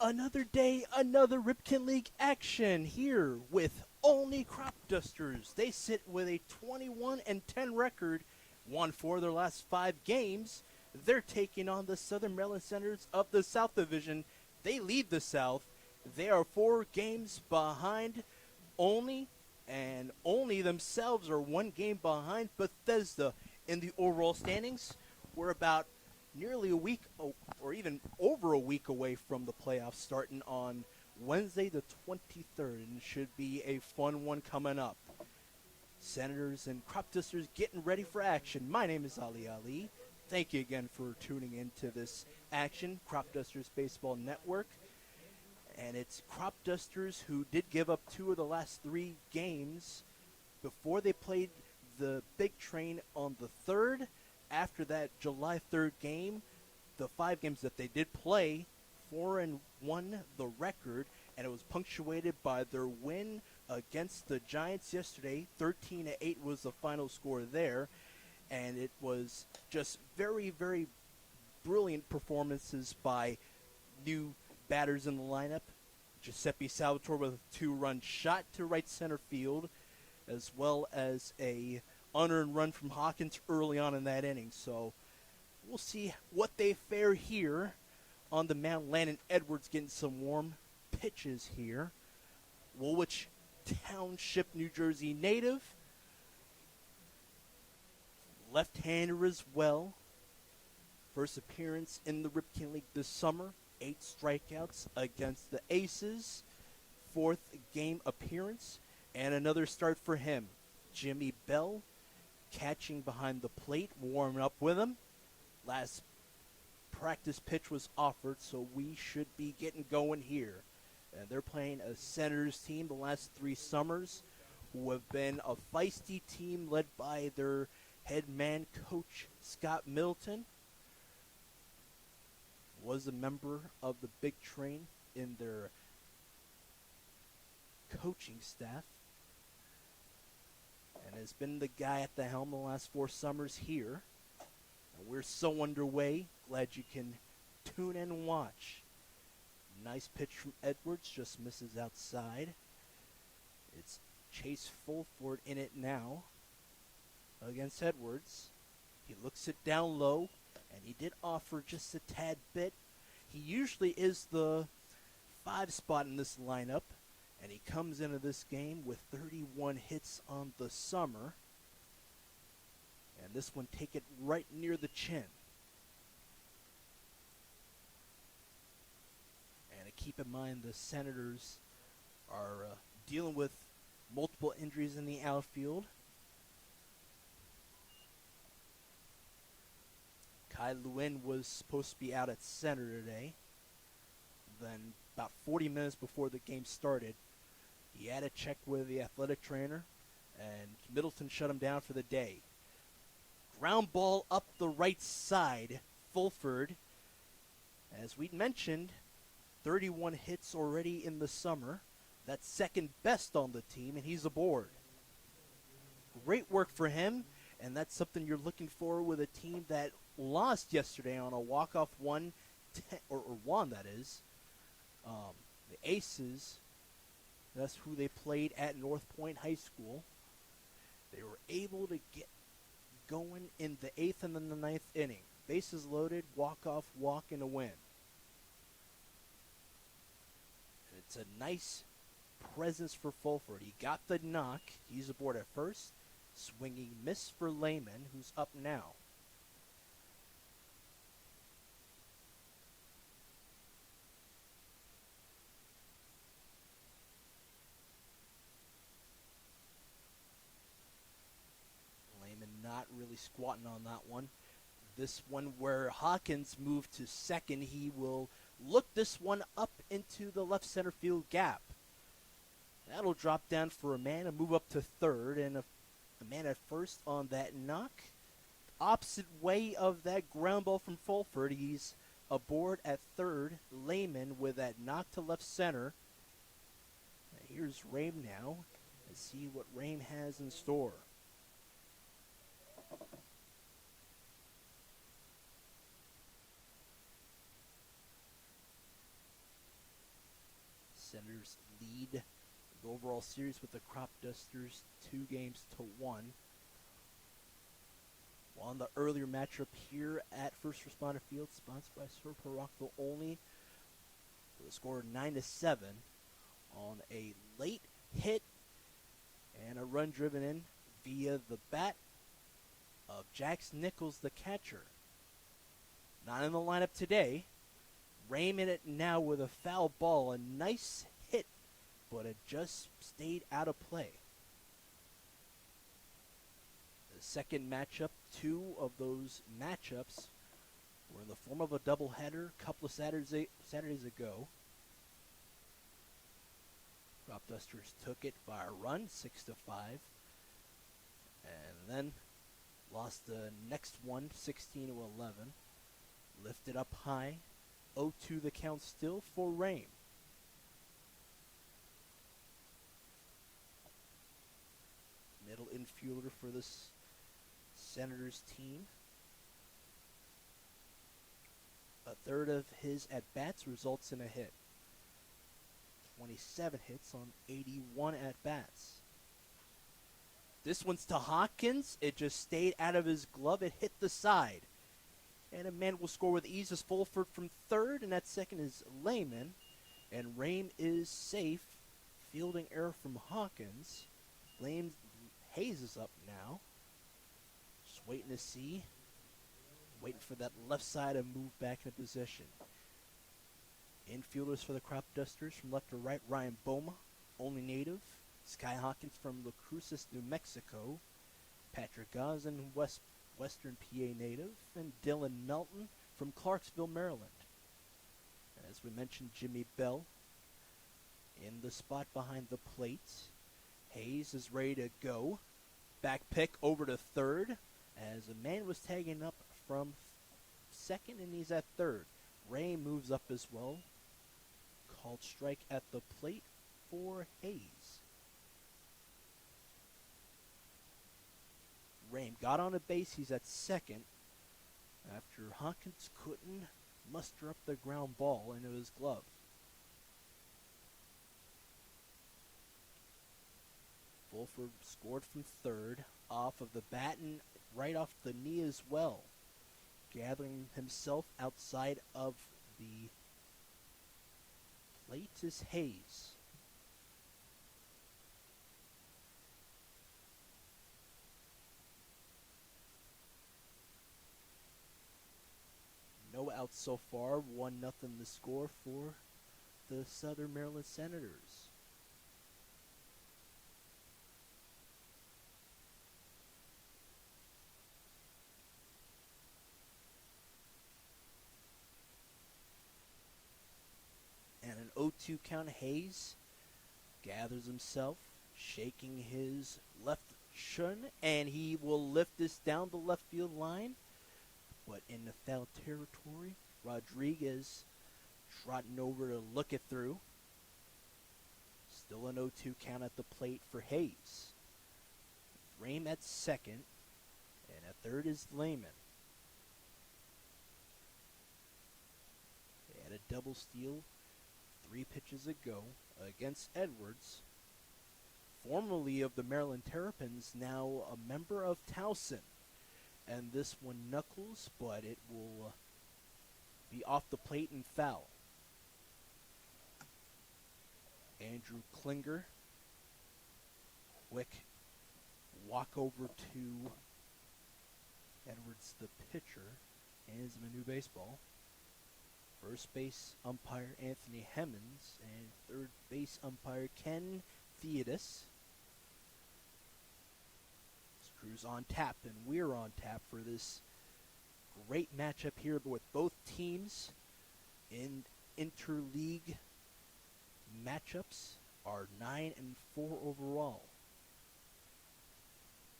Another day, another Ripken League action here with Olney Cropdusters. They sit with a 21-10 record, won 4 of their last 5 games. They're taking on the Southern Maryland Senators of the South Division. They lead the South. They are 4 games behind Olney, and Olney themselves are 1 game behind Bethesda in the overall standings. We're about nearly a week or even over a week away from the playoffs starting on Wednesday the 23rd, and it should be a fun one coming up. Senators and Cropdusters getting ready for action. My name is Ali. Thank you again for tuning into this action, Cropdusters Baseball Network. And it's Cropdusters who did give up 2 of the last 3 games before they played the Big Train on the 3rd. After that July 3rd game, the 5 games that they did play, 4-1 the record, and it was punctuated by their win against the Giants yesterday. 13-8 was the final score there, and it was just very, very brilliant performances by new batters in the lineup. Giuseppe Salvatore with a 2-run shot to right center field, as well as a unearned run from Hawkins early on in that inning. So we'll see what they fare here on the mound. Landon Edwards getting some warm pitches here. Woolwich Township, New Jersey native. Left-hander as well. First appearance in the Ripken League this summer. 8 strikeouts against the Aces. 4th game appearance. And another start for him. Jimmy Bell catching behind the plate, warming up with him. Last practice pitch was offered, so we should be getting going here. And they're playing a Senators team the last 3 summers who have been a feisty team led by their head man coach Scott Middleton. Was a member of the Big Train in their coaching staff, and has been the guy at the helm the last 4 summers here. And we're so underway. Glad you can tune in and watch. Nice pitch from Edwards, just misses outside. It's Chase Fulford in it now against Edwards. He looks it down low, and he did offer just a tad bit. He usually is the 5 spot in this lineup, and he comes into this game with 31 hits on the summer. And this one take it right near the chin. And keep in mind the Senators are dealing with multiple injuries in the outfield. Kai Lewin was supposed to be out at center today. Then about 40 minutes before the game started, he had a check with the athletic trainer, and Middleton shut him down for the day. Ground ball up the right side, Fulford. As we mentioned, 31 hits already in the summer. That's second best on the team, and he's aboard. Great work for him, and that's something you're looking for with a team that lost yesterday on a walk-off one, that is. The Aces, that's who they played at North Point High School. They were able to get going in the 8th and then the 9th inning. Bases loaded, walk-off, walk, and a win. And it's a nice presence for Fulford. He got the knock. He's aboard at first. Swinging miss for Lehman, who's up now. Not really squatting on that one. This one where Hawkins moved to second, he will look this one up into the left center field gap. That'll drop down for a man and move up to third, and a man at first on that knock. Opposite way of that ground ball from Fulford. He's aboard at third. Lehman with that knock to left center. Here's Rame now. Let's see what Rame has in store. Senators lead the overall series with the Cropdusters 2-1. Well, on the earlier matchup here at First Responder Field, sponsored by Super Rockville Olney, with a score of 9-7 on a late hit and a run driven in via the bat of Jax Nichols, the catcher. Not in the lineup today. Raymond it now with a foul ball. A nice hit, but it just stayed out of play. The second matchup, two of those matchups were in the form of a doubleheader a couple of Saturdays ago. Cropdusters took it by a run, 6-5, and then lost the next one, 16-11. Lifted up high, 0-2 the count still for Rain. Middle infielder for this Senators team. A third of his at-bats results in a hit. 27 hits on 81 at-bats. This one's to Hawkins. It just stayed out of his glove. It hit the side. And a man will score with ease is Fulford from third, and at second is Lehman. And Rame is safe. Fielding error from Hawkins. Hayes is up now. Just waiting to see. Waiting for that left side to move back into position. Infielders for the Cropdusters from left to right, Ryan Boma, Olney native. Sky Hawkins from La Cruces, New Mexico. Patrick Gazin, Western PA native. And Dylan Melton from Clarksville, Maryland. As we mentioned, Jimmy Bell in the spot behind the plate. Hayes is ready to go. Back pick over to third as a man was tagging up from second and he's at third. Ray moves up as well. Called strike at the plate for Hayes. Rame got on a base. He's at second after Hawkins couldn't muster up the ground ball into his glove. Fulford scored from third off of the bat and right off the knee as well. Gathering himself outside of the plate is Hayes. No outs so far, 1-0 the score for the Southern Maryland Senators. And an 0-2 count, Hayes gathers himself, shaking his left shin, and he will lift this down the left field line. But in the foul territory, Rodriguez trotting over to look it through. Still an 0-2 count at the plate for Hayes. Rame at second, and at third is Lehman. They had a double steal 3 pitches ago against Edwards, formerly of the Maryland Terrapins, now a member of Towson. And this one knuckles, but it will be off the plate and foul. Andrew Klinger, quick walk over to Edwards, the pitcher, hands him a new baseball. First base umpire Anthony Hemmons and third base umpire Ken Theodis. Crew's on tap, and we're on tap for this great matchup here with both teams in interleague matchups are 9-4 overall.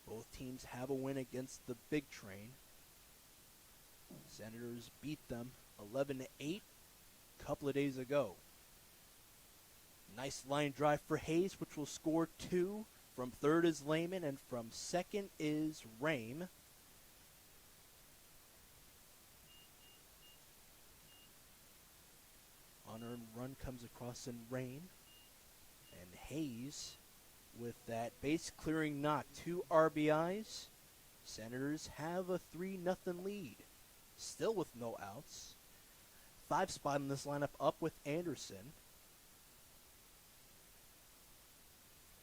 Both teams have a win against the Big Train. Senators beat them 11-8 a couple of days ago. Nice line drive for Hayes, which will score 2. From third is Lehman, and from second is Rame. Unearned run comes across in Rame. And Hayes, with that base clearing knock, 2 RBIs. Senators have a 3-0 lead. Still with no outs. 5 spot in this lineup up with Anderson,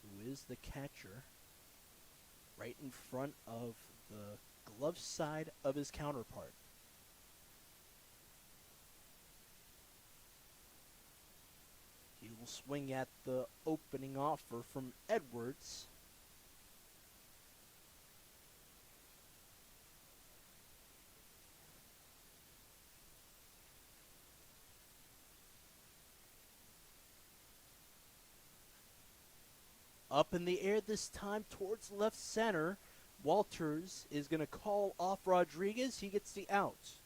who is the catcher, right in front of the glove side of his counterpart. He will swing at the opening offer from Edwards. Up in the air this time towards left center. Walters is going to call off Rodriguez. He gets the out.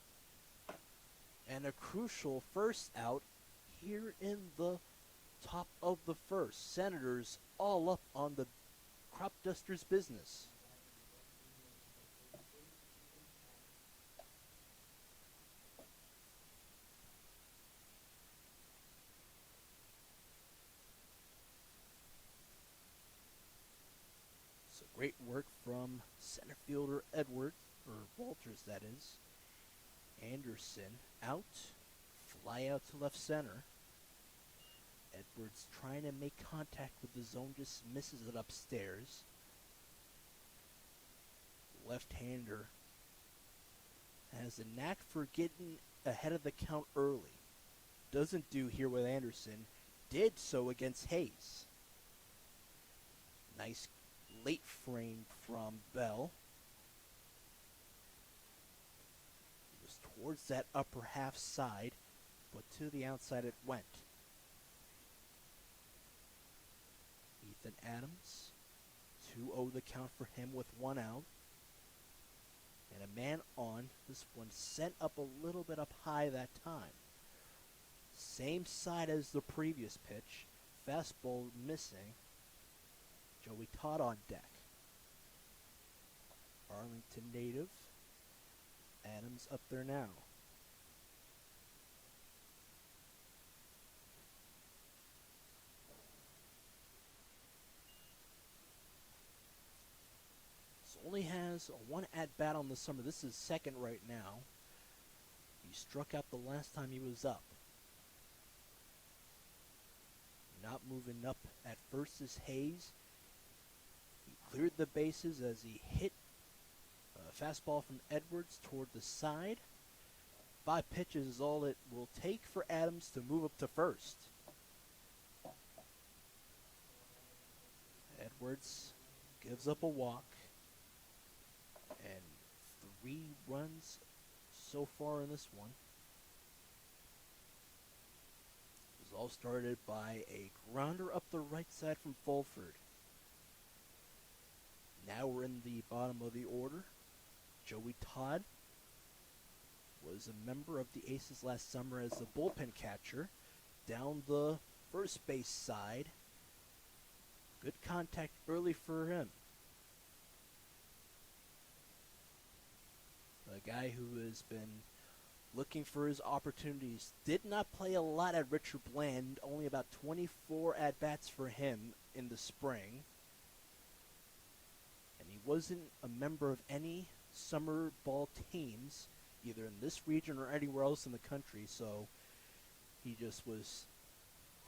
And a crucial first out here in the top of the first. Senators all up on the Cropdusters business. So great work from center fielder Edwards, or Walters that is. Anderson out, fly out to left center. Edwards trying to make contact with the zone, just misses it upstairs. Left-hander has a knack for getting ahead of the count early. Doesn't do here with Anderson. Did so against Hayes. Nice late frame from Bell. It was towards that upper half side, but to the outside it went. Ethan Adams, 2-0 the count for him with 1 out. And a man on. This one sent up a little bit up high that time. Same side as the previous pitch. Fastball missing. Joey Todd on deck. Arlington native. Adams up there now. Only has 1 at-bat on the summer. This is second right now. He struck out the last time he was up. Not moving up at first is Hayes. He cleared the bases as he hit a fastball from Edwards toward the side. 5 pitches is all it will take for Adams to move up to first. Edwards gives up a walk. And 3 runs so far in this one. It was all started by a grounder up the right side from Fulford. Now we're in the bottom of the order. Joey Todd was a member of the Aces last summer as the bullpen catcher. Down the first base side. Good contact early for him. A guy who has been looking for his opportunities. Did not play a lot at Richard Bland, only about 24 at-bats for him in the spring. And he wasn't a member of any summer ball teams, either in this region or anywhere else in the country, so he just was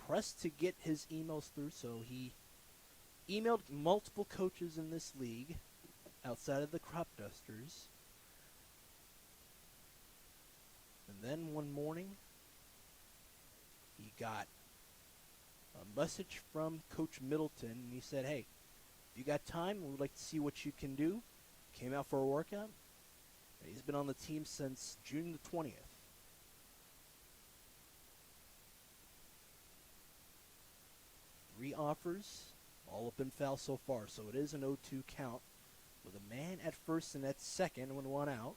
pressed to get his emails through, so he emailed multiple coaches in this league outside of the Cropdusters. And then one morning, he got a message from Coach Middleton, and he said, hey, if you got time, we'd like to see what you can do. Came out for a workout. And he's been on the team since June the 20th. Three offers, all have been foul so far, so it is an 0-2 count with a man at first and at second when 1 out.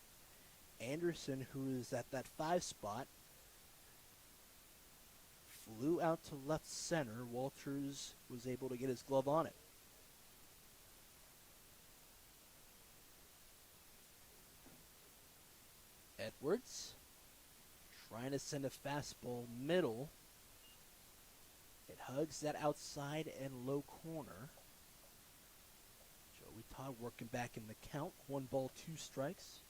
Anderson, who is at that 5 spot, flew out to left center. Walters was able to get his glove on it. Edwards trying to send a fastball middle. It hugs that outside and low corner. Joey Todd working back in the count. 1 ball, 2 strikes.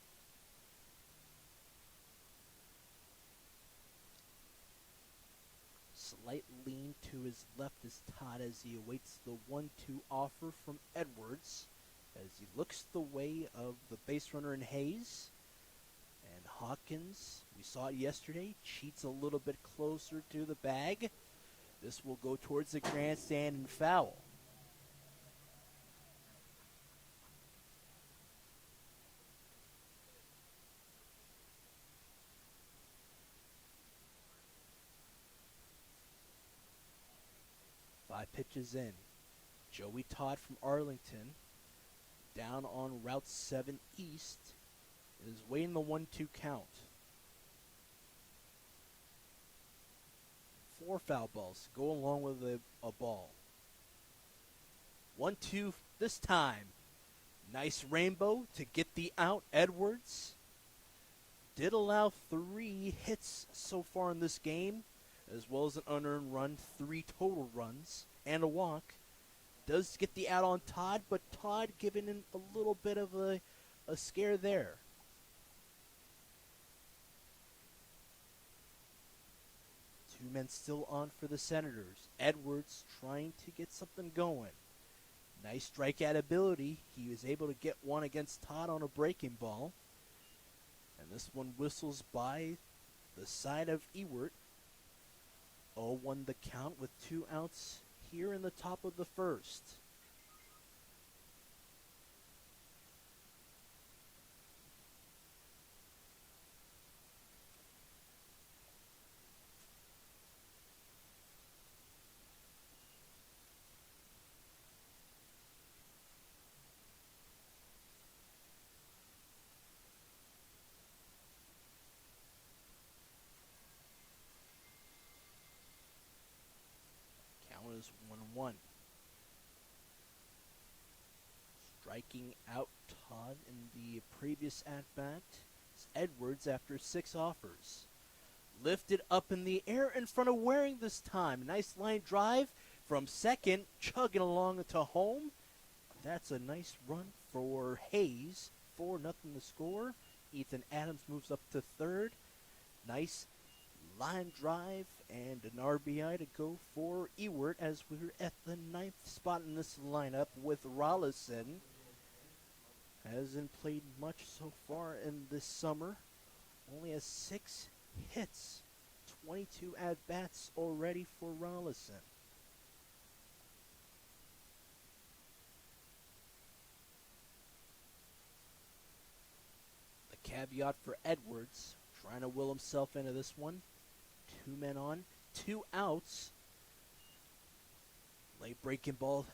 Slight lean to his left is Todd as he awaits the 1-2 offer from Edwards as he looks the way of the base runner in Hayes. And Hawkins, we saw it yesterday, cheats a little bit closer to the bag. This will go towards the grandstand and foul. Five pitches in. Joey Todd from Arlington, down on Route 7 East, is waiting the 1-2 count. 4 foul balls go along with a ball. 1-2 this time. Nice rainbow to get the out. Edwards did allow 3 hits so far in this game, as well as an unearned run, 3 total runs, and a walk. Does get the out on Todd, but Todd giving him a little bit of a scare there. Two men still on for the Senators. Edwards trying to get something going. Nice strikeout ability. He was able to get one against Todd on a breaking ball. And this one whistles by the side of Ewert. 0-1 the count with 2 outs here in the top of the first. Is 1-1. Striking out Todd in the previous at-bat is Edwards after 6 offers. Lifted up in the air in front of Waring this time. Nice line drive from second, chugging along to home. That's a nice run for Hayes. 4-0 to score. Ethan Adams moves up to third. Nice line drive and an RBI to go for Ewert as we're at the 9th spot in this lineup with Rollison. Hasn't played much so far in this summer. Only has 6 hits. 22 at-bats already for Rollison. The caveat for Edwards, trying to will himself into this one. 2 men on, 2 outs. Late breaking ball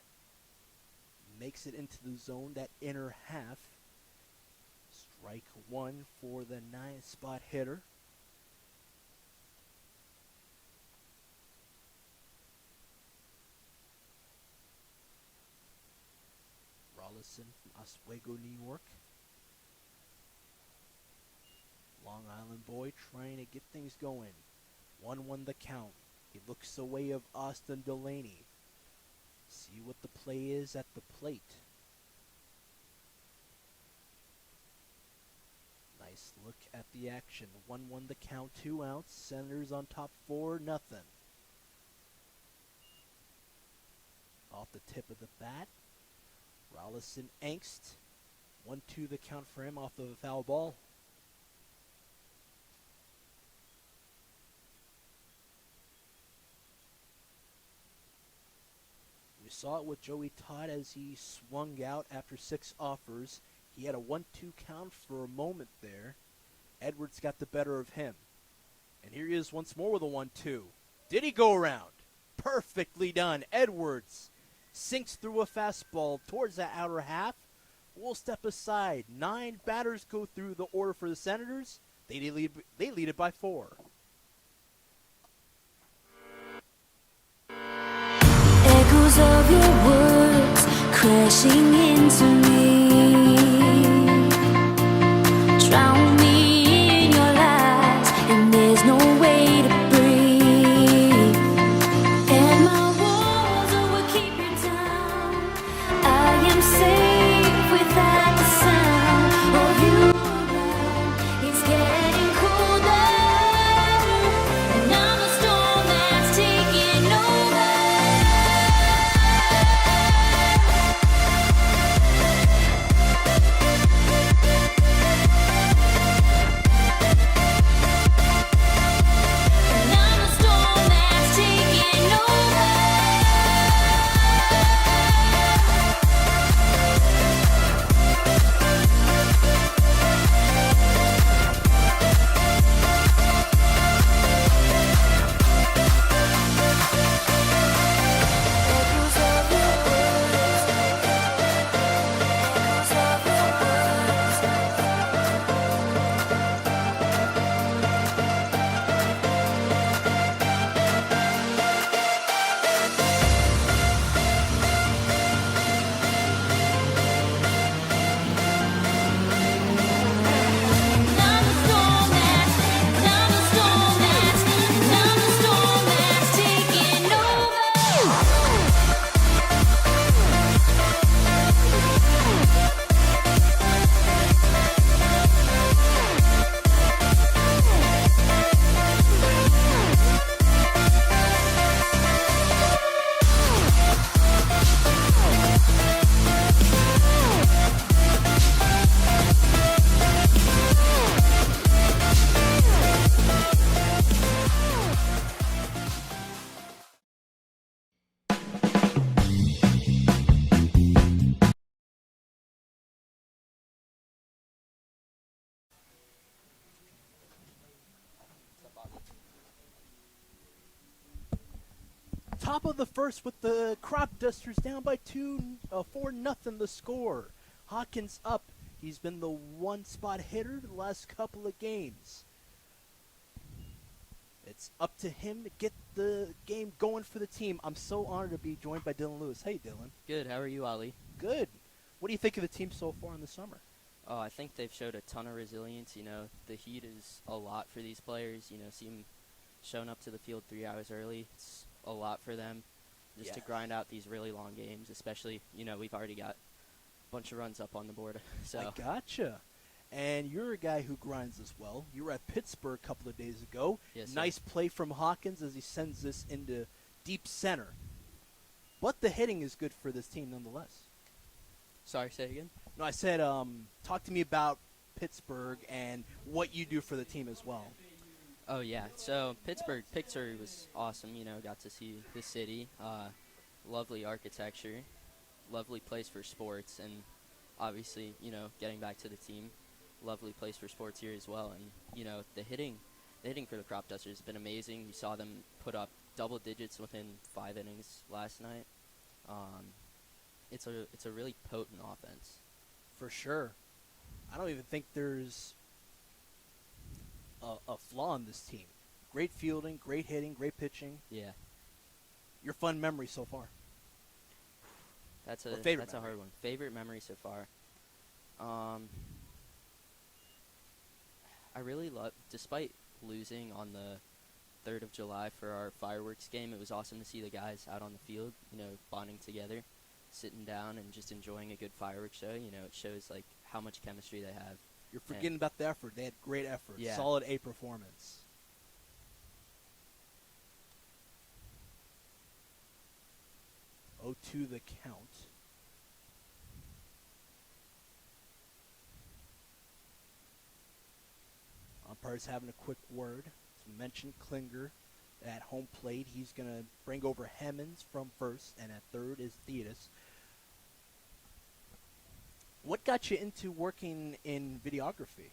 makes it into the zone, that inner half. Strike 1 for the 9th spot hitter. Rollison from Oswego, New York. Long Island boy trying to get things going. 1-1 the count. He looks away of Austin Delaney. See what the play is at the plate. Nice look at the action. 1-1 the count, 2 outs. Senators on top 4-0. Off the tip of the bat. Rollison angst. 1-2 the count for him off of a foul ball. We saw it with Joey Todd as he swung out after 6 offers. He had a 1-2 count for a moment there. Edwards got the better of him. And here he is once more with a 1-2. Did he go around? Perfectly done. Edwards sinks through a fastball towards the outer half. We'll step aside. 9 batters go through the order for the Senators. They lead it by 4. Echoes of your words crashing into me, drown me in your lies, and there's no way to breathe. And my Top of the first with the Cropdusters down by 4-0 the score. Hawkins up. He's been the one spot hitter the last couple of games. It's up to him to get the game going for the team. I'm so honored to be joined by Dylan Lewis. Hey, Dylan. Good. How are you, Ali? Good. What do you think of the team so far in the summer? Oh, I think they've showed a ton of resilience. You know, the heat is a lot for these players. You know, see them showing up to the field 3 hours early. It's a lot for them just to grind out these really long games, especially, you know, we've already got a bunch of runs up on the board. So I gotcha. And you're a guy who grinds as well. You were at Pittsburgh a couple of days ago. Yes, sir. Nice play from Hawkins as he sends this into deep center. But the hitting is good for this team nonetheless. Sorry, say again? No, I said talk to me about Pittsburgh and what you do for the team as well. Oh, yeah. So Pittsburgh was awesome. You know, got to see the city. Lovely architecture. Lovely place for sports. And obviously, you know, getting back to the team, lovely place for sports here as well. And, you know, the hitting for the Cropdusters has been amazing. You saw them put up double digits within 5 innings last night. It's a really potent offense. For sure. I don't even think there's a flaw in this team. Great fielding, great hitting, great pitching. Yeah. Your fun memory so far? That's Or a favorite that's a hard one. Favorite memory so far. I really love, despite losing on the 3rd of July for our fireworks game, it was awesome to see the guys out on the field, you know, bonding together, sitting down and just enjoying a good fireworks show. You know, it shows like how much chemistry they have. You're forgetting about the effort. They had great effort. Yeah. Solid A performance. Oh, to the count. Umpire's having a quick word. To mention Klinger at home plate. He's going to bring over Hemmons from first, and at third is Thetis. What got you into working in videography?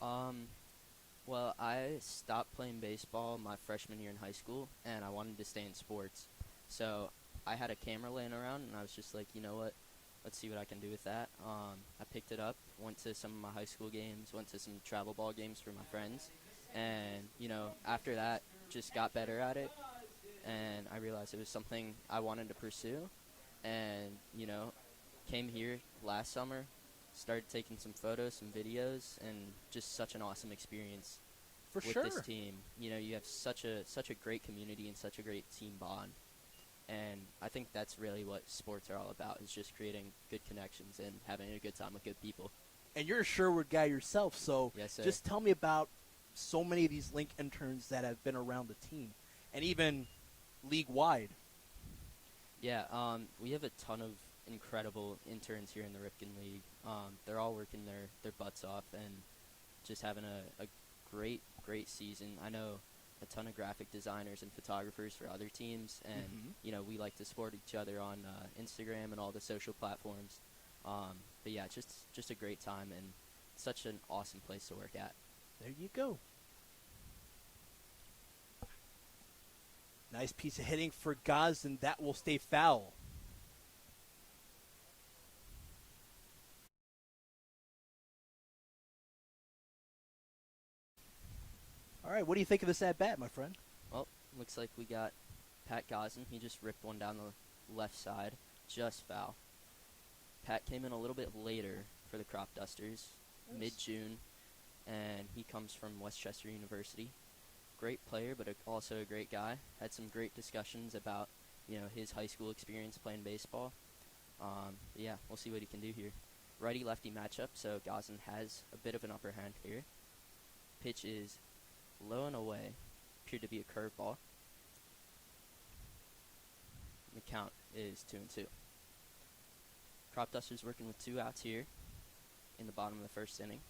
Well, I stopped playing baseball my freshman year in high school, and I wanted to stay in sports. So I had a camera laying around, and I was just like, you know what, let's see what I can do with that. I picked it up, went to some of my high school games, went to some travel ball games for my friends, and, you know, after that, just got better at it, and I realized it was something I wanted to pursue, and, you know, came here last summer, started taking some photos, some videos, and just such an awesome experience For with sure. this team. You know, you have such a great community and such a great team bond. And I think that's really what sports are all about, is just creating good connections and having a good time with good people. And you're a Sherwood guy yourself, so Yes, sir. just tell me about so many of these Link interns that have been around the team, and even league-wide. Yeah, we have a ton of incredible interns here in the Ripken League. They're all working their butts off and just having a great season. I know a ton of graphic designers and photographers for other teams, and you know, we like to support each other on Instagram and all the social platforms. But yeah, just a great time and such an awesome place to work at. There you go. Nice piece of hitting for Gaz, and that will stay foul. All right, what do you think of this at bat, my friend? Well, looks like we got Pat Gosden. He just ripped one down the left side, just foul. Pat came in a little bit later for the Cropdusters, mid-June, and he comes from Westchester University. Great player, but also a great guy. Had some great discussions about, you know, his high school experience playing baseball. Yeah, we'll see what he can do here. Righty-lefty matchup, so Gosden has a bit of an upper hand here. Pitch is low and away, appeared to be a curveball. The count is 2-2. Cropdusters working with 2 outs here in the bottom of the first inning.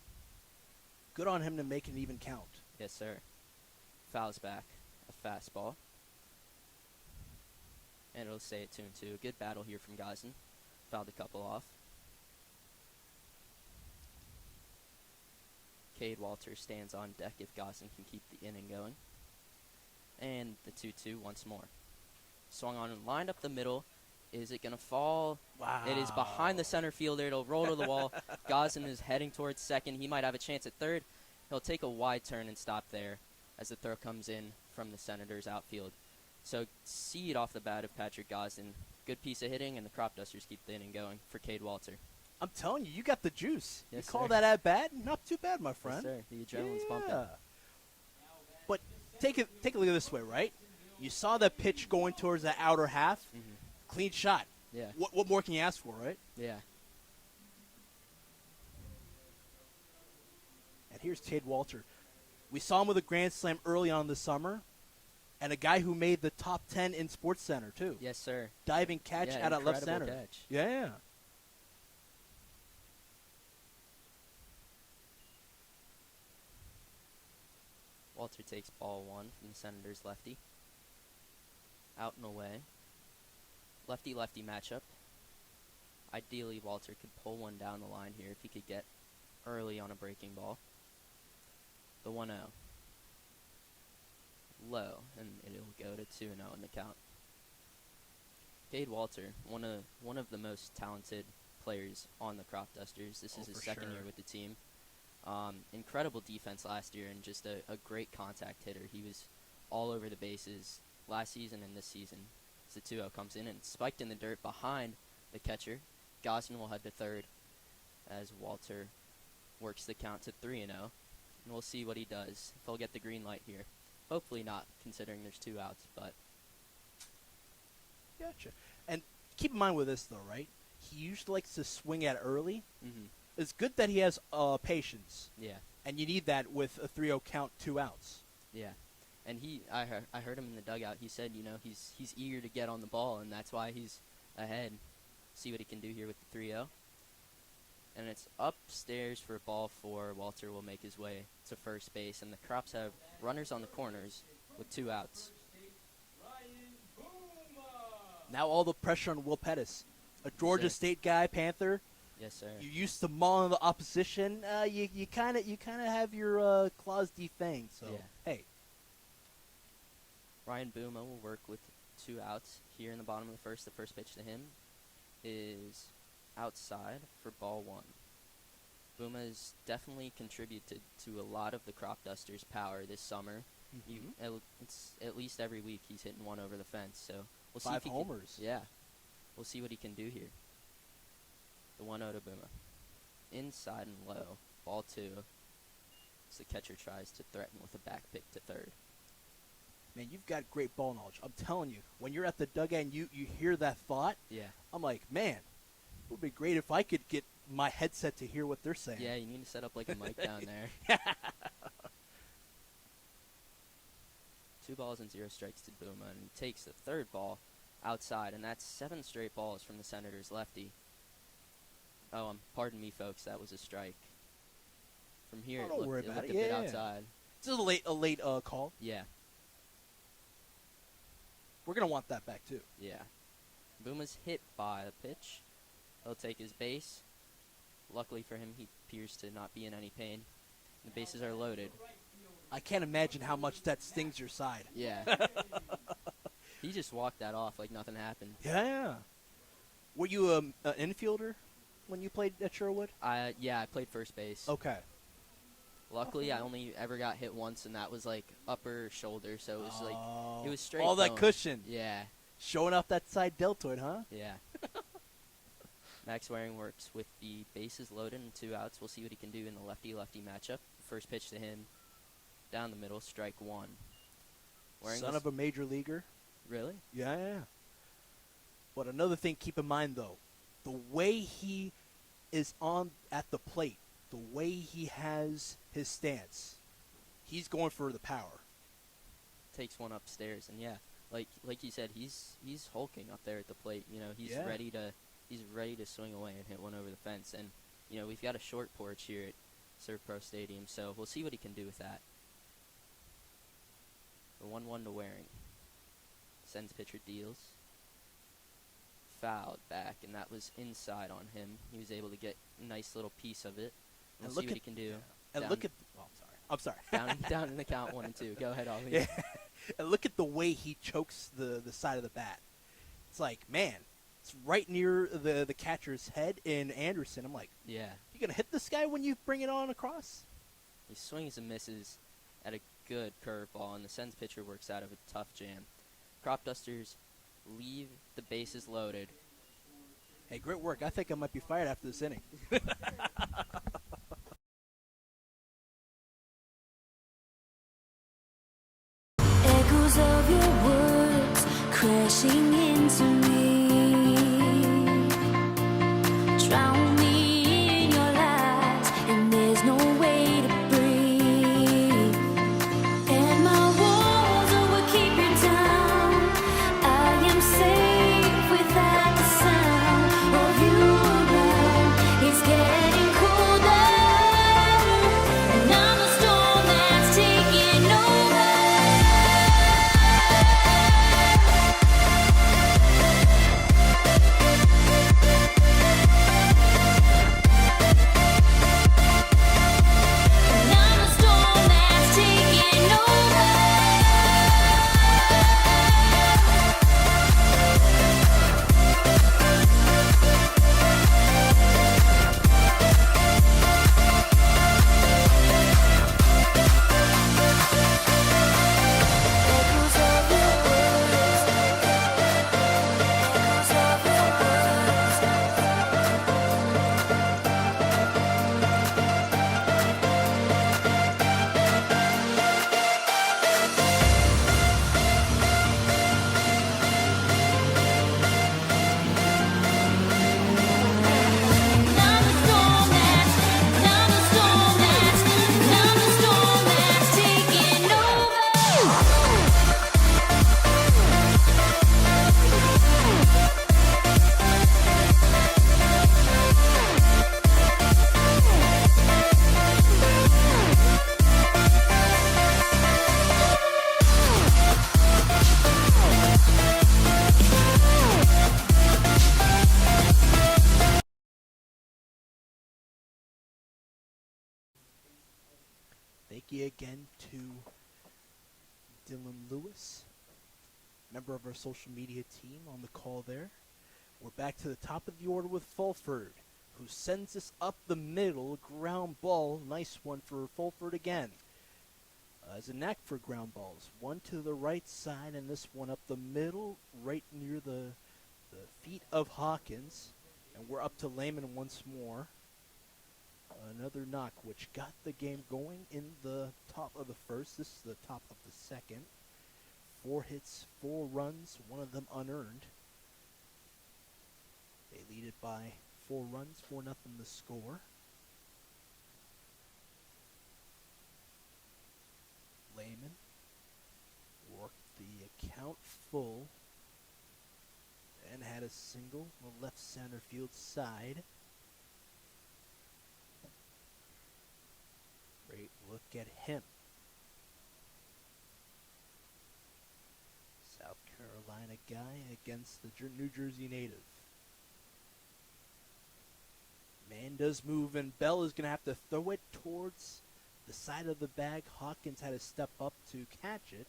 Good on him to make an even count. Yes, sir. Fouls back a fastball. And it'll stay at 2-2. Good battle here from Gosden. Fouled a couple off. Cade Walter stands on deck if Gosden can keep the inning going. And the 2-2 once more. swung on and lined up the middle. Is it going to fall? Wow. It is behind the center fielder. It'll roll to the wall. Gosden is heading towards second. He might have a chance at third. He'll take a wide turn and stop there as the throw comes in from the Senators' outfield. So seed off the bat of Patrick Gosden. Good piece of hitting, and the Cropdusters keep the inning going for Cade Walter. I'm telling you, you got the juice. Yes, you call sir. that at bat? Not too bad, my friend. Yes, sir. The adrenaline's pumping. But take a look at it this way, right? You saw that pitch going towards the outer half. Mm-hmm. Clean shot. Yeah. What more can you ask for, right? Yeah. And here's Cade Walter. We saw him with a grand slam early on this summer, and a guy who made the top 10 in Sports Center too. Yes, sir. Diving catch Yeah, out at left incredible center. catch. Yeah. Walter takes ball one from the Senators' lefty. Out and away. Lefty-lefty matchup. Ideally, Walter could pull one down the line here if he could get early on a breaking ball. The 1-0. Low, and it'll go to 2-0 in the count. Cade Walter, one of the most talented players on the Cropdusters. This is his second year with the team. Incredible defense last year and just a great contact hitter. He was all over the bases last season and this season. As the 2-0 comes in and spiked in the dirt behind the catcher. Gosden will head to third as Walter works the count to 3-0. And we'll see what he does. If he'll get the green light here. Hopefully not, considering there's 2 outs, but... Gotcha. And keep in mind with this, though, right? He usually likes to swing at early. Mm-hmm. It's good that he has patience. Yeah. And you need that with a 3-0 count, 2 outs. Yeah. And I heard him in the dugout. He said, he's eager to get on the ball, and that's why he's ahead. See what he can do here with the 3-0. And it's upstairs for ball 4. Walter will make his way to first base, and the Crops have runners on the corners with 2 outs. Now all the pressure on Will Pettis, a Georgia State guy, Panther. Yes, sir. You used to maul the opposition. You kind of have your claws defanged. So Yeah. hey, Ryan Booma will work with 2 outs here in the bottom of the first. The first pitch to him is outside for ball 1. Booma has definitely contributed to a lot of the Cropdusters' power this summer. It's at least every week he's hitting one over the fence. So we'll see 5 if he homers. Yeah, we'll see what he can do here. The 1-0 to Booma. Inside and low. Ball 2. As the catcher tries to threaten with a back pick to third. Man, you've got great ball knowledge. I'm telling you, when you're at the dugout and you hear that thought, Yeah. I'm like, man, it would be great if I could get my headset to hear what they're saying. Yeah, you need to set up like a mic down there. 2 balls and 0 strikes to Booma, and he takes the third ball outside, and that's 7 straight balls from the Senators' lefty. Oh, pardon me, folks, that was a strike. From here, Oh, don't worry it about looked it. a bit Yeah. outside. This is a late call. Yeah, We're gonna want that back too. yeah. Booma's hit by the pitch. He'll take his base. Luckily for him, he appears to not be in any pain. The bases are loaded. I can't imagine how much that stings your side. Yeah. He just walked that off like nothing happened. Yeah. Were you an infielder when you played at Sherwood? Yeah, I played first base. Okay. Luckily, I only ever got hit once, and that was like upper shoulder, so it was like it was straight. All that going. cushion. Yeah, Showing off that side deltoid, huh? yeah. Max Waring works with the bases loaded and 2 outs. We'll see what he can do in the lefty-lefty matchup. First pitch to him, down the middle, strike 1. Waring Son of a major leaguer. Really? Yeah. But another thing, keep in mind though, the way he is on at the plate, the way he has his stance, he's going for the power. Takes one upstairs, and yeah, like you said, he's hulking up there at the plate. He's Yeah. ready to swing away and hit one over the fence. And we've got a short porch here at Servpro Stadium, so we'll see what he can do with that. The 1-1 to Waring. Sends pitcher deals. Fouled back, and that was inside on him. He was able to get a nice little piece of it. We'll see what he can do. And Down- look at. Oh, I'm sorry. down in the count 1 and 2. Go ahead, Ollie. Yeah. And look at the way he chokes the side of the bat. It's like, man, it's right near the catcher's head in Anderson. I'm like, Yeah. you gonna hit this guy when you bring it on across? He swings and misses at a good curveball, and the Sens pitcher works out of a tough jam. Cropdusters leave the bases loaded. Hey, great work. I think I might be fired after this inning. Echoes of your words crashing into me. Drown me in your lies, and there's no way to breathe. And my walls will keep you down. I am safe without the sound of you around. It's getting colder, and I'm a storm that's taking over. And I'm a storm that's taking over. Echoes of your words. Echoes of your words. I'm a storm that's taking over. Thank you again to Dylan Lewis, member of our social media team on the call there. We're back to the top of the order with Fulford, who sends us up the middle, ground ball. Nice one for Fulford again. Has a knack for ground balls. One to the right side, and this one up the middle, right near the feet of Hawkins. And we're up to Lehman once more. Another knock, which got the game going in the top of the first. This is the top of the second. 4 hits, 4 runs, one of them unearned. They lead it by 4 runs, 4-0 the score. Lehman worked the account full and had a single on the left center field side. Great look at him. South Carolina guy against the New Jersey native. Man does move, and Bell is going to have to throw it towards the side of the bag. Hawkins had to step up to catch it.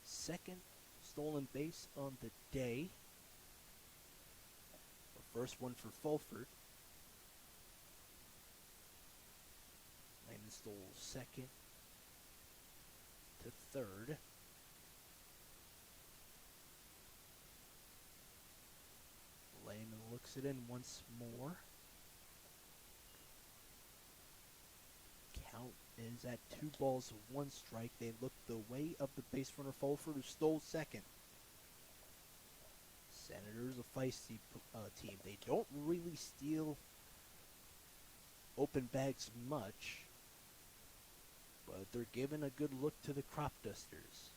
Second stolen base on the day. The first one for Fulford. Lehman stole second to third. Lehman looks it in once more. Count is at 2 balls, 1 strike. They look the way of the base runner Fulford, who stole second. Senators, a feisty team. They don't really steal open bags much, but they're giving a good look to the Cropdusters.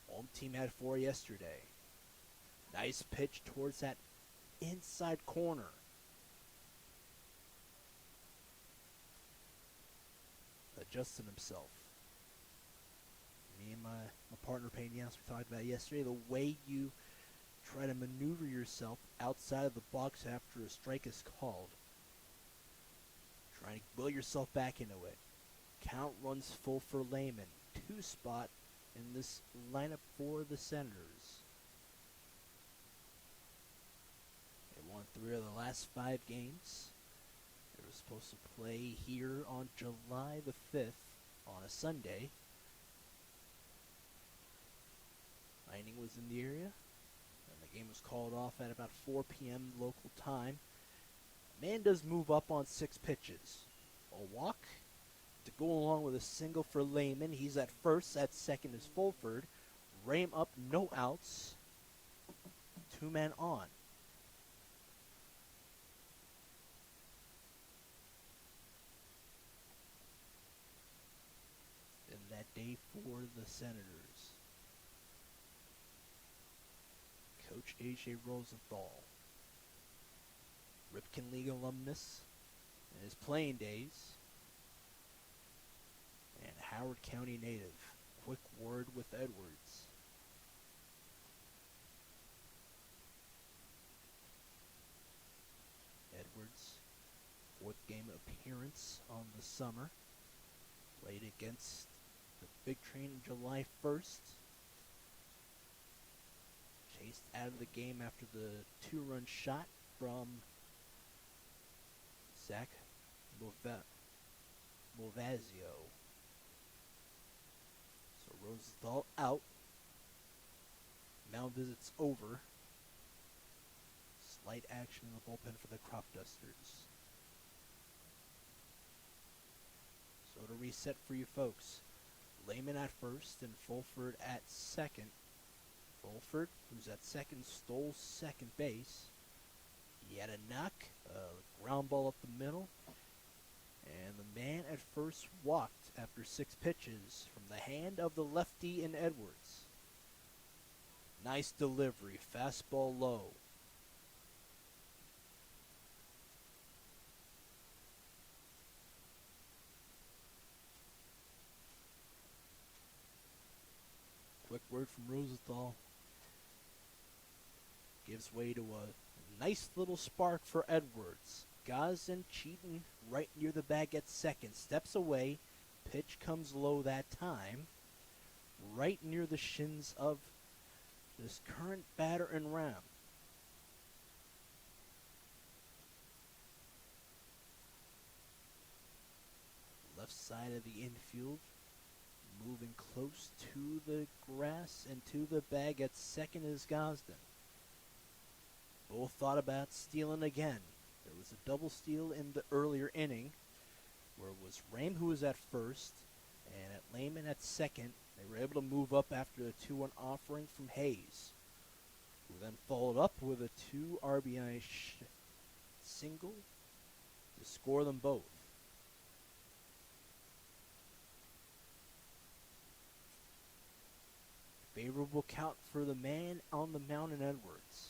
Home team had 4 yesterday. Nice pitch towards that inside corner. Adjusting himself. Me and my partner Payne Yass, we talked about yesterday, the way you try to maneuver yourself outside of the box after a strike is called. Trying to will yourself back into it. Count runs full for Lehman. Two spot in this lineup for the Senators. They won 3 of the last 5 games. They were supposed to play here on July the 5th on a Sunday. Lightning was in the area, and the game was called off at about 4 p.m. local time. Man does move up on 6 pitches. A walk to go along with a single for Lehman. He's at first. At second is Fulford. Rame up, no outs. 2 men on. And that day for the Senators. Coach A.J. Rosenthal, Ripken League alumnus in his playing days, and Howard County native. Quick word with Edwards. Edwards, 4th game appearance on the summer. Played against the Big Train on July 1st. Chased out of the game after the 2-run shot from Zach Movazio. So Rosenthal out. Mound visits over. Slight action in the bullpen for the Cropdusters. So to reset for you folks, Lehman at first and Fulford at second. Fulford, who's at second, stole second base. He had a knock, ground ball up the middle, and the man at first walked after 6 pitches from the hand of the lefty in Edwards. Nice delivery, fastball low. Quick word from Rosenthal. Gives way to a nice little spark for Edwards. Gazin cheating right near the bag at second. Steps away. Pitch comes low that time. Right near the shins of this current batter in Ram. Left side of the infield. Moving close to the grass and to the bag at second is Gosden. Both thought about stealing again. There was a double steal in the earlier inning where it was Rame who was at first and at Lehman at second. They were able to move up after a 2-1 offering from Hayes, who then followed up with a 2 RBI single to score them both. Favorable count for the man on the mound in Edwards.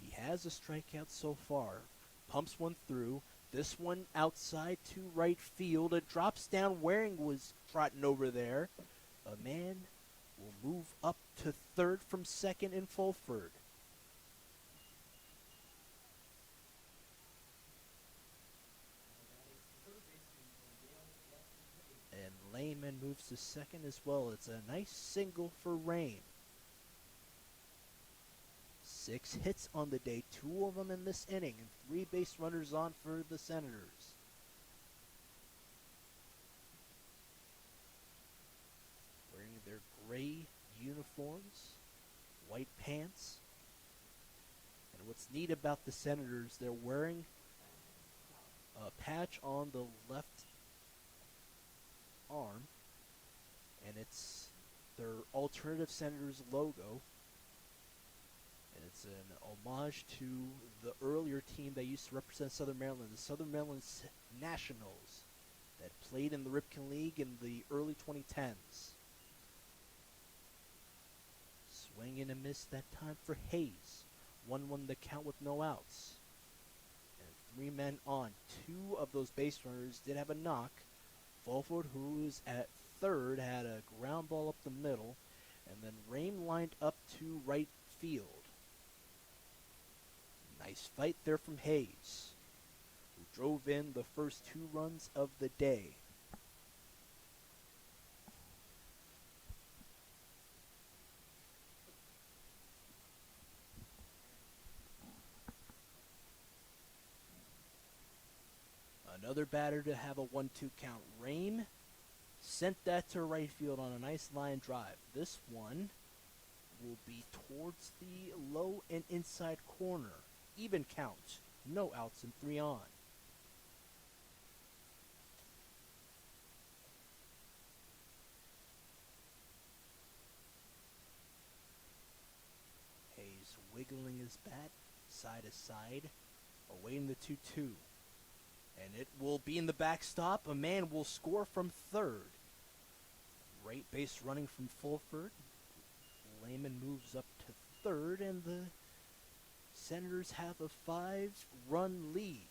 He has a strikeout so far. Pumps one through. This one outside to right field. It drops down. Waring was trotting over there. A man will move up to third from second in Fulford. And Lehman moves to second as well. It's a nice single for Rame. 6 hits on the day, 2 of them in this inning, and 3 base runners on for the Senators. Wearing their gray uniforms, white pants. And what's neat about the Senators, they're wearing a patch on the left arm, and it's their alternative Senators logo. And it's an homage to the earlier team that used to represent Southern Maryland, the Southern Maryland Nationals, that played in the Ripken League in the early 2010s. Swing and a miss that time for Hayes. 1-1 the count with no outs. And 3 men on. 2 of those base runners did have a knock. Fulford, who is at third, had a ground ball up the middle. And then Rame lined up to right field. Nice fight there from Hayes. drove in the first 2 runs of the day. Another batter to have a 1-2 count. Rain sent that to right field on a nice line drive. This one will be towards the low and inside corner. Even count. No outs and 3 on. Hayes wiggling his bat side to side, awaiting the 2-2. And it will be in the backstop. A man will score from third. Right base running from Fulford. Lehman moves up to third, and the Senators have a 5-run lead.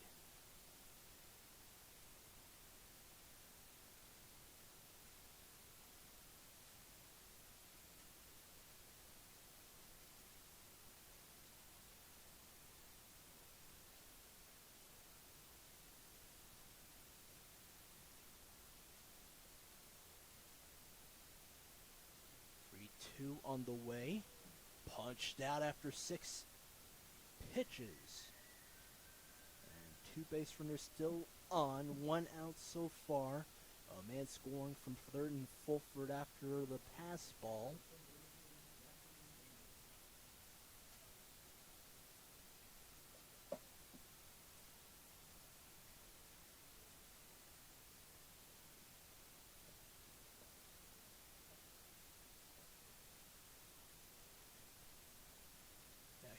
On the way, punched out after 6 pitches, and 2 base runners still on, 1 out so far. A man scoring from third and Fulford after the pass ball.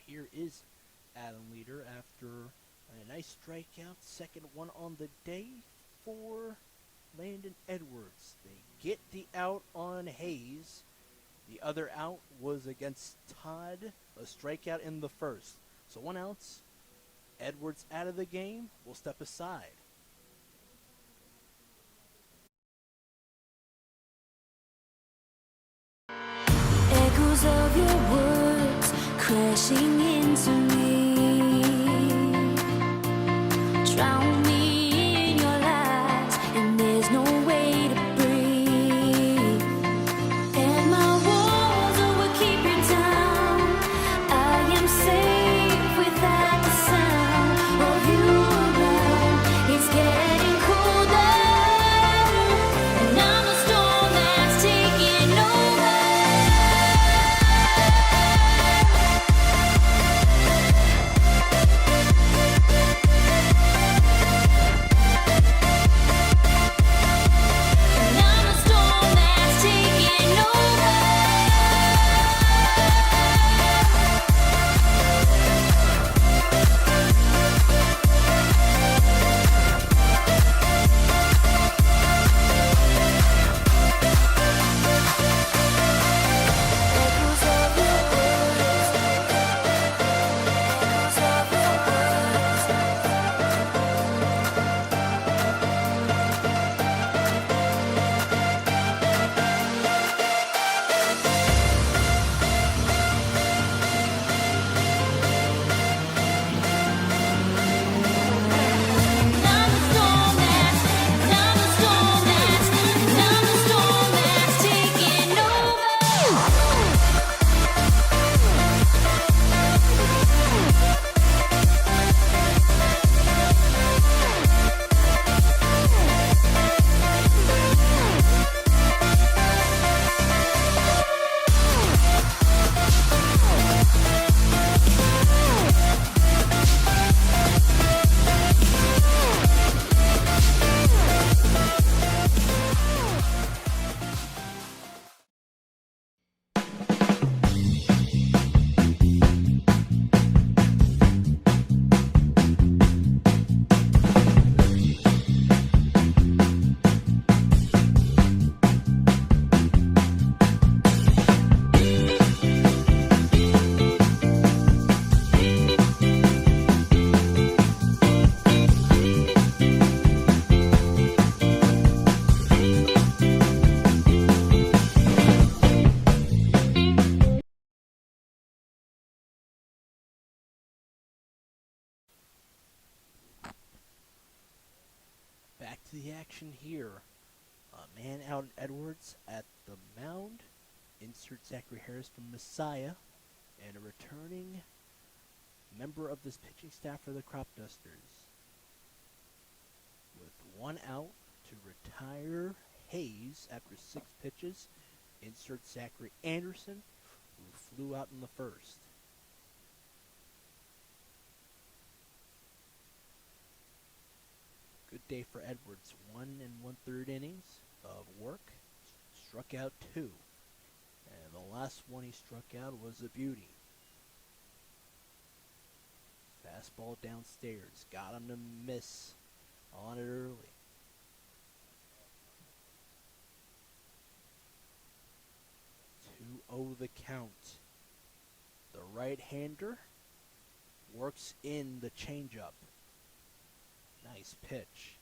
Here is Adam Leader after a nice strikeout. Second one on the day for Landon Edwards. They get the out on Hayes. The other out was against Todd, a strikeout in the first. So 1 out. Edwards out of the game. Will step aside. Echoes of your words crashing into me, drown me in your lies, and there's no way to breathe. And my walls will keep you down. I am safe without the sound of you around. It's getting colder, and I'm the storm that's taking over. to the action here. Man out Edwards at the mound. Insert Zachary Harris from Messiah. And a returning member of this pitching staff for the Cropdusters. With one out to retire Hayes after 6 pitches. Insert Zachary Anderson, who flew out in the first. Good day for Edwards. 1 1/3 innings of work. Struck out 2. And the last one he struck out was a beauty. Fastball downstairs. Got him to miss on it early. 2-0 the count. The right-hander works in the changeup. Nice pitch.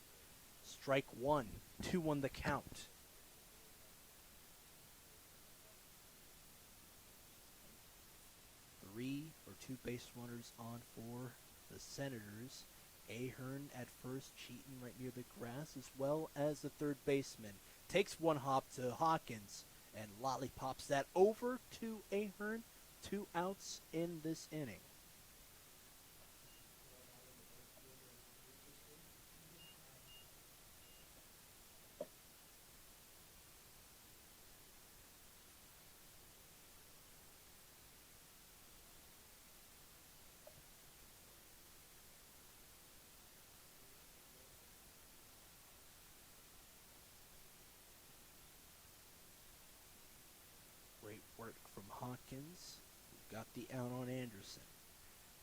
Strike 1. 2-1 the count. 3 or 2 base runners on for the Senators. Ahern at first, cheating right near the grass, as well as the third baseman. Takes one hop to Hawkins and lollipops that over to Ahern. 2 outs in this inning. Great work from Hawkins, who got the out on Anderson.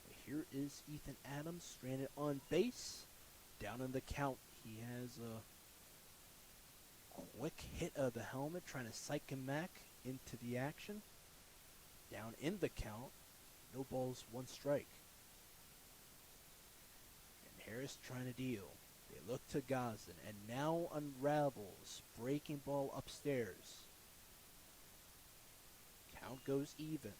But here is Ethan Adams stranded on base. Down in the count, he has a quick hit of the helmet, trying to psych him back into the action. Down in the count, no balls, 1 strike. And Harris trying to deal. They look to Gazin, and now unravels. Breaking ball upstairs. Count goes even.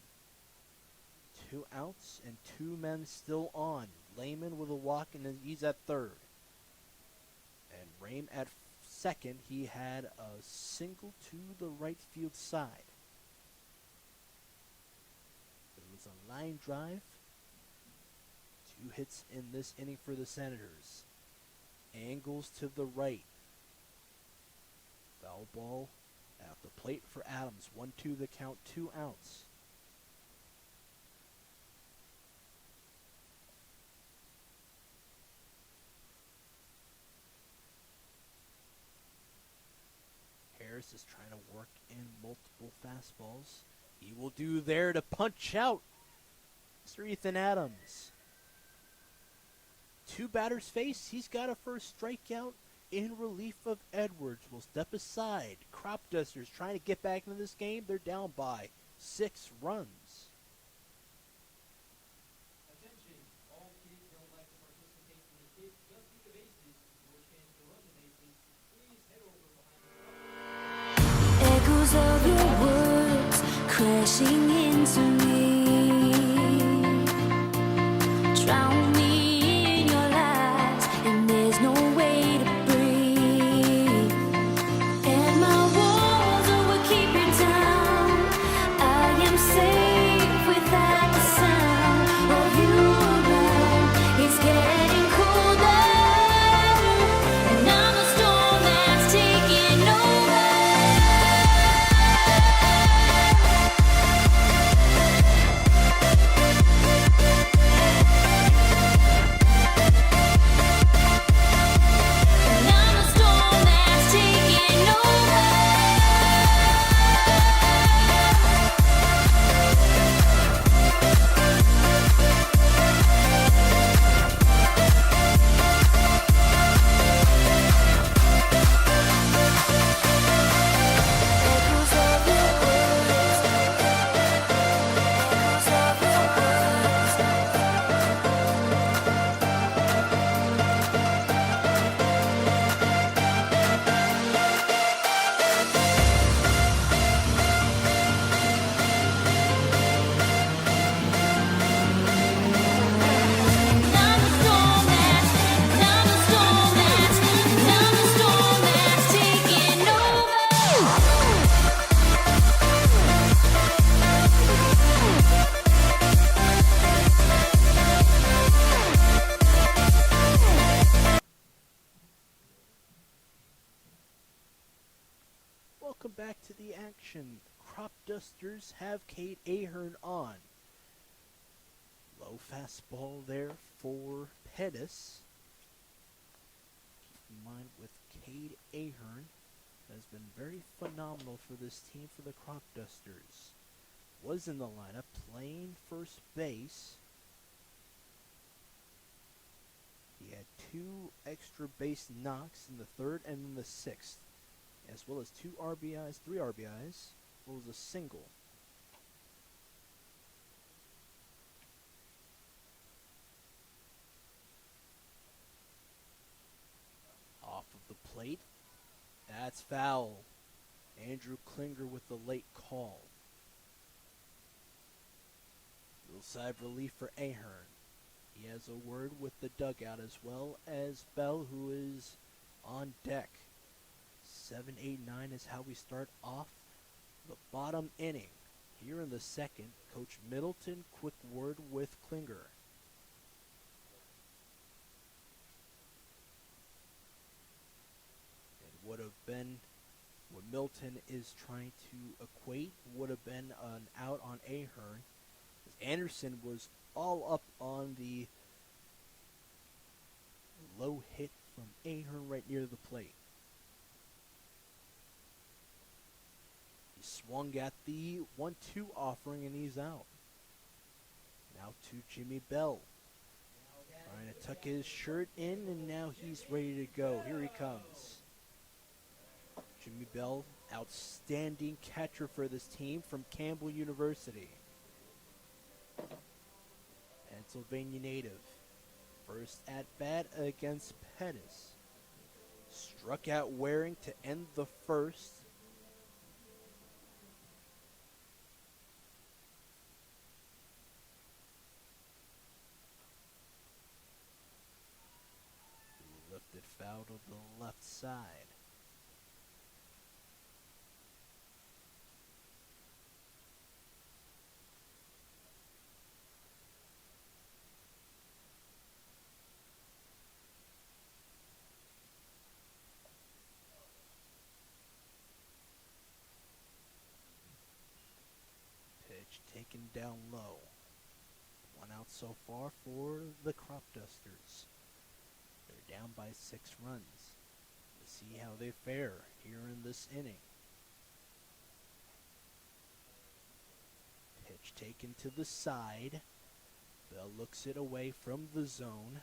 2 outs and 2 men still on. Lehman with a walk, and he's at third. And Rame at second. He had a single to the right field side. It was a line drive. 2 hits in this inning for the Senators. Angles to the right. Foul ball at the plate for Adams. 1-2 the count, 2 outs. Harris is trying to work in multiple fastballs. He will do there to punch out Mr. Ethan Adams. 2 batters face. He's got a first strikeout in relief of Edwards. Will step aside. Cropdusters trying to get back into this game. They're down by 6 runs. Attention, all kids that would like to participate in the Kids Just Beat the Bases or chance to run the bases, please head over behind the Echoes of your words crashing into me. Drown me in your lies, and there's no way to breathe. And my walls will keep you down. I am safe without the sound of you around. It's getting colder, and I'm a storm that's taking over. welcome back to the action. Cropdusters have Cade Ahern on. Low fastball there for Pettis. Keep in mind with Cade Ahern has been very phenomenal for this team for the Cropdusters. Was in the lineup playing first base. He had 2 extra base knocks in the 3rd and in the 6th, as well as 2 RBIs, 3 RBIs, as well as a single. Off of the plate. That's foul. Andrew Klinger with the late call. Little sigh of relief for Ahern. He has a word with the dugout as well as Bell, who is on deck. 7-8-9 is how we start off the bottom inning. Here in the 2nd, Coach Middleton, quick word with Klinger. It would have been what Milton is trying to equate, would have been an out on Ahern. Anderson was all up on the low hit from Ahern right near the plate. He swung at the 1-2 offering and he's out. Now to Jimmy Bell. Trying to tuck his shirt in and now he's ready to go. Here he comes. Jimmy Bell, outstanding catcher for this team from Campbell University. Pennsylvania native. First at bat against Pettis. Struck out Waring to end the 1st. Lifted foul to the left side. Taken down low. 1 out so far for the Cropdusters. They're down by 6 runs. Let's see how they fare here in this inning. Pitch taken to the side. Bell looks it away from the zone.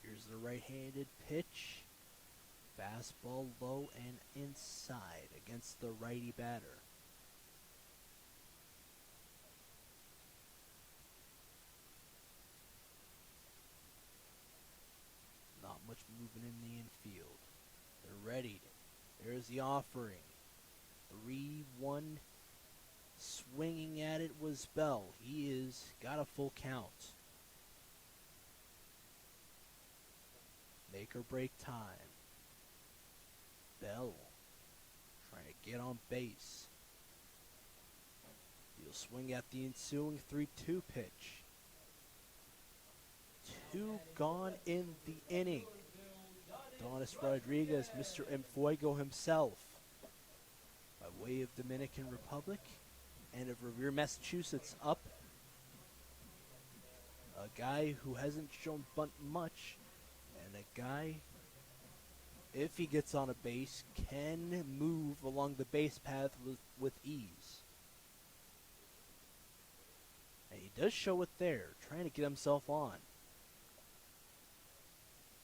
Here's the right-handed pitch. Fastball low and inside against the righty batter. Not much movement in the infield. They're ready. There's the offering. 3-1. Swinging at it was Bell. He is got a full count. Make or break time. Bell trying to get on base. He'll swing at the ensuing 3-2 pitch. 2 gone in the inning. Donis Rodriguez, Mr. Enfuego himself, by way of Dominican Republic and of Revere, Massachusetts, up. A guy who hasn't shown bunt much, and a guy, if he gets on a base, can move along the base path with ease. And he does show it there, trying to get himself on.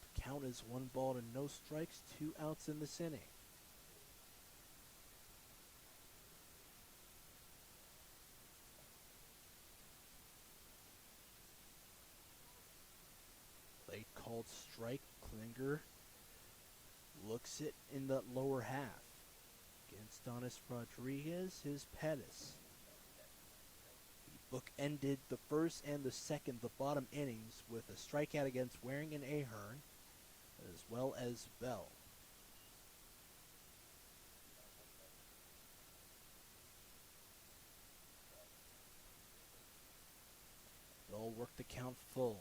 The count is 1 ball to no strikes, 2 outs in this inning. Late called strike. Klinger looks it in the lower half. Against Donis Rodriguez, his Pettis. He bookended the 1st and the 2nd, the bottom innings, with a strikeout against Waring and Ahern, as well as Bell. Bell worked the the count full.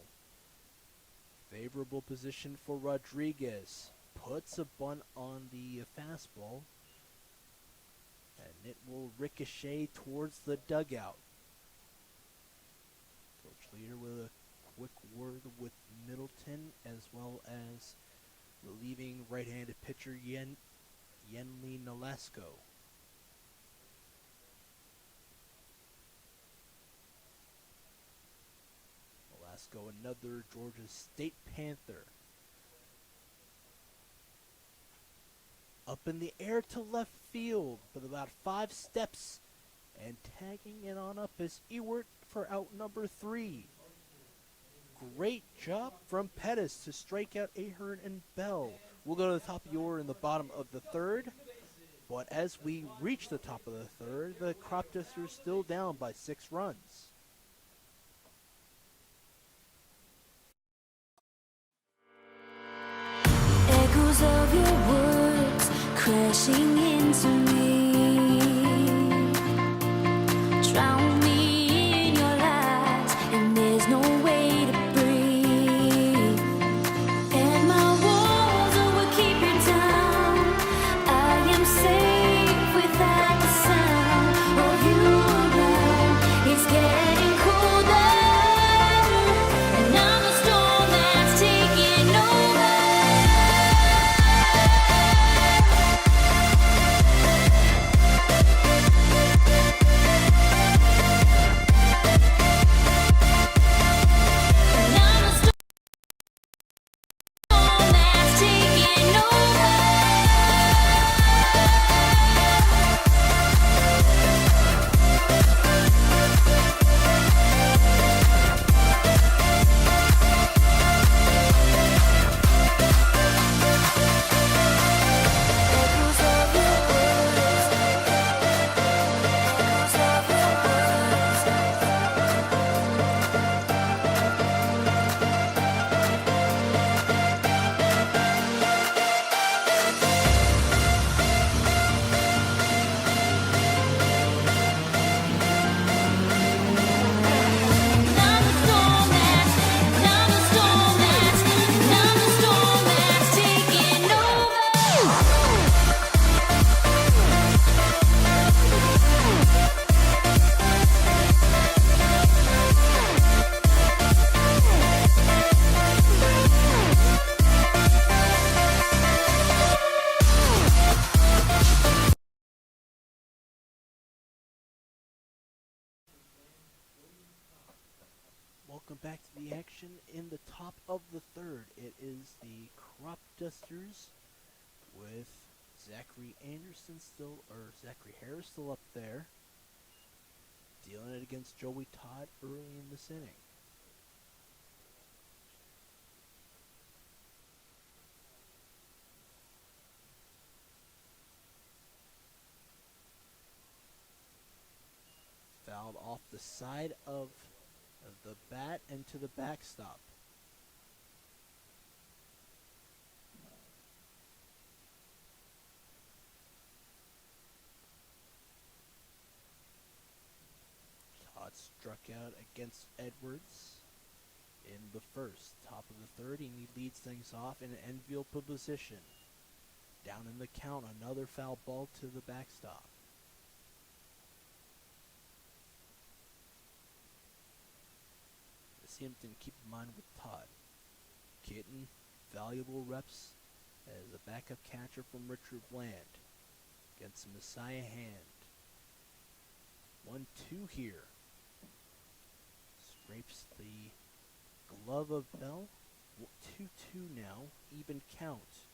Favorable position for Rodriguez. Puts a bunt on the fastball. And it will ricochet towards the dugout. Coach Leader with a quick word with Middleton, as well as relieving right-handed pitcher Yenli Nolasco. Nolasco, another Georgia State Panther. Up in the air to left field with about 5 steps, and tagging it on up is Ewert for out number 3. Great job from Pettis to strike out Ahern and Bell. We'll go to the top of the order in the bottom of the 3rd. But as we reach the top of the 3rd, the Cropdusters still down by 6 runs. Echoes of your words crashing into me. Drown me in your lies, and there's no way to breathe. And my walls will keep you down. I am safe without the sound of you around. It's getting colder, and I'm the storm that's taking over. And I'm the storm that's taking over. Echoes of your words, echoes of your words. Now the storm that's taking over. Welcome back to the action in the top of the 3rd. It is the Cropdusters with Zachary Harris still up there, dealing it against Joey Todd early in this inning. Fouled off the side of the bat and to the backstop. Todd struck out against Edwards in the 1st. Top of the 3rd, and he leads things off in an enfield position. Down in the count, another foul ball to the backstop. Simpson, keep in mind with Todd. Kitten, valuable reps as a backup catcher from Richard Bland against Messiah Hand. 1-2 here. Scrapes the glove of Bell. 2-2 now, even count.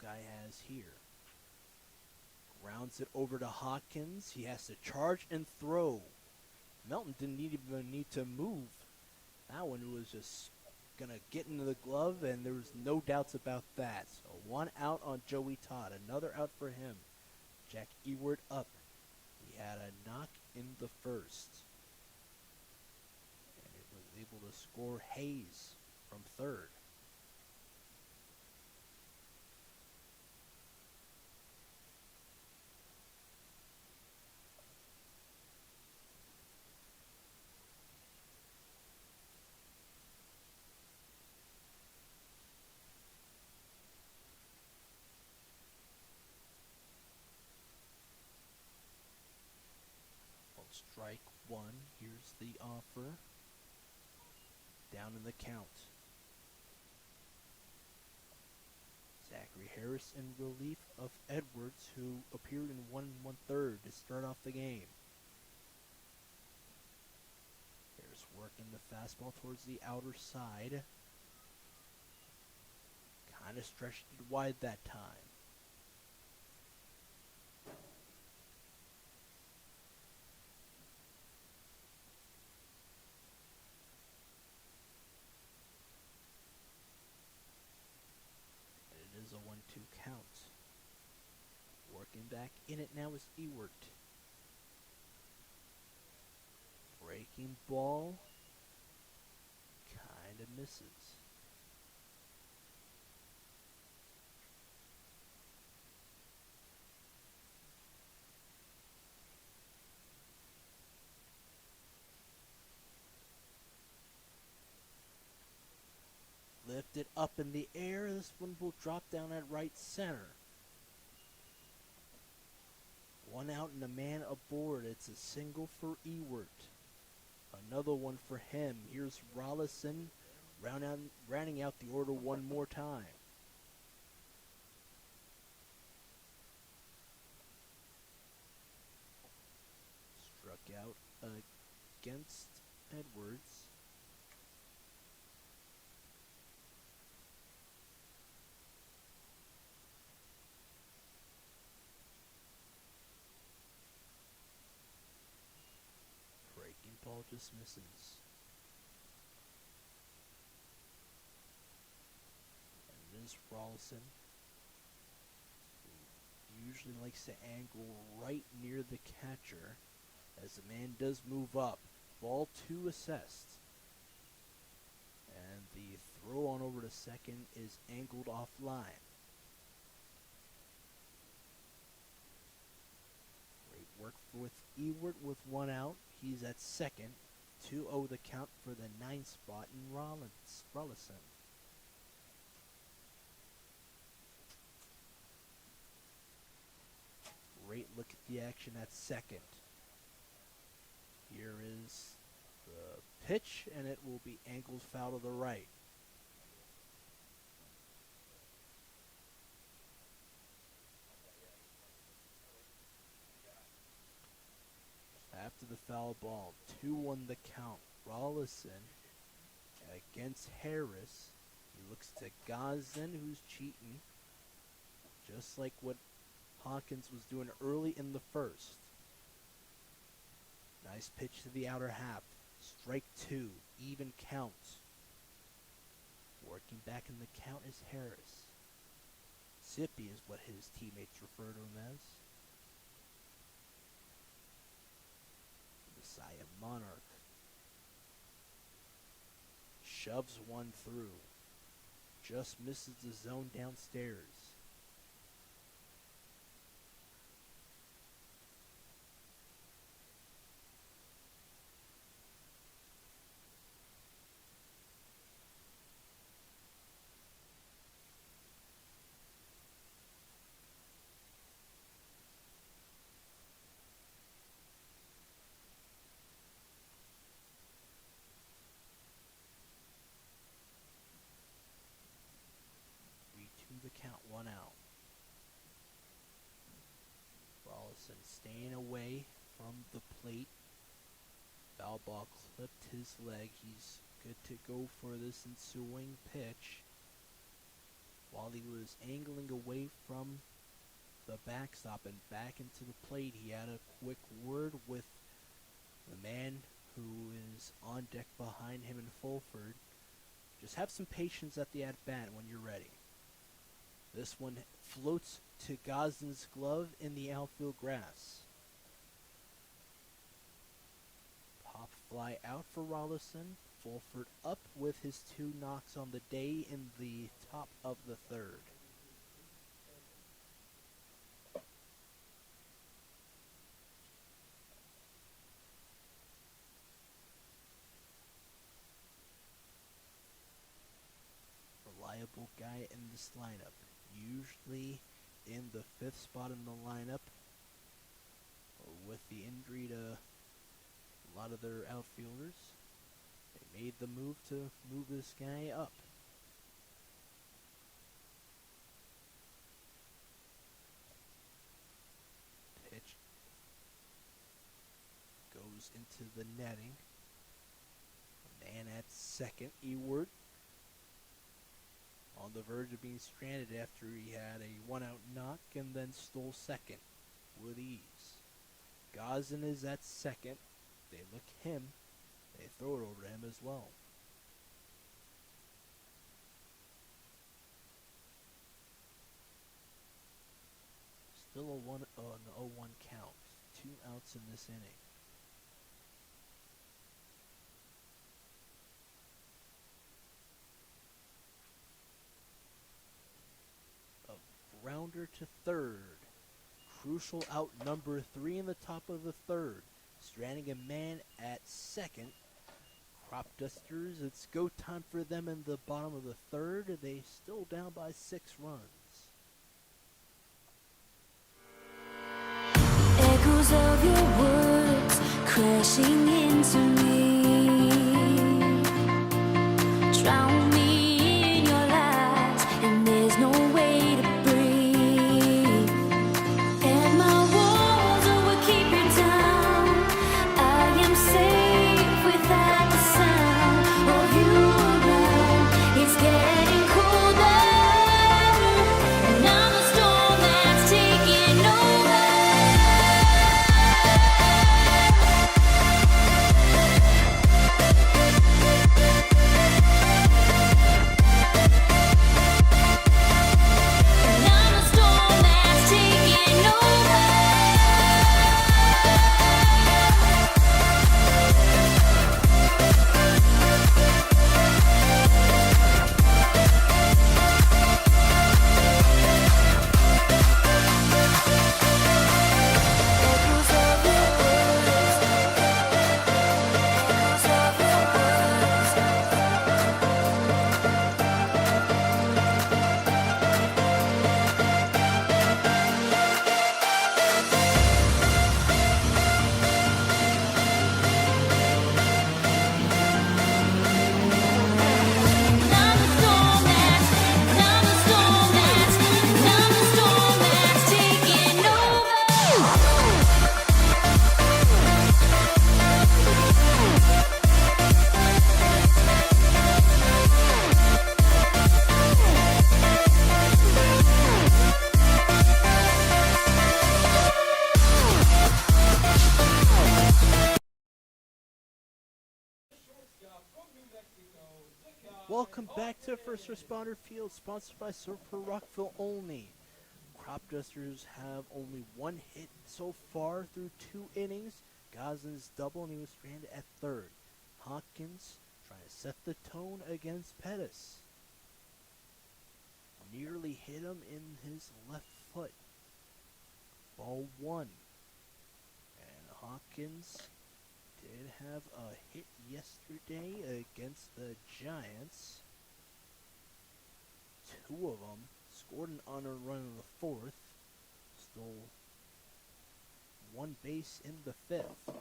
Guy has here. Grounds it over to Hawkins. He has to charge and throw. Melton didn't even need to move. That one was just going to get into the glove, and there was no doubts about that. So 1 out on Joey Todd. Another out for him. Jack Ewert up. He had a knock in the 1st. able to score Hayes from third. On strike one, here's the offer. Down in the count. Zachary Harris in relief of Edwards, who appeared in 1 1/3 to start off the game. Harris working the fastball towards the outer side. Kind of stretched it wide that time. It is a 1-2 count. Working back in it now is Ewert. Breaking ball. Kind of misses. Lifted up in the air. This one will drop down at right center. One out and a man aboard. It's a single for Ewert. Another one for him. Here's Rollison rounding out the order one more time. Struck out against Edwards. Breaking ball just misses. And it is Rollison, who usually likes to angle right near the catcher, as the man does move up. Ball 2 assessed. And the throw on over to second is angled offline. Great work with Ewert with one out. He's at second. 2-0 the count for the 9th spot in Rollison. Great look at the action at second. Here is the pitch, and it will be angled foul to the right. After the foul ball, 2-1 the count. Rollison against Harris. He looks to Gazin, who's cheating, just like what Hawkins was doing early in the first. Nice pitch to the outer half. Strike 2, even count. Working back in the count is Harris. Zippy is what his teammates refer to him as. Messiah Monarch shoves one through. Just misses the zone downstairs. The count, one out. Rollison staying away from the plate. Foul ball clipped his leg. He's good to go for this ensuing pitch. While he was angling away from the backstop and back into the plate, he had a quick word with the man who is on deck behind him in Fulford. Just have some patience at the at-bat when you're ready. This one floats to Gazin's glove in the outfield grass. Pop fly out for Rollison. Fulford up with his 2 knocks on the day in the top of the 3rd. Reliable guy in this lineup, usually in the 5th spot in the lineup. With the injury to a lot of their outfielders, they made the move to move this guy up. Pitch goes into the netting. Man at second, Ewart, on the verge of being stranded after he had a 1-out knock and then stole second with ease. Gazin is at second. They look him. They throw it over to him as well. Still an 0-1 count. 2 outs in this inning. A grounder to third. Crucial out number 3 in the top of the 3rd. Stranding a man at second. Cropdusters, it's go time for them in the bottom of the 3rd. They still down by 6 runs. Echoes of your words crashing into me. Drown me in your lies, and there's no way to breathe. And my walls will keep you down. I am safe without the sound of you around. It's getting colder, and I'm the storm that's taking over. And I'm the storm that's taking over. Echoes of your words. Echoes of your words. I'm the storm that's taking over. Welcome back to First Responder Field, sponsored by Super Rockville Olney. Cropdusters have only 1 hit so far through 2 innings. Gazin's double, and he was stranded at 3rd. Hawkins trying to set the tone against Pettis. Nearly hit him in his left foot. Ball 1. And Hawkins did have a hit yesterday against the Giants. 2 of them. Scored an unearned run in the 4th. Stole 1 base in the 5th.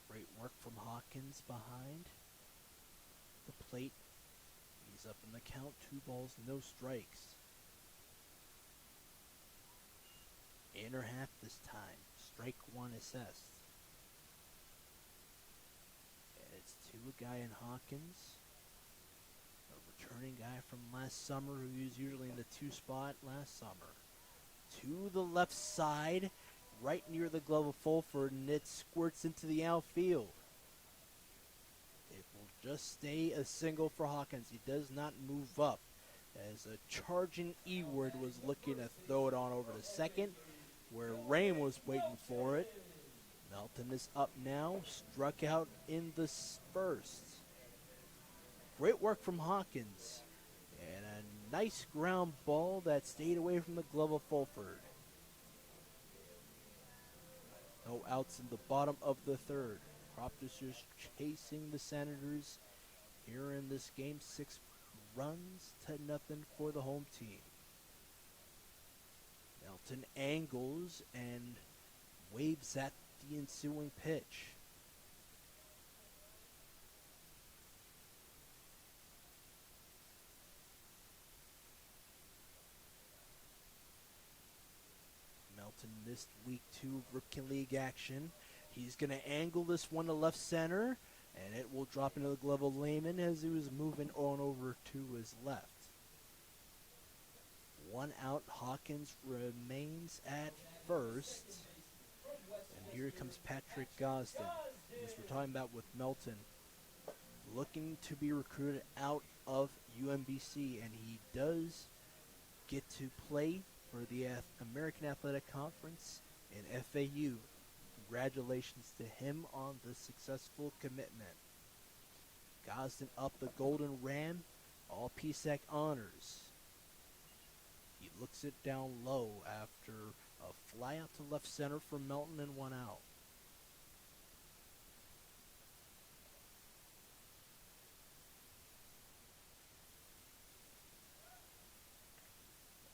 Great work from Hawkins behind the plate. He's up in the count. 2 balls, no strikes. Inner half this time. Strike 1 assessed. And it's to a guy in Hawkins. A returning guy from last summer who was usually in the 2 spot last summer. To the left side, right near the glove of Fulford, and it squirts into the outfield. It will just stay a single for Hawkins. He does not move up, as a charging Eward was looking to throw it on over to second. where Rain was waiting for it. Melton is up now, struck out in the first. Great work from Hawkins. And a nice ground ball that stayed away from the glove of Fulford. No outs in the bottom of the third. Cropdusters chasing the Senators here in this game. 6 runs to nothing for the home team. Melton angles and waves at the ensuing pitch. Melton missed week 2 of Ripken League action. He's going to angle this one to left center, and it will drop into the glove of Lehman as he was moving on over to his left. 1 out, Hawkins remains at first. And here comes Patrick Gosden. As we're talking about with Melton, looking to be recruited out of UMBC, and he does get to play for the American Athletic Conference in FAU. Congratulations to him on the successful commitment. Gosden up the Golden Ram, all PSAC honors. He looks it down low after a fly out to left center for Melton and 1 out.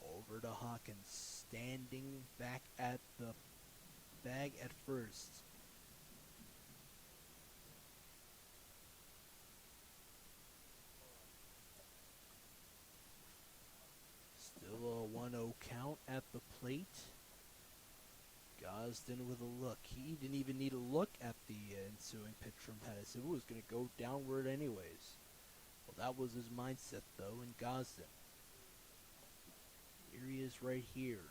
Over to Hawkins, standing back at the bag at first. Still a 1-0 count at the plate. Gosden with a look. He didn't even need a look at the ensuing pitch from Pettis. It was going to go downward anyways. Well, that was his mindset, though, in Gosden. Here he is right here.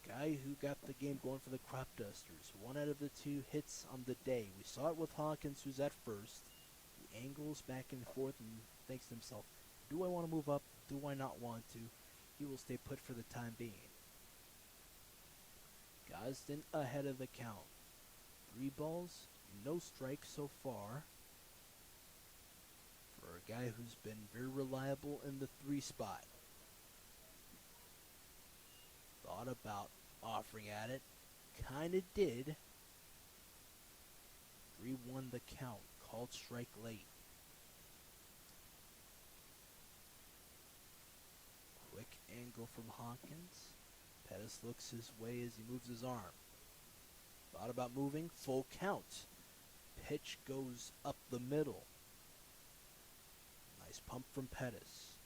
Guy who got the game going for the Cropdusters. 1 out of the 2 hits on the day. We saw it with Hawkins, who's at first. He angles back and forth and thinks to himself, do I want to move up? Do I not want to? He will stay put for the time being. Gosden ahead of the count. 3 balls, no strikes so far. For a guy who's been very reliable in the 3 spot. Thought about offering at it. Kinda did. 3-1 the count. Called strike late. Quick angle from Hawkins. Pettis looks his way as he moves his arm. Thought about moving. Full count. Pitch goes up the middle. Nice pump from Pettis,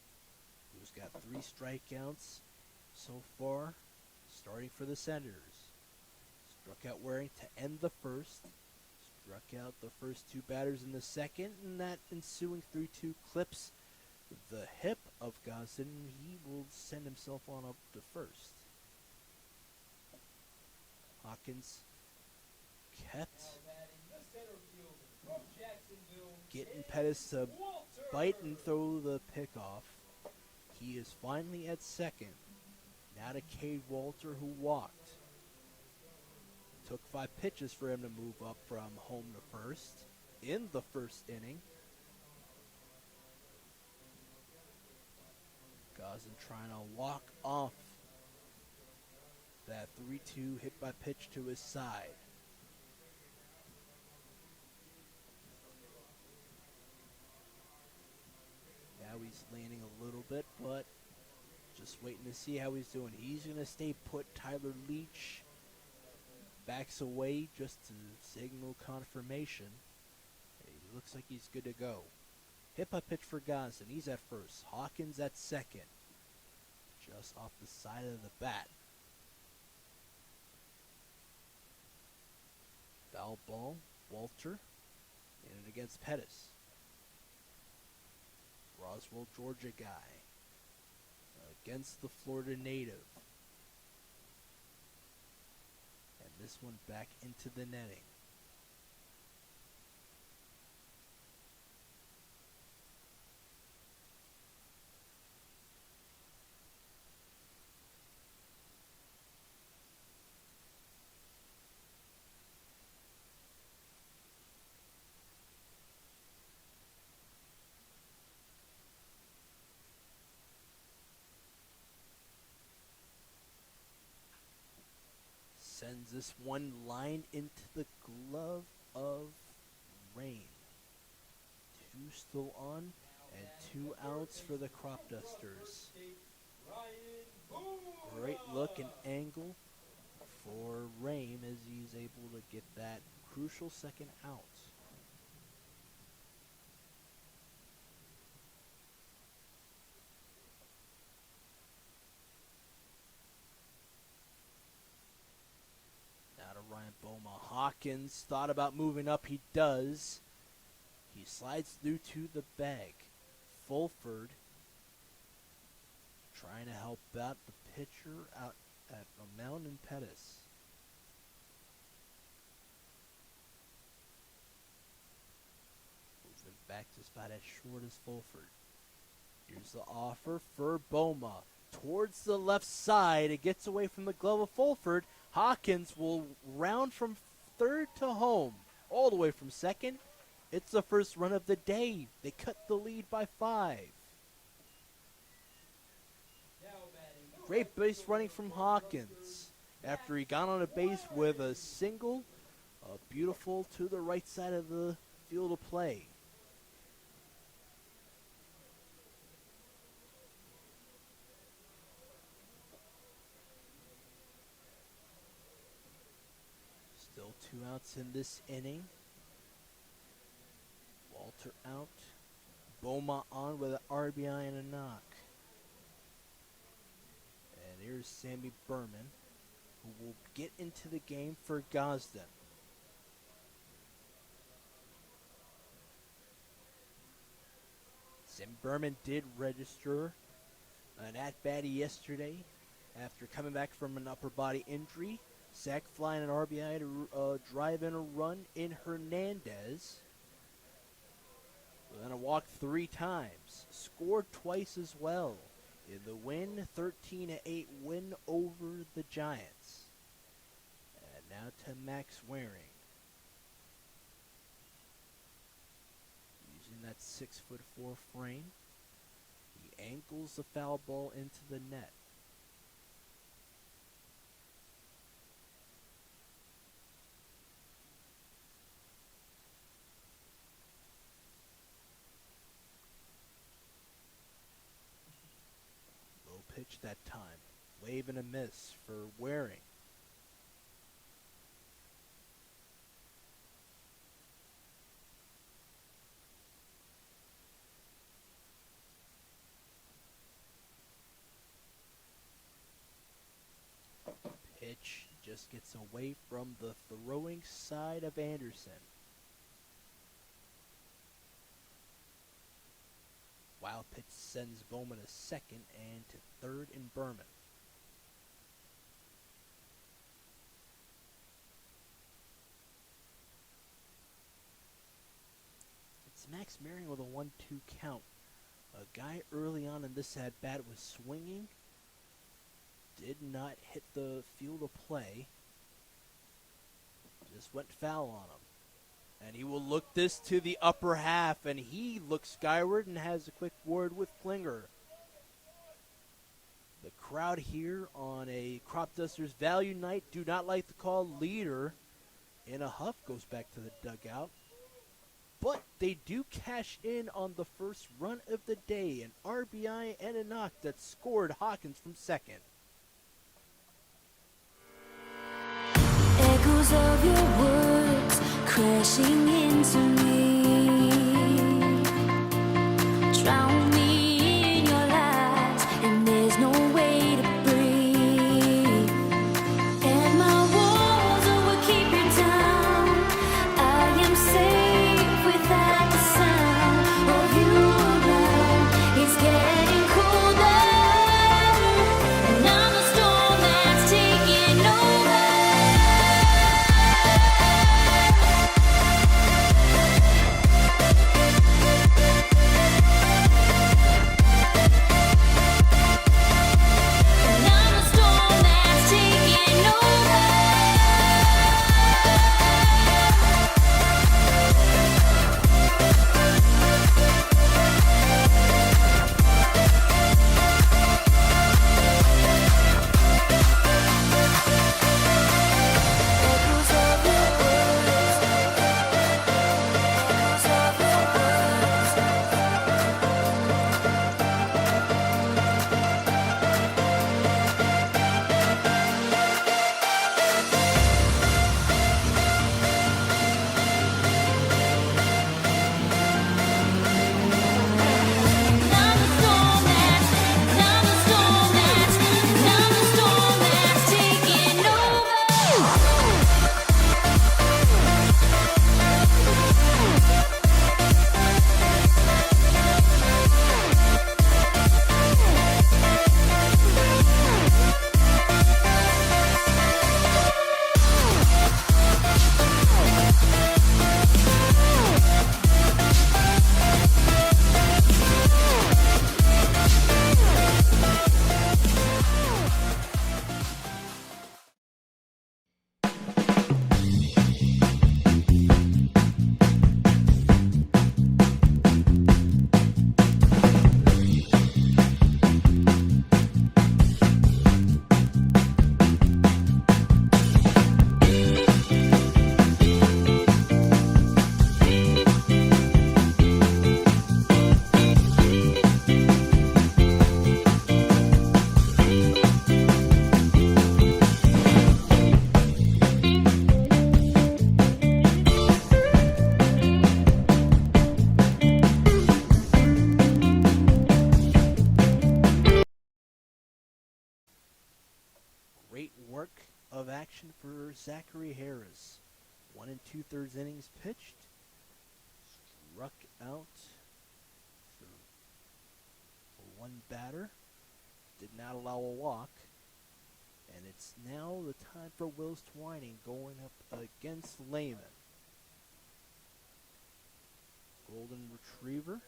who's got 3 strikeouts so far, starting for the Senators. Struck out Waring to end the first. Struck out the first 2 batters in the second, and that ensuing 3-2 clips the hip of Gosden. He will send himself on up to first. Hawkins kept getting Pettis to bite and throw the pick off. He is finally at second. Now to Cade Walter, who walked. Took 5 pitches for him to move up from home to first in the first inning. Gosden trying to walk off that 3-2 hit by pitch to his side. Now he's leaning a little bit, but just waiting to see how he's doing. He's going to stay put. Tyler Leach backs away just to signal confirmation. He looks like he's good to go. Hit by pitch for Gosden. He's at first. Hawkins at second. Just off the side of the bat. Foul ball. Walter. In it against Pettis. Roswell, Georgia guy. Against the Florida native. And this one back into the netting. Sends this one line into the glove of Rain. 2 still on, and 2 outs for the Cropdusters. Great look and angle for Rain as he's able to get that crucial second out. Now to Ryan Boma. Hawkins thought about moving up. He does. He slides through to the bag. Fulford trying to help out the pitcher out at Mountain and Pettis. Moving back just about as short as Fulford. Here's the offer for Boma. Towards the left side. It gets away from the glove of Fulford. Hawkins will round from third to home. All the way from second. It's the first run of the day. They cut the lead by 5. Great base running from Hawkins. After he got on a base with a single, beautiful to the right side of the field of play. Still 2 outs in this inning. Walter out. Boma on with an RBI and a knock. And here's Sammy Berman, who will get into the game for Gosden. Sammy Berman did register an at-bat yesterday after coming back from an upper body injury. Sac fly and an RBI to drive in a run in Hernandez. Then a walk 3 times. Scored twice as well in the win, 13-8 win over the Giants. And now to Max Waring. Using that 6'4" frame, he ankles the foul ball into the net. Pitch that time. Wave and a miss for Waring. Pitch just gets away from the throwing side of Anderson. Wild pitch sends Bowman to second and to third in Berman. It's Max Marion with a 1-2 count. A guy early on in this at-bat was swinging. Did not hit the field of play. Just went foul on him. And he will look this to the upper half, and he looks skyward and has a quick word with Klinger. The crowd here on a Cropdusters value night do not like the call. Leader in a huff goes back to the dugout. But they do cash in on the first run of the day, an RBI and a knock that scored Hawkins from second. Echoes of your words crashing into me, drown me in your lies, and there's no way to breathe. And my walls will keep you down. I am safe without the sound of you around. It's getting colder, and I'm the storm that's taking over. of action for Zachary Harris. 1 2/3 innings pitched. Struck out for one batter. Did not allow a walk. And it's now the time for Wills Twining going up against Lehman. Golden Retriever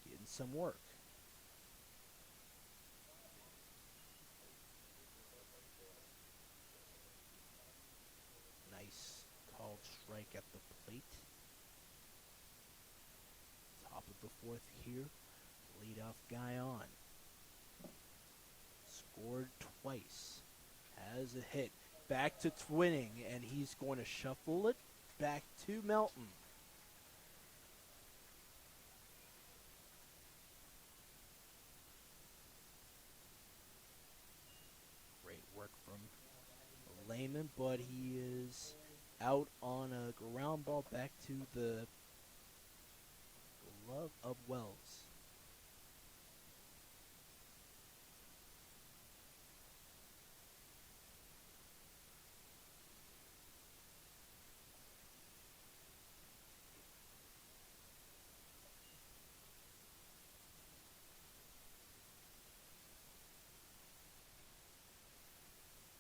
getting some work. Nice called strike at the plate. Top of the fourth here. Leadoff guy on. Scored twice. Has a hit. Back to Twinning, and he's going to shuffle it back to Melton. Great work from Lehman, but he is out on a ground ball back to the glove of Wells.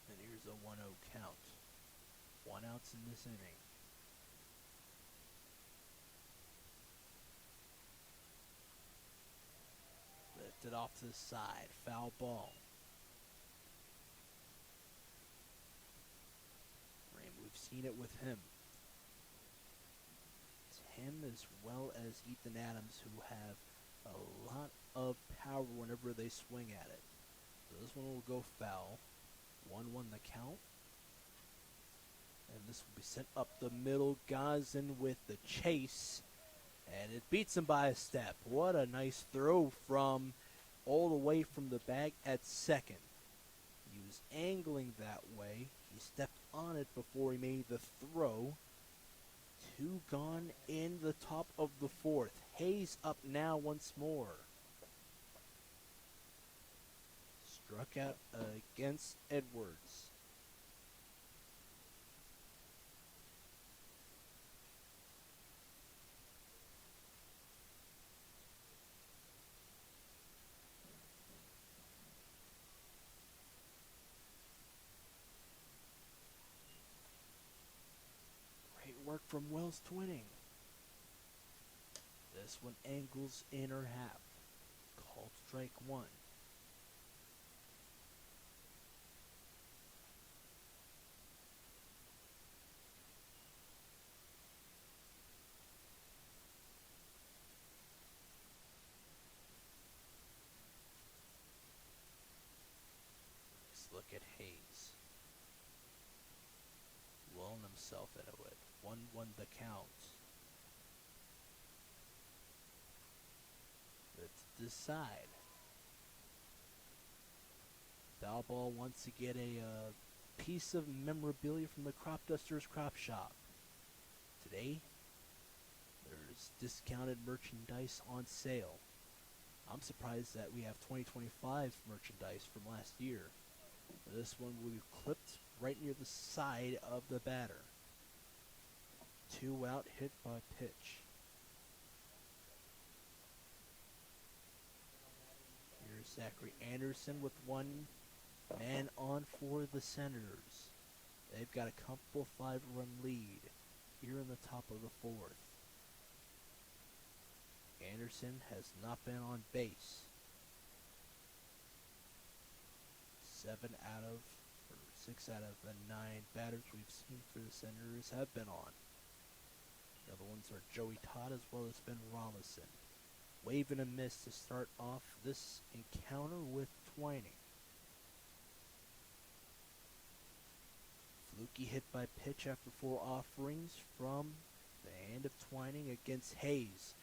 And here's a 1-0 count. 1 out in this inning. Lifted off to the side. Foul ball. We've seen it with him. It's him as well as Ethan Adams who have a lot of power whenever they swing at it. So this one will go foul. 1-1 the count. And this will be sent up the middle. Gazin with the chase. And it beats him by a step. What a nice throw from all the way from the bag at second. He was angling that way. He stepped on it before he made the throw. 2 gone in the top of the fourth. Hayes up now once more. Struck out against Edwards. Great work from Wells Twinning. This one angles inner half. Called strike 1. Let's look at Hayes. Blowing himself into it. 1-1 the count. Let's decide. Foul ball wants to get a piece of memorabilia from the Cropdusters Crop Shop. Today, there's discounted merchandise on sale. I'm surprised that we have 2025 merchandise from last year. This one will be clipped right near the side of the batter. 2 out, hit by pitch. Here's Zachary Anderson with 1 man on for the Senators. They've got a comfortable 5-run lead here in the top of the fourth. Anderson has not been on base. 6 out of the 9 batters we've seen for the Senators have been on. The other ones are Joey Todd as well as Ben Robinson. Wave and a miss to start off this encounter with Twining. Fluky hit by pitch after 4 offerings from the hand of Twining against Hayes.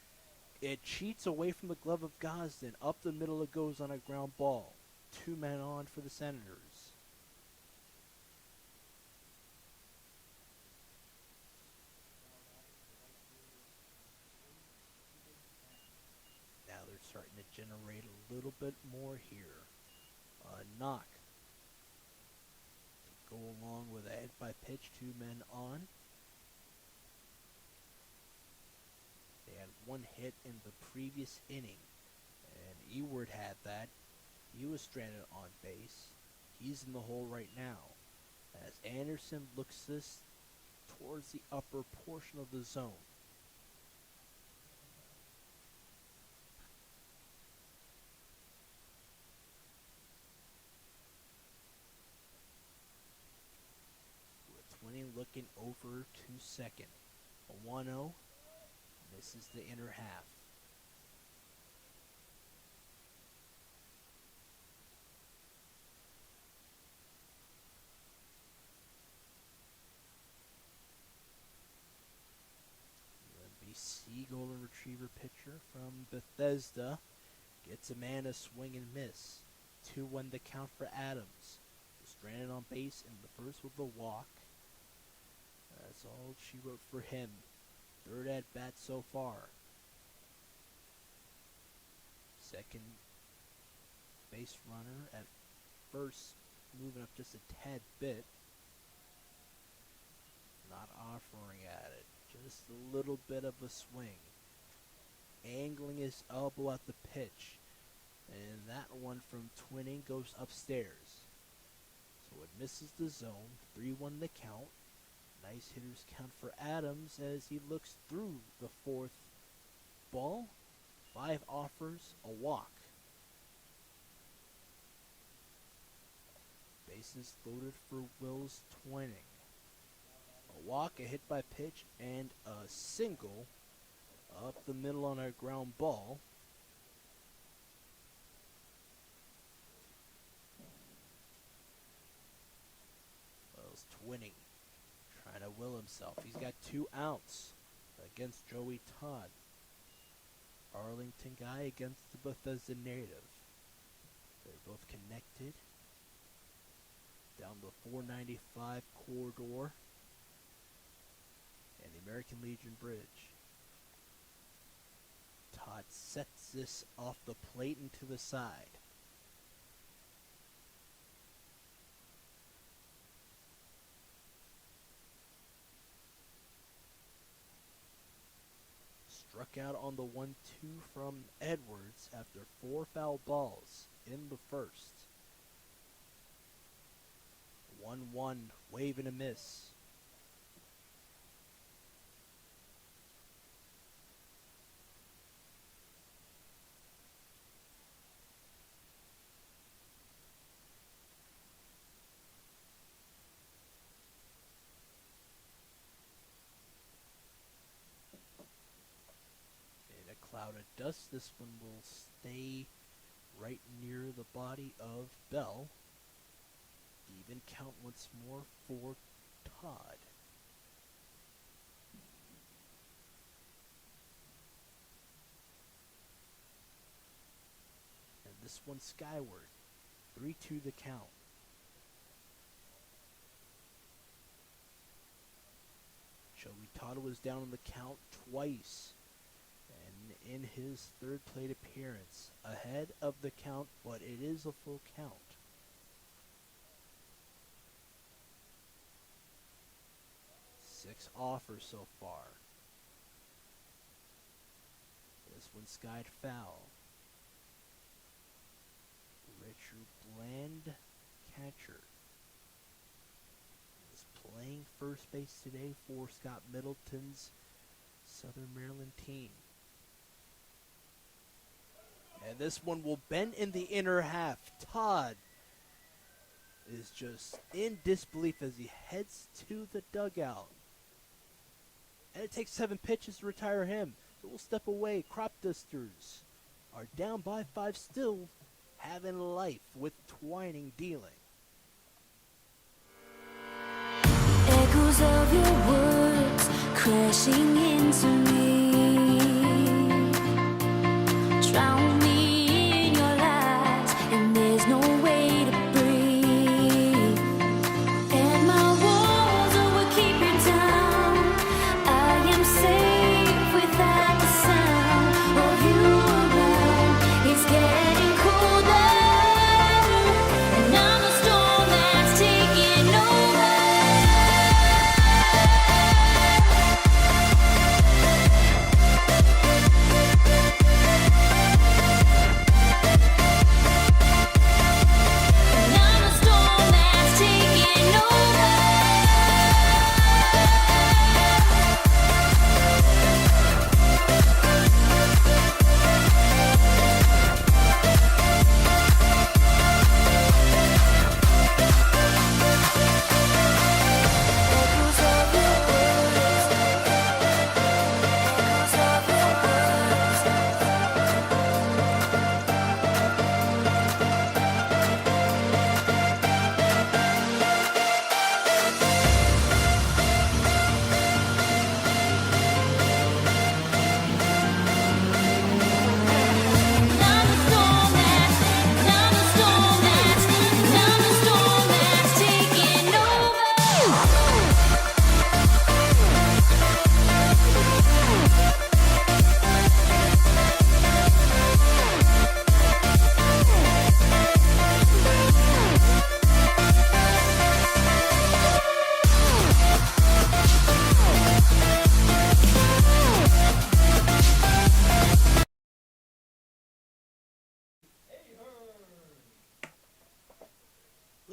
It cheats away from the glove of Gosden. Up the middle it goes on a ground ball. 2 men on for the Senators. Now they're starting to generate a little bit more here. Knock. go along with a hit by pitch, 2 men on. They had 1 hit in the previous inning, and Eward had that. He was stranded on base. He's in the hole right now, as Anderson looks this towards the upper portion of the zone. Twinning looking over to second. A 1-0. Misses the inner half. UMBC golden retriever pitcher from Bethesda gets a man a swing and miss. 2-1 the count for Adams. Stranded on base in the first with a walk. That's all she wrote for him. 3rd at bat so far. Second base runner at first, moving up just a tad bit. Not offering at it. Just a little bit of a swing. Angling his elbow at the pitch. And that one from Twinning goes upstairs. So it misses the zone. 3-1 the count. Nice hitter's count for Adams as he looks through the 4th ball. 5 offers, a walk. Bases loaded for Wills Twinning. A walk, a hit by pitch, and a single up the middle on a ground ball. Wills Twinning. Trying to will himself. He's got 2 outs against Joey Todd. Arlington guy against the Bethesda native. They're both connected down the 495 corridor and the American Legion Bridge. Todd sets this off the plate and to the side. Struck out on the 1-2 from Edwards after 4 foul balls in the first. 1-1, wave and a miss. Cloud of dust. This one will stay right near the body of Bell. Even count once more for Todd. And this one skyward. 3-2 the count. Joey Todd was down on the count twice. In his 3rd plate appearance, ahead of the count, but it is a full count. Six offers so far. This one skied foul. Richard Bland, catcher, is playing first base today for Scott Middleton's Southern Maryland team. And this one will bend in the inner half. Todd is just in disbelief as he heads to the dugout. And it takes 7 pitches to retire him. So we'll step away. Cropdusters are down by 5, still having life with Twining dealing. Echoes of your words crashing into me. Drown me in your lies, and there's no way to breathe. And my walls will keep you down. I am safe without the sound of you around. It's getting colder, and I'm the storm that's taking over.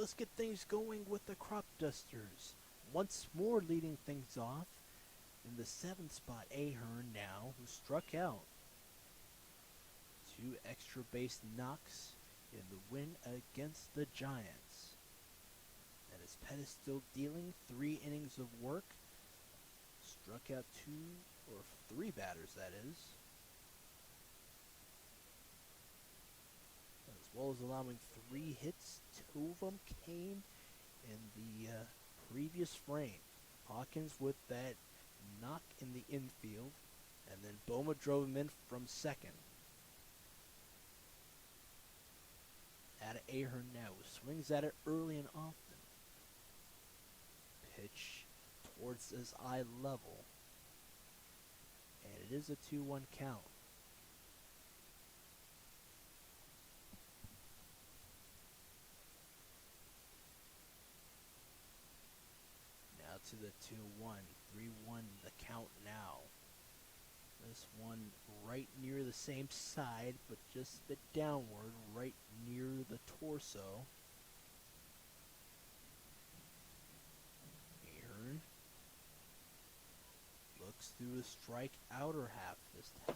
let's get things going with the Cropdusters. Once more leading things off. In the 7th spot, Ahern now, who struck out. 2 extra base knocks in the win against the Giants. And as Pettis still dealing 3 innings of work, struck out 2 or 3 batters, that is. As well as allowing 3 hits, 2 of them came in the previous frame. Hawkins with that knock in the infield, and then Boma drove him in from second. At Ahern now, swings at it early and often. Pitch towards his eye level, and it is a 2-1 count. Now to the 2-1, 3-1 the count now. This one right near the same side, but just a bit downward, right near the torso. Ahern looks through the strike outer half this time.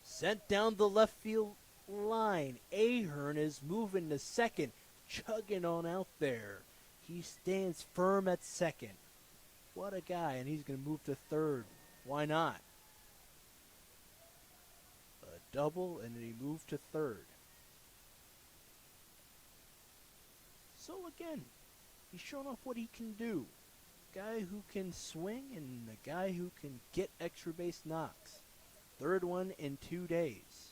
Sent down the left field line. Ahern is moving to second, chugging on out there. He stands firm at second. What a guy, and he's going to move to third. Why not? A double, and then he moved to third. So again, he's showing off what he can do. Guy who can swing and a guy who can get extra base knocks. Third one in 2 days.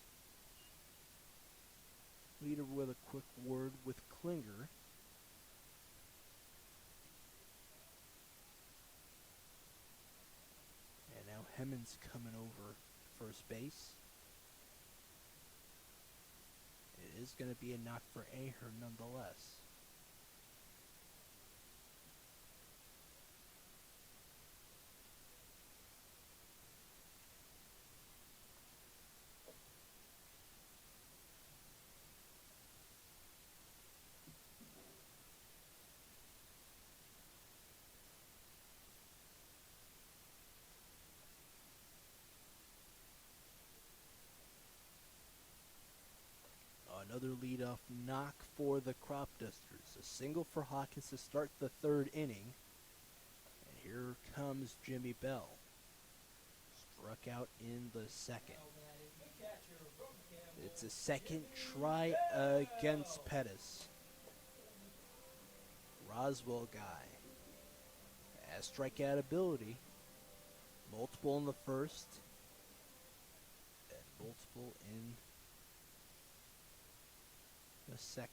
Leader with a quick word with Klinger. And now Hemmons coming over first base. It is going to be a knock for Ahern nonetheless. Another leadoff knock for the Cropdusters. A single for Hawkins to start the 3rd inning. And here comes Jimmy Bell. Struck out in the 2nd. It's a second try against Pettis. Roswell guy has strikeout ability. Multiple in the 1st. And multiple in the 2nd.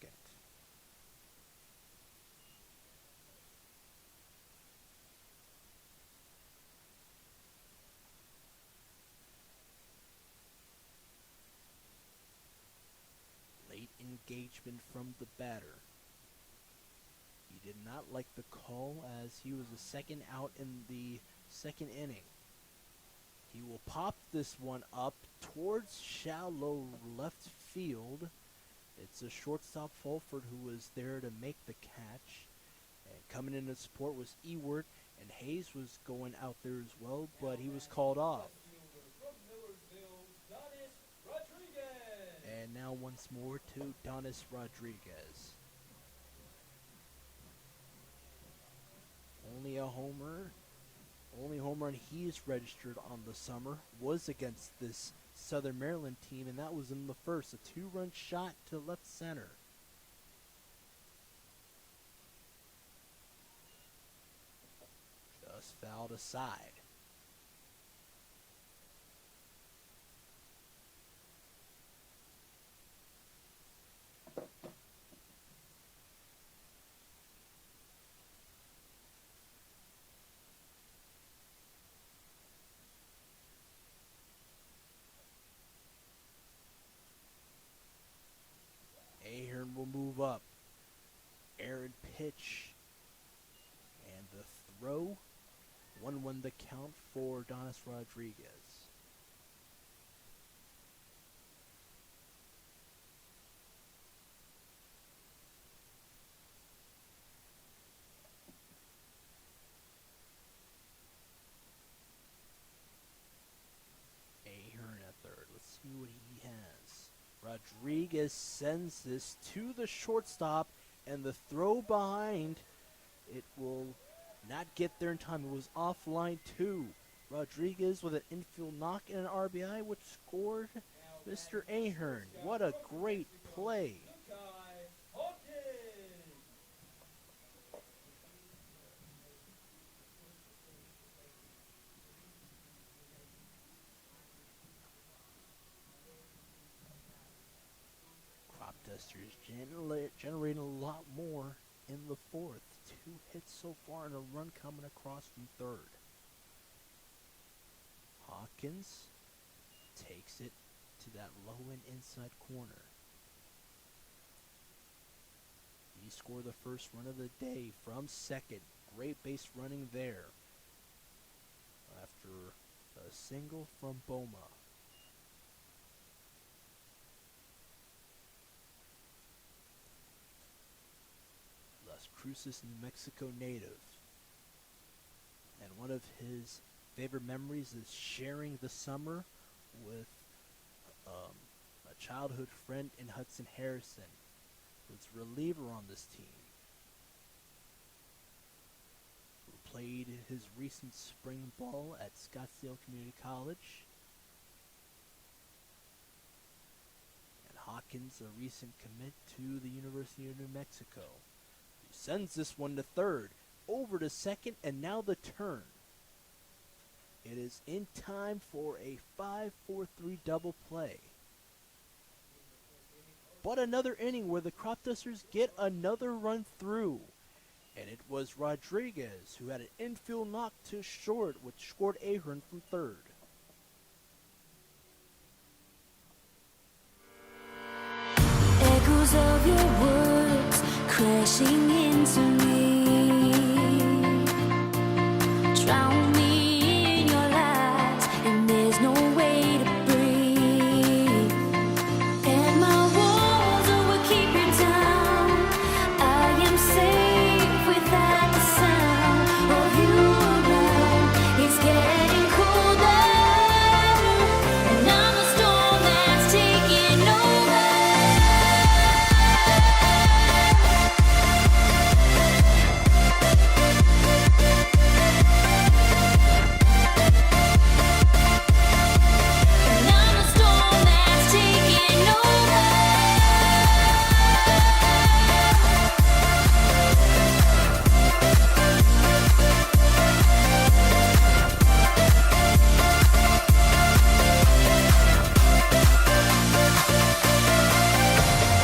Late engagement from the batter. He did not like the call as he was the second out in the 2nd inning. He will pop this one up towards shallow left field. It's a shortstop Fulford who was there to make the catch. And coming in to support was Ewert, and Hayes was going out there as well, but he was called off. And now once more to Donis Rodriguez. Only a homer. Only home run he's registered on the summer was against this Southern Maryland team, and that was in the 1st. A 2-run shot to left center. Just fouled aside. Ahern will move up. Aaron pitch. And the throw 1-1 the count for Donis Rodriguez. Ahern at third. Let's see what he has. Rodriguez sends this to the shortstop, and the throw behind, it will not get there in time. It was offline two. Rodriguez with an infield knock and an RBI, which scored Mr. Ahern. What a great play. Cropdusters generating a lot more in the fourth. 2 hits so far and a run coming across from third. Hawkins takes it to that low and inside corner. He scored the first run of the day from second. Great base running there after a single from Boma. Las Cruces, New Mexico native. And one of his favorite memories is sharing the summer with a childhood friend in Hudson Harrison, who's reliever on this team, who played his recent spring ball at Scottsdale Community College. And Hawkins, a recent commit to the University of New Mexico, who sends this one to third, over to second, and now the turn. It is in time for a 5-4-3 double play. But another inning where the Cropdusters get another run through. And it was Rodriguez who had an infield knock to short, which scored Ahern from third. Echoes of your words crashing into me. Drown me in your lies, and there's no way to breathe. And my walls will keep you down. I am safe without the sound of you around. It's getting colder, and I'm the storm that's taking over. And I'm the storm that's taking over.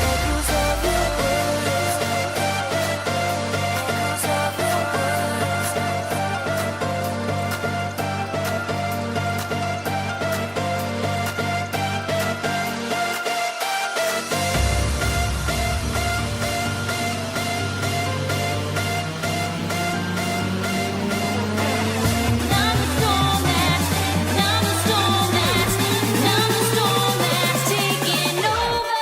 Echoes of your words. Echoes of your words. And I'm the storm that's, and I'm the storm that's, and I'm the storm that's taking over.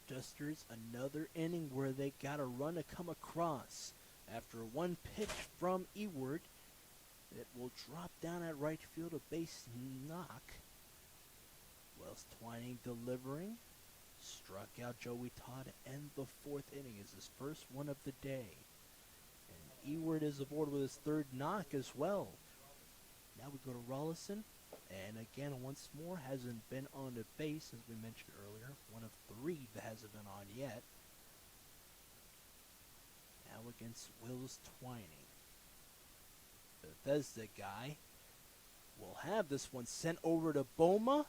Cropdusters, another inning where they got a run to come across. After one pitch from Ewart, it will drop down at right field, a base knock. Wells Twining delivering. Struck out Joey Todd to end the fourth inning is his first one of the day. And Ewart is aboard with his third knock as well. Now we go to Rollison. And again, once more, hasn't been on the base, as we mentioned earlier. One of 3 that hasn't been on yet. Now against Wills Twining. Bethesda guy will have this one sent over to Boma.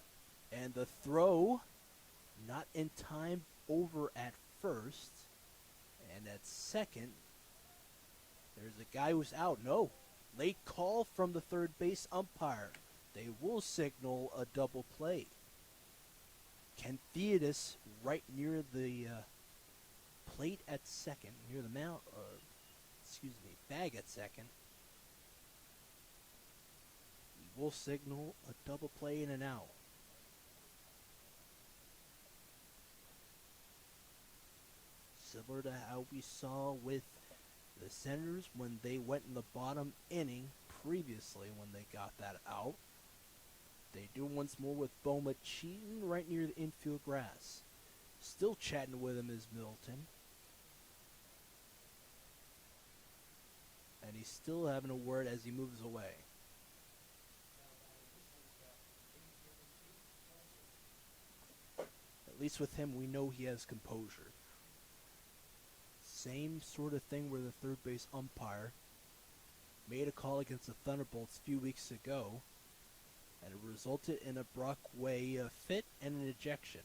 And the throw, not in time, over at first. And at second, there's a guy who's out. No, late call from the third base umpire. They will signal a double play. Ken Theodis right near the plate at second, near the bag at second. He will signal a double play and an out. Similar to how we saw with the Senators when they went in the bottom inning previously when they got that out. They do once more with Boma cheating right near the infield grass. Still chatting with him is Middleton. And he's still having a word as he moves away. At least with him, we know he has composure. Same sort of thing where the third base umpire made a call against the Thunderbolts a few weeks ago, and it resulted in a Brockway fit and an ejection.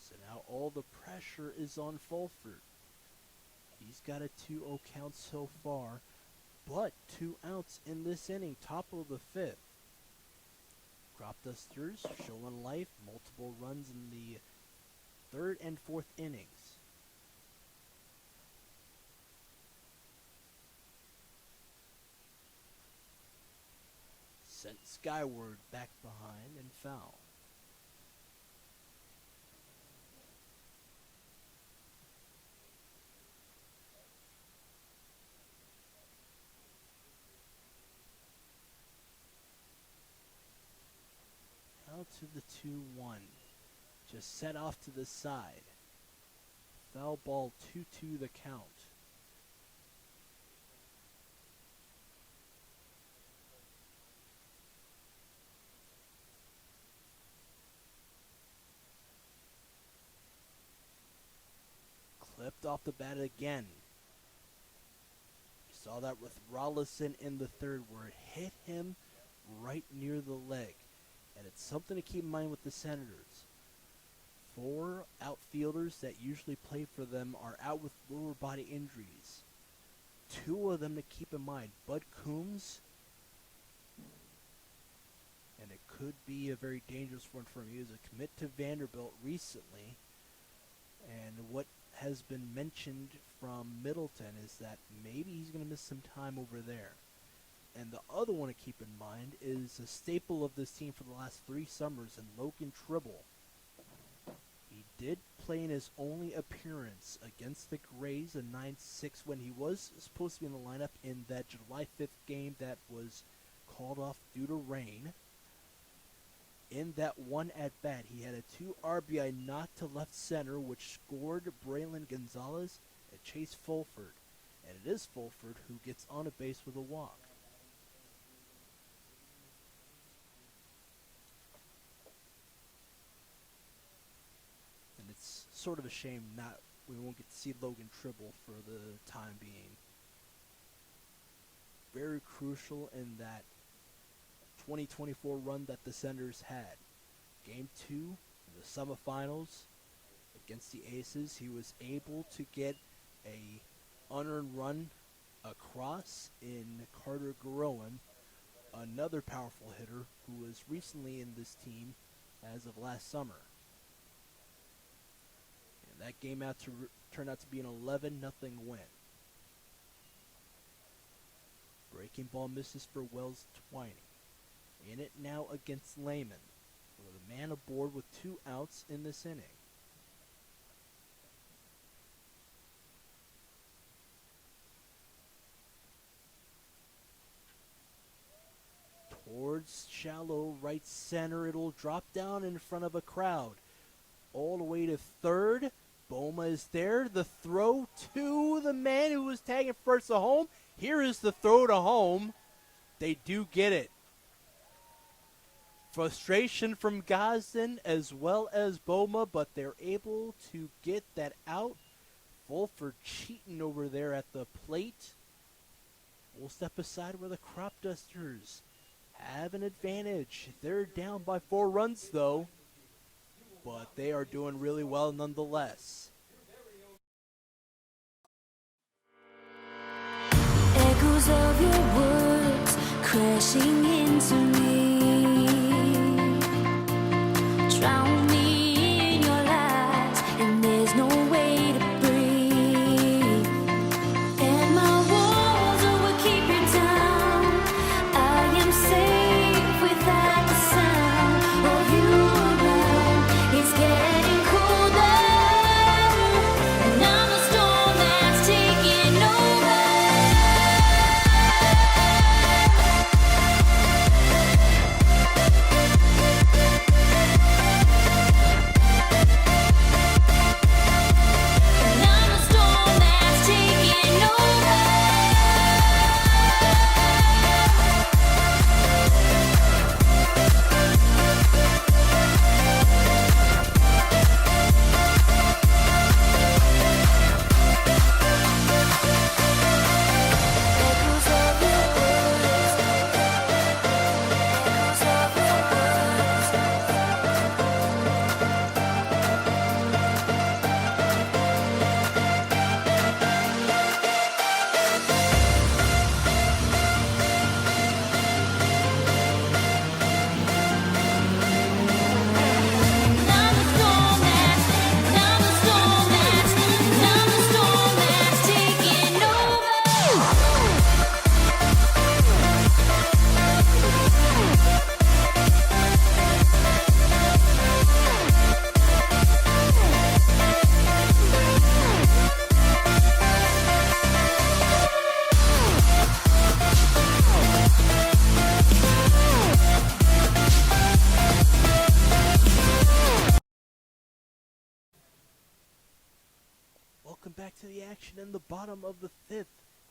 So now all the pressure is on Fulford. He's got a 2-0 count so far, but 2 outs in this inning, top of the 5th. Cropdusters showing life, multiple runs in the 3rd and 4th innings. Sent skyward, back behind, and foul. Out to the 2-1. Just set off to the side. Foul ball 2-2 the count. Clipped off the bat again. We saw that with Rollison in the 3rd where it hit him right near the leg. And it's something to keep in mind with the Senators. 4 outfielders that usually play for them are out with lower body injuries. 2 of them to keep in mind. Bud Coombs, and it could be a very dangerous one for him. He was a commit to Vanderbilt recently. And what has been mentioned from Middleton is that maybe he's going to miss some time over there. And the other one to keep in mind is a staple of this team for the last 3 summers in Logan Tribble. He did play in his only appearance against the Grays in 9-6 when he was supposed to be in the lineup in that July 5th game that was called off due to rain. In that one at-bat, he had a 2 RBI knock to left center, which scored Braylon Gonzalez and Chase Fulford. And it is Fulford who gets on a base with a walk. And it's sort of a shame we won't get to see Logan Tribble for the time being. Very crucial in that 2024 run that the Senators had. Game 2, the semifinals against the Aces, he was able to get a unearned run across in Carter Garowan, another powerful hitter who was recently in this team as of last summer. And that game turned out to be an 11-0 win. Breaking ball misses for Wells Twining. In it now against Lehman, with a man aboard with 2 outs in this inning. Towards shallow right center, it'll drop down in front of a crowd. All the way to 3rd, Boma is there. The throw to the man who was tagging first to home. Here is the throw to home. They do get it. Frustration from Gosden as well as Boma, but they're able to get that out. Wolford cheating over there at the plate. We'll step aside where the Cropdusters have an advantage. They're down by 4 runs though, but they are doing really well nonetheless. Echoes of your words crashing into me, drown me in your lies, and there's no way to breathe. And my walls will keep you down. I am safe without the sound of you around. It's getting colder, and I'm the storm that's taking over. And I'm the storm that's taking over. Echoes of your words, echoes of your words. I'm the storm that's taking over. Welcome back to the action in the bottom of the 5th.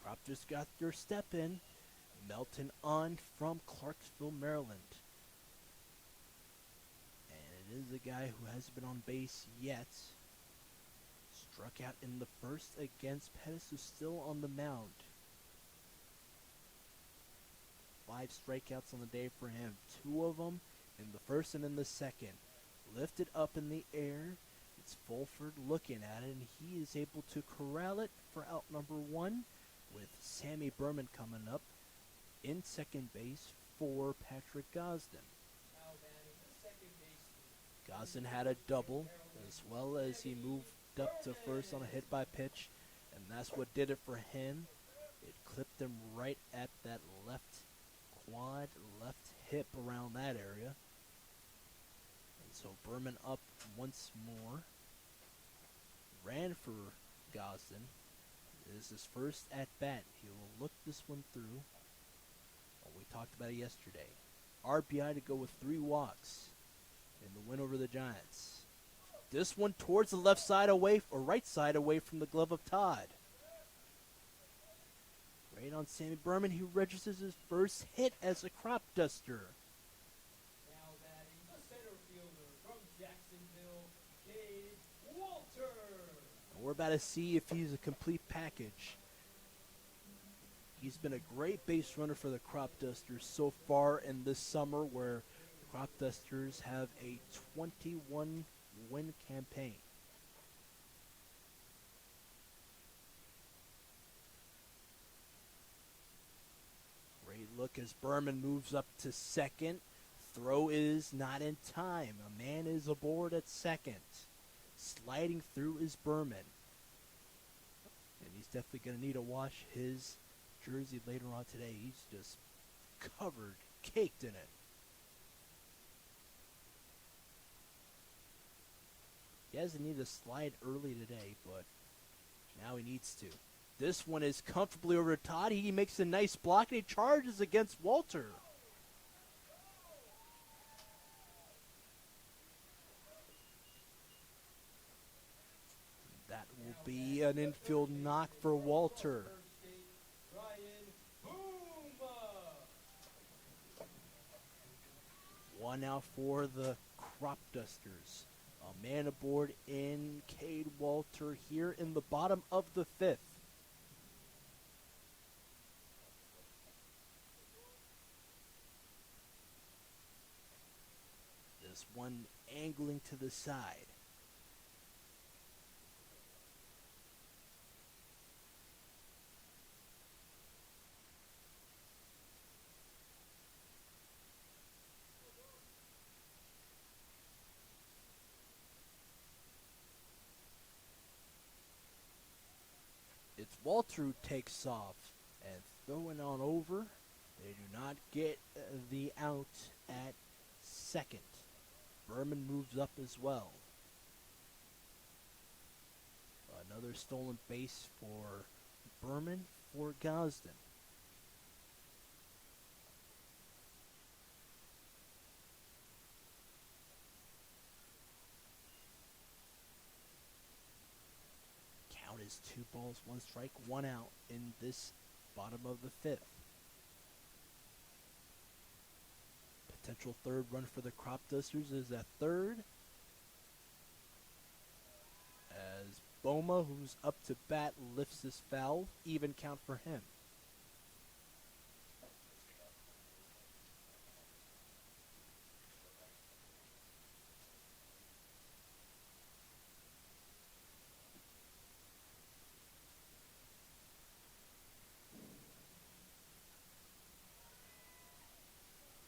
Cropdusters got their step in. Melton on from Clarksville, Maryland. And it is a guy who hasn't been on base yet. Struck out in the first against Pettis, who's still on the mound. 5 strikeouts on the day for him. 2 of them in the first and in the second. Lifted up in the air. It's Fulford looking at it, and he is able to corral it for out number 1 with Sammy Berman coming up in second base for Patrick Gosden. Now batting the second baseman. Gosden had a double as well as he moved up to first on a hit by pitch, and that's what did it for him. It clipped him right at that left quad, left hip around that area. And so Berman up once more. Ran for Gosden. This is his first at bat. He will look this one through. Well, we talked about it yesterday. RBI to go with 3 walks in the win over the Giants. This one towards the left side away, or right side away from the glove of Todd. Right on Sammy Berman, he registers his first hit as a Cropduster. Now batting the center fielder from Jacksonville, Cade Walter. And we're about to see if he's a complete package. He's been a great base runner for the Cropdusters so far in this summer, where the Cropdusters have a 21-win campaign. Great look as Berman moves up to second. Throw is not in time. A man is aboard at second. Sliding through is Berman. And he's definitely going to need to wash his jersey later on today. He's just covered, caked in it. He hasn't needed to slide early today, but now he needs to. This one is comfortably over to Todd. He makes a nice block, and he charges against Walter. be an infield knock for Walter. Ryan Boomba. One out for the Cropdusters. A man aboard in Cade Walter here in the bottom of the fifth. This one angling to the side. It's Walter who takes off and throwing on over. They do not get the out at second. Berman moves up as well. Another stolen base for Berman for Gosden. Count is 2 balls, 1 strike, 1 out in this bottom of the fifth. Potential third run for the Cropdusters is at third. As Boma, who's up to bat, lifts his foul. Even count for him.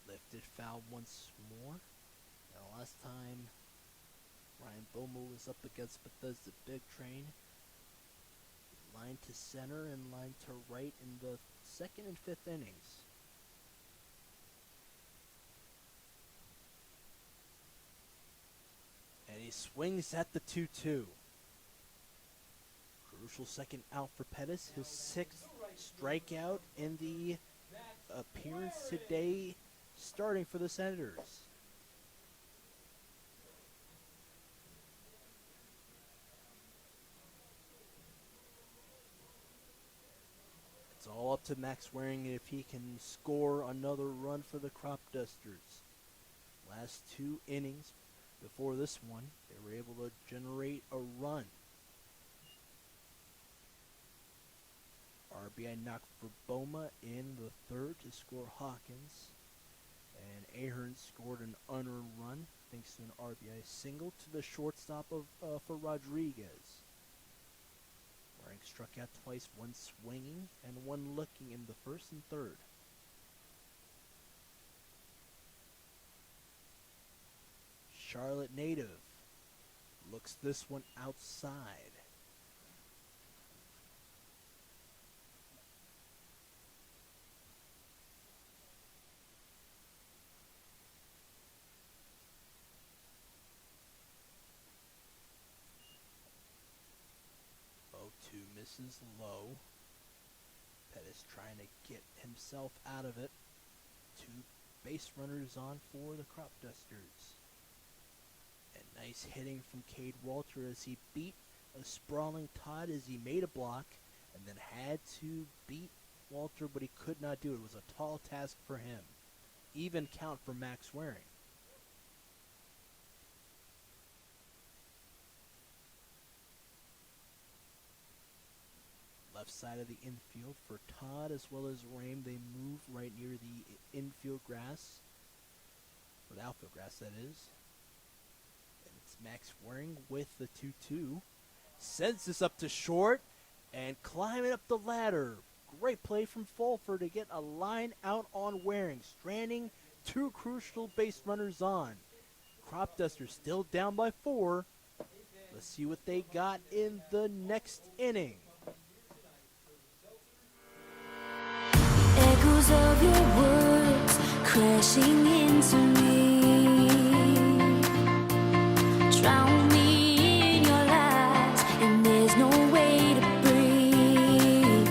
Lifted foul once more. Now last time Ryan Boma was up against Bethesda Big Train. Line to center and line to right in the second and fifth innings. And he swings at the 2-2. Crucial second out for Pettis, his 6th strikeout in the appearance today, starting for the Senators. It's all up to Max Waring if he can score another run for the Cropdusters. Last 2 innings before this one, they were able to generate a run. RBI knock for Boma in the third to score Hawkins. And Ahern scored an unearned run thanks to an RBI single to the shortstop for Rodriguez. Waring struck out twice, 1 swinging and 1 looking in the first and third. Charlotte native looks this one outside. Misses low. Pettis trying to get himself out of it. 2 base runners on for the Cropdusters. And nice hitting from Cade Walter as he beat a sprawling Todd as he made a block and then had to beat Walter, but he could not do it. It was a tall task for him. Even count for Max Waring. Left side of the infield for Todd as well as Rame. They move right near the infield grass. Or the outfield grass, that is. And it's Max Waring with the 2-2. Sends this up to short and climbing up the ladder. Great play from Fulford to get a line out on Waring. Stranding 2 crucial base runners on. Cropdusters still down by 4. Let's see what they got in the next inning. Echoes of your words crashing into me, drown me in your lies, and there's no way to breathe.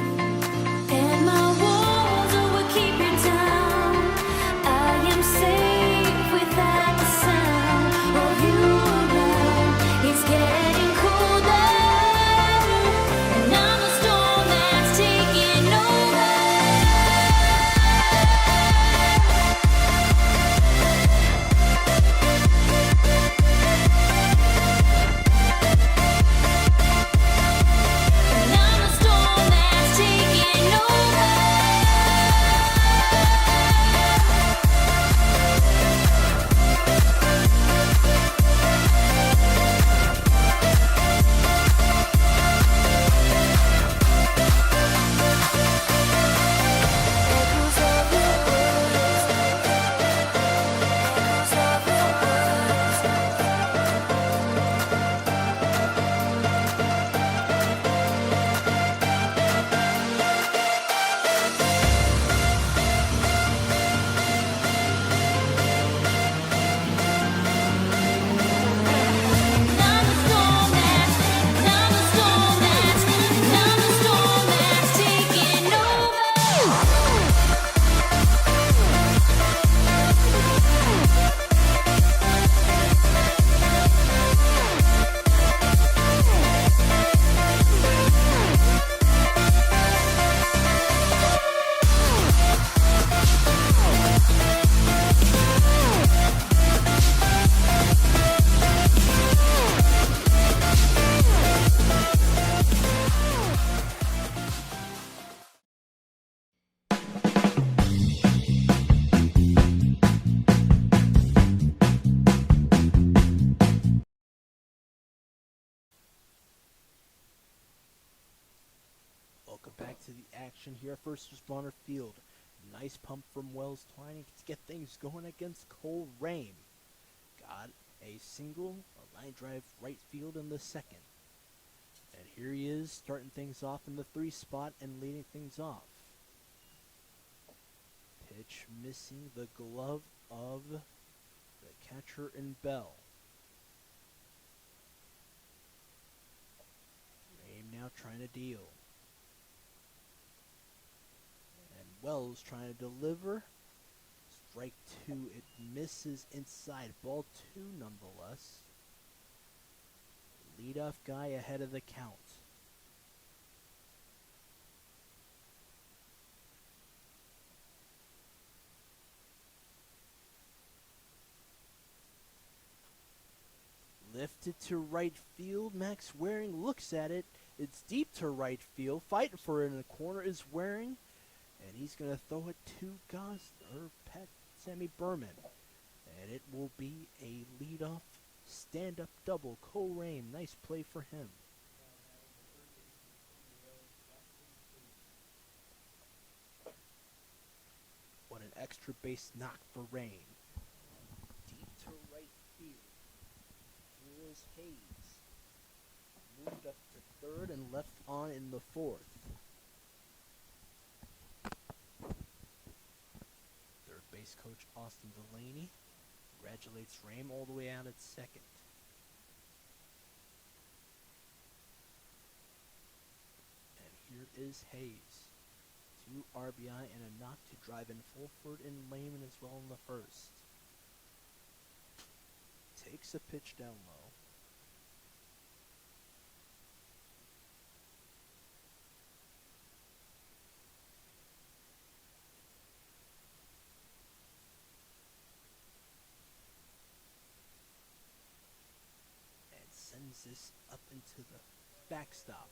And my walls are what keep you down. I am safe without the sound of you around. It's getting colder into the action here. First responder field. Nice pump from Wells Twining to get things going against Cole Rame. Got a single, a line drive right field in the second. And here he is starting things off in the 3 spot and leading things off. Pitch missing the glove of the catcher in Bell. Rame now trying to deal. And Wells trying to deliver. Strike 2, it misses inside. Ball 2 nonetheless. Leadoff guy ahead of the count. Lifted to right field. Max Waring looks at it. It's deep to right field. Fighting for it in the corner is Waring. And he's going to throw it to Sammy Berman. And it will be a leadoff stand-up double. Cole Rame, nice play for him. What an extra base knock for Rame. Deep to right field. Here is Hayes. Moved up to third and left on in the fourth. Third base coach Austin Delaney congratulates Rame all the way out at second. And here is Hayes. 2 RBI and a knock to drive in Fulford and Lehman as well in the first. Takes a pitch down low. And sends this up into the backstop.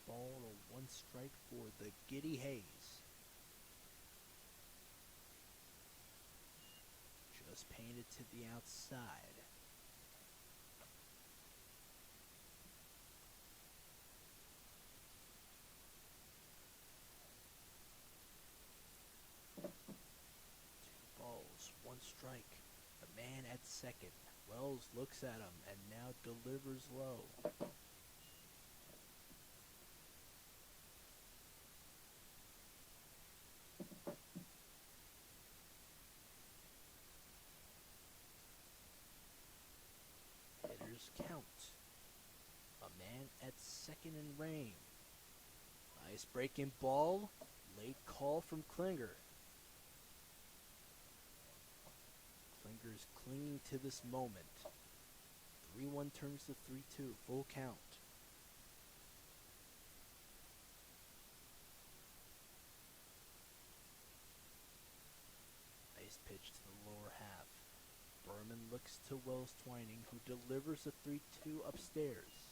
Ball or 1 strike for the giddy Hayes. Just painted to the outside. Two balls, 1 strike. The man at second. Wells looks at him and now delivers low. Count. A man at second in Rame. Nice breaking ball. Late call from Klinger. Klinger's clinging to this moment. 3-1 turns to 3-2. Full count. Nice pitch to the lower half. Berman looks to Wells Twining, who delivers a 3-2 upstairs.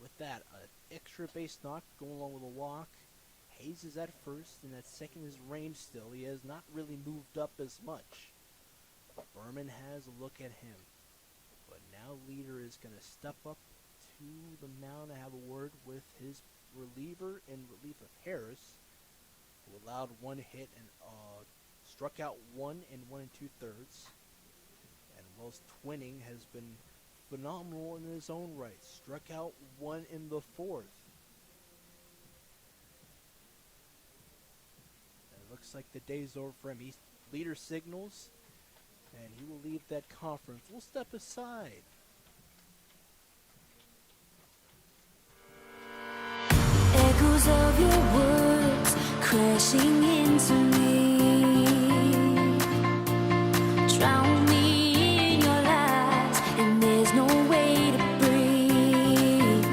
With that, an extra base knock going along with a walk. Hayes is at first, and at second is Rame still. He has not really moved up as much. Berman has a look at him. But now leader is going to step up to the mound and have a word with his reliever in relief of Harris, who allowed 1 hit and struck out 1 and 1 2/3. And Wells Twining has been phenomenal in his own right. Struck out 1 in the 4th. And it looks like the day's over for him. He leader signals, and he will leave that conference. We'll step aside. Echoes of your words crashing into me. Drown me in your lies, and there's no way to breathe.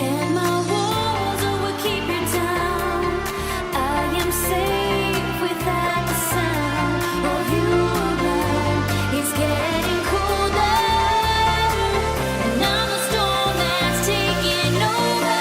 And my walls will keep you down. I am safe without the sound of you around. It's getting colder, and I'm the storm that's taking over.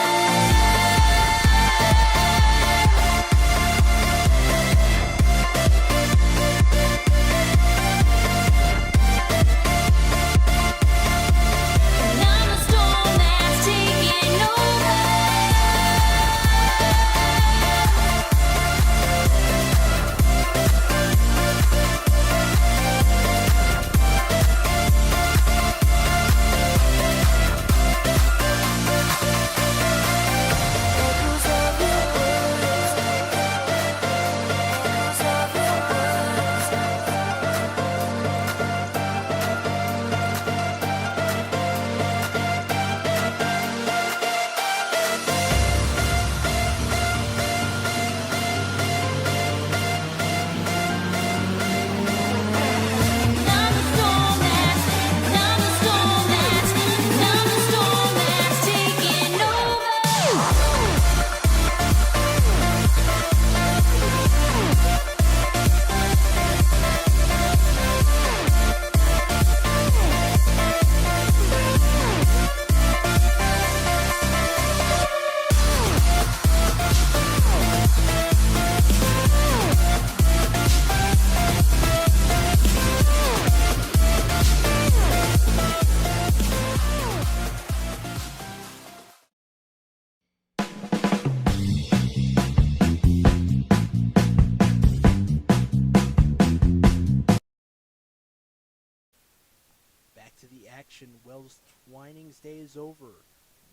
action. Wells' Twining's day is over.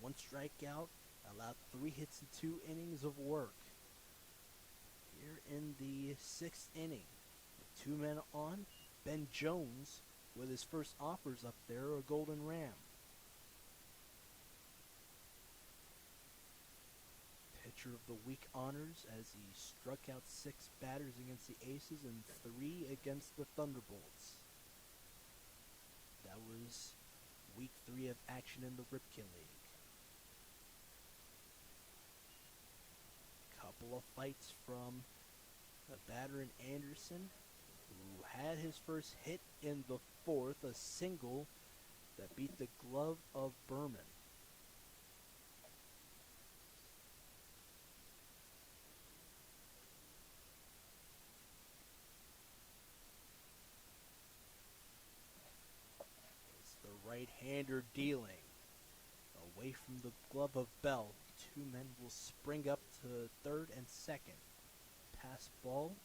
One strikeout, allowed 3 hits in 2 innings of work. Here in the 6th inning, with 2 men on, Ben Jones with his first offers up there, a golden ram. Pitcher of the week honors as he struck out 6 batters against the Aces and 3 against the Thunderbolts. That was week 3 of action in the Ripken League. Couple of fights from a batter in Anderson, who had his first hit in the 4th, a single that beat the glove of Berman. It's the right-hander dealing. Away from the glove of Bell, 2 men will spring up to 3rd and 2nd. Pass ball.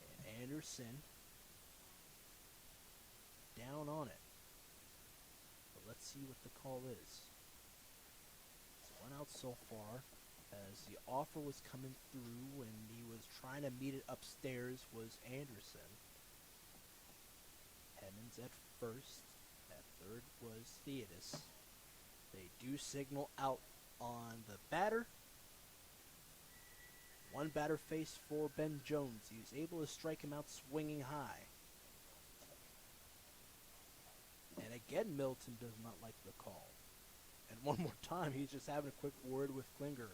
And Anderson down on it. But let's see what the call is. It's 1 out so far. As the offer was coming through and he was trying to meet it upstairs was Anderson. Hemmons at first. At 3rd was Theodis. They do signal out on the batter. 1 batter face for Ben Jones. He was able to strike him out swinging high. And again, Milton does not like the call. And one more time, he's just having a quick word with Klinger.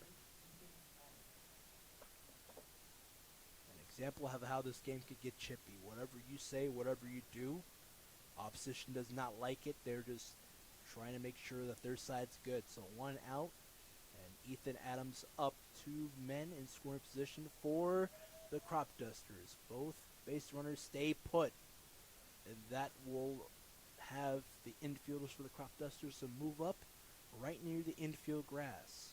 An example of how this game could get chippy. Whatever you say, whatever you do, opposition does not like it. They're just trying to make sure that their side's good. So 1 out, and Ethan Adams up, 2 men in scoring position for the Cropdusters. Both base runners stay put, and that will have the infielders for the Cropdusters to move up right near the infield grass.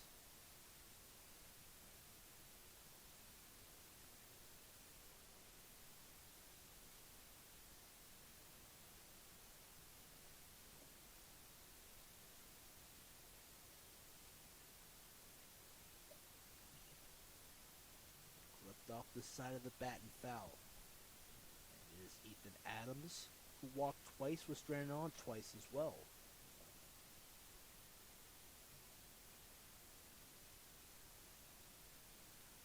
Off the side of the bat and foul. And it is Ethan Adams, who walked twice, was stranded on twice as well.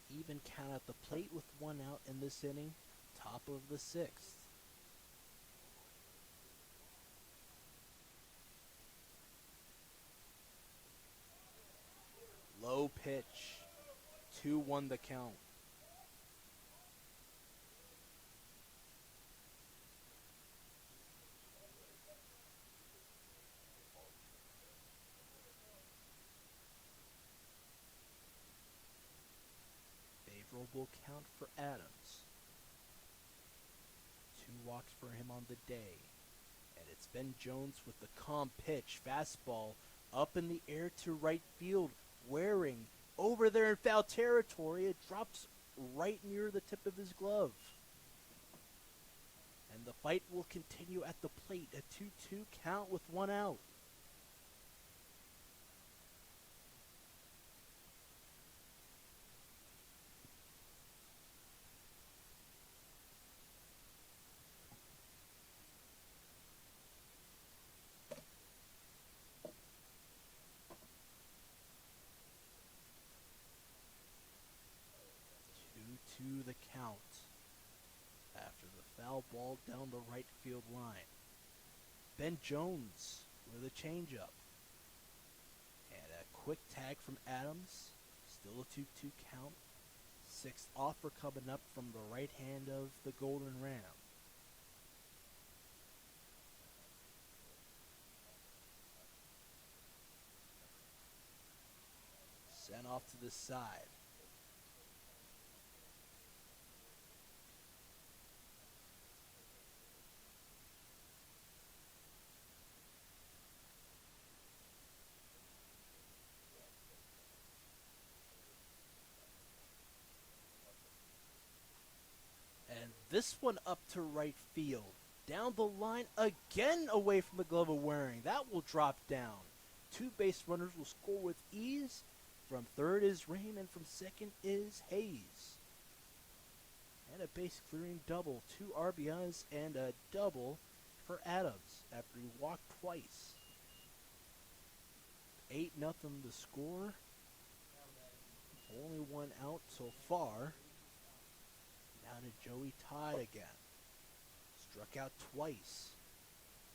Even count at the plate with 1 out in this inning, top of the 6th. Low pitch, 2-1 the count. Favorable count for Adams. 2 walks for him on the day. And it's Ben Jones with the calm pitch. Fastball up in the air to right field. Wearing over there in foul territory. It drops right near the tip of his glove. And the fight will continue at the plate. A 2-2 count with 1 out. To the count after the foul ball down the right field line. Ben Jones with a changeup. And a quick tag from Adams. Still a 2-2 count. 6th offer coming up from the right hand of the Golden Ram. Sent off to the side. And this one up to right field. Down the line again away from the glove of wearing. That will drop down. Two base runners will score with ease. From third is Rain, and from second is Hayes. And a base clearing double. 2 RBIs and a double for Adams after he walked twice. 8-0 the score. Only one out so far. Now to Joey Todd again. Struck out twice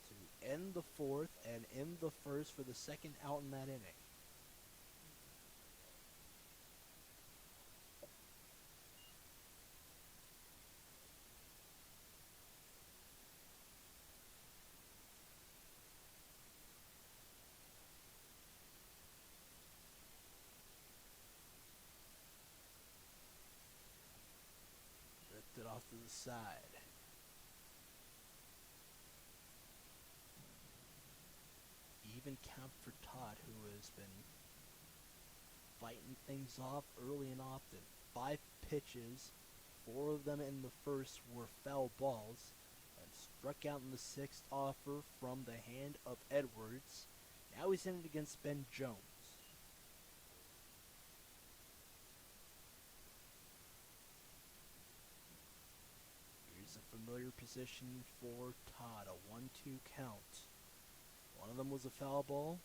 to end the fourth and end the first for the second out in that inning. Lifted off to the side. Even count for Todd, who has been fighting things off early and often. 5 pitches, 4 of them in the first were foul balls, and struck out in the 6th offer from the hand of Edwards. Now he's in it against Ben Jones. Here's a familiar position for Todd, a 1-2 count. One of them was a foul ball,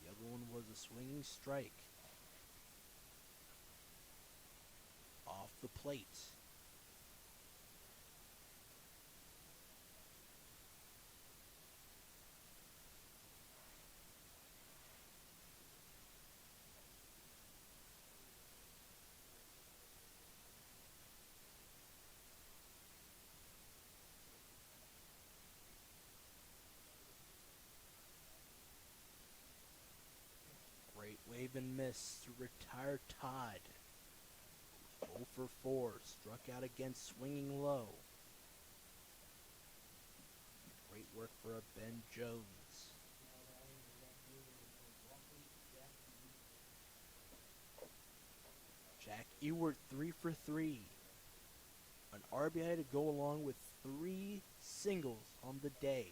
the other one was a swinging strike. Off the plate. Great wave and miss to retire Todd. 0 for 4, struck out again swinging low. Great work for a Ben Jones. Jack Ewert 3 for 3. An RBI to go along with 3 singles on the day.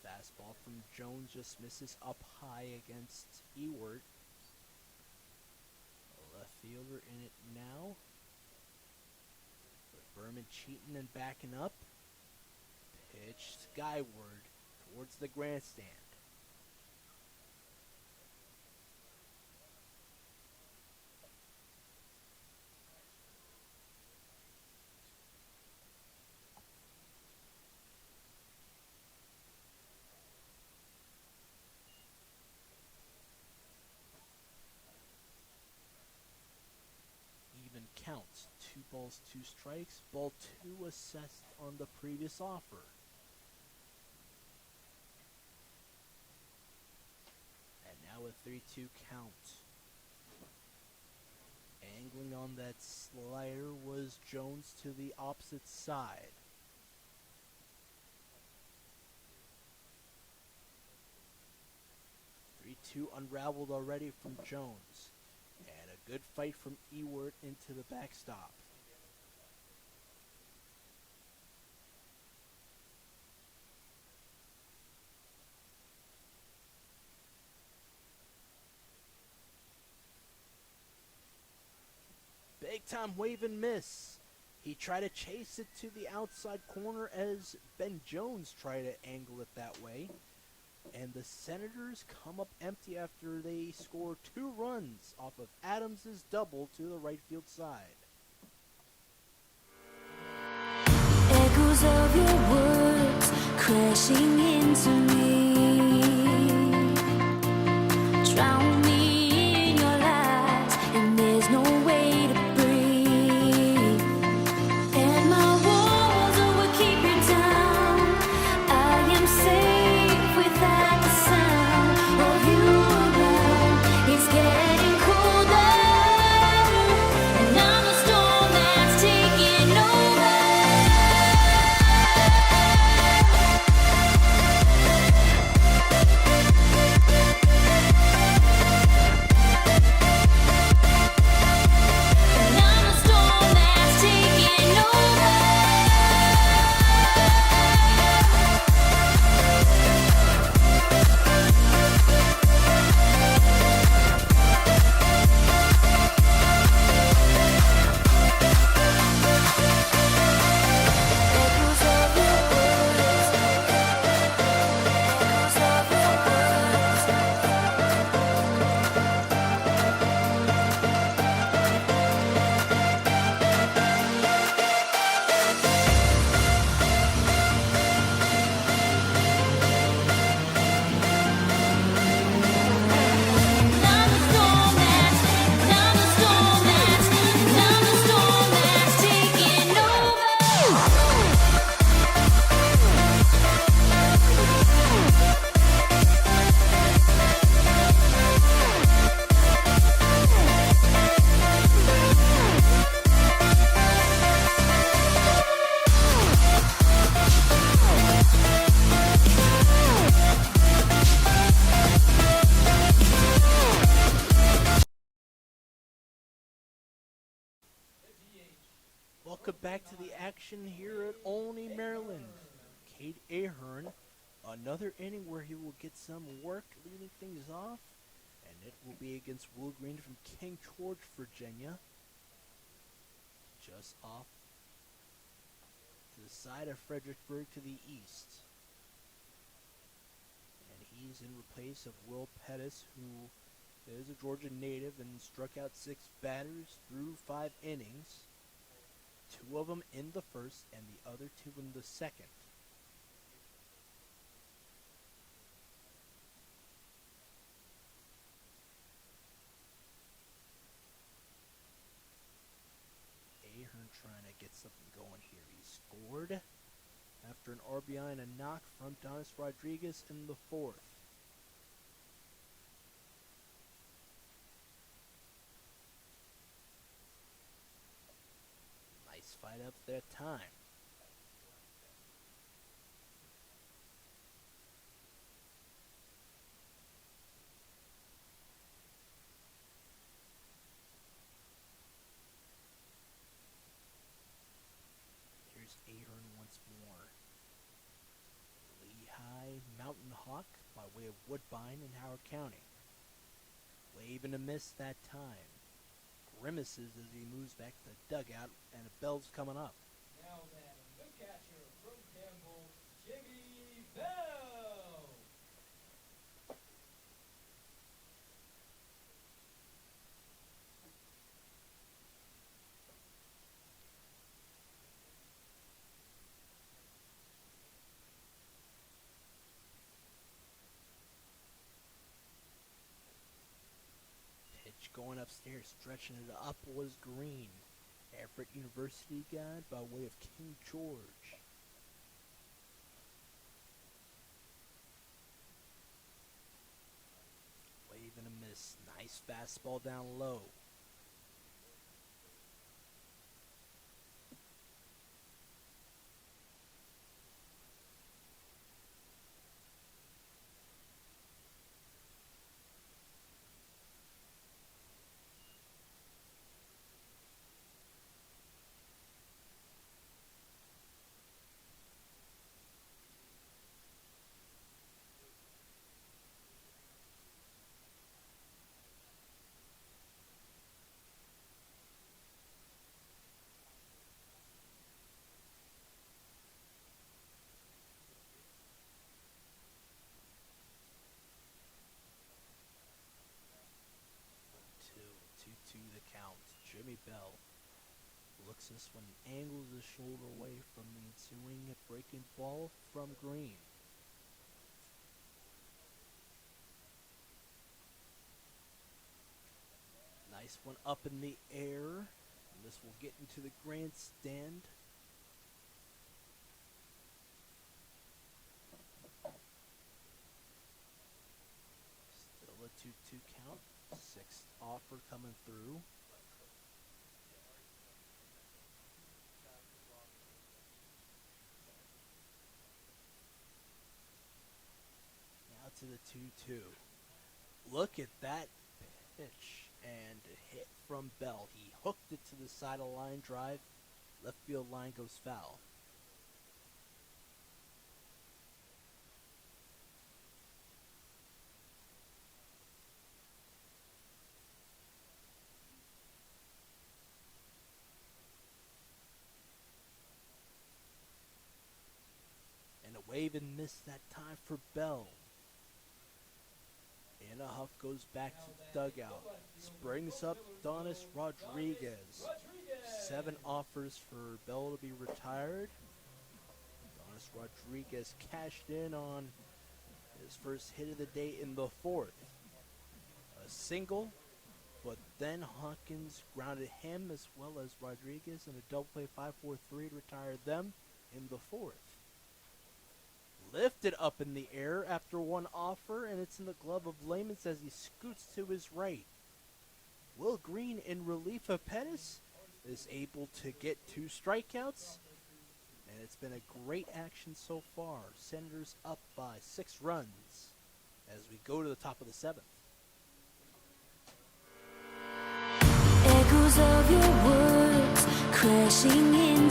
Fastball from Jones just misses up high against Ewert. A left fielder in it now. But Berman cheating and backing up. Pitch skyward towards the grandstand. Counts. 2 balls, 2 strikes. Ball 2 assessed on the previous offer. And now a 3-2 count. Angling on that slider was Jones to the opposite side. Two unraveled already from Jones. And a good fight from Ewert into the backstop. Big time wave and miss. He tried to chase it to the outside corner as Ben Jones tried to angle it that way. And the Senators come up empty after they score 2 runs off of Adams' double to the right field side. Echoes of your words crashing into me. Drown me in your lies, and there's no way to breathe. And my walls will keep you down. I am safe without the sound of you around. It's getting colder, and I'm the storm that's taking over. welcome back to the action here at Olney, Maryland. Cade Ahern, another inning where he will get some work leading things off, and it will be against Will Green from King George, Virginia, just off to the side of Fredericksburg to the east. And he's in place of Will Pettis, who is a Georgia native and struck out 6 batters through 5 innings. 2 of them in the first and the other 2 in the second. Ahern trying to get something going here. He scored after an RBI and a knock from Donis Rodriguez in the 4th. Nice fight up that time. Here's Ahern once more. Lehigh Mountain Hawk by way of Woodbine in Howard County. Wave and a miss that time. Grimaces as he moves back to the dugout, and a bell's coming up. Now then, the catcher from Campbell, Jimmy Bell. Pitch going upstairs, stretching it up was Green. Everett University guy by way of King George. Wave and a miss. Nice fastball down low. Two the count. Jimmy Bell looks this one, angles his shoulder away from the ensuing breaking ball from Green. Nice one up in the air. And this will get into the grandstand. Still a 2-2 count. 6th offer coming through. Now to the 2-2. Look at that pitch and hit from Bell. He hooked it to the side of line drive. Left field line goes foul. And a wave and miss that time for Bell. And a huff goes back to the dugout. Springs up Donis Rodriguez. 7 offers for Bell to be retired. Donis Rodriguez cashed in on his first hit of the day in the 4th. A single, but then Hawkins grounded him as well as Rodriguez in a double play 5-4-3 to retire them in the 4th. Lifted up in the air after 1 offer, and it's in the glove of Lamons as he scoots to his right. Will Green, in relief of Pettis, is able to get 2 strikeouts, and it's been a great action so far. Senators up by 6 runs as we go to the top of the 7th. Echoes of your words crashing in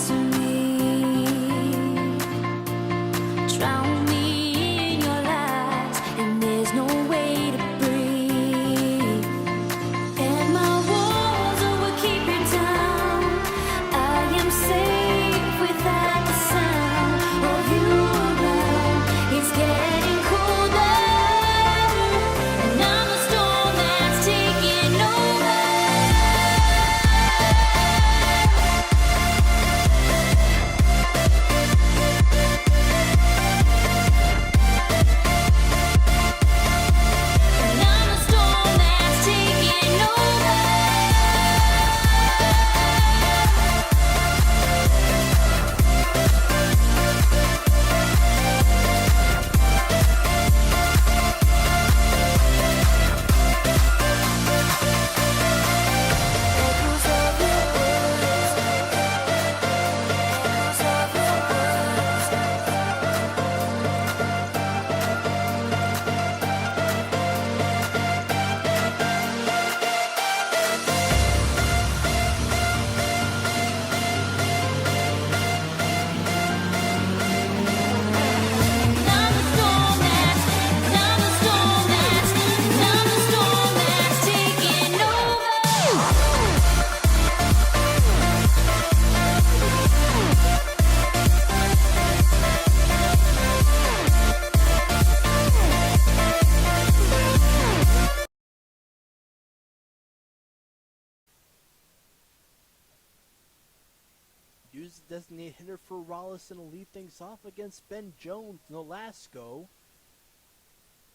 as a designated hitter for Rollison to lead things off against Ben Jones. Nolasco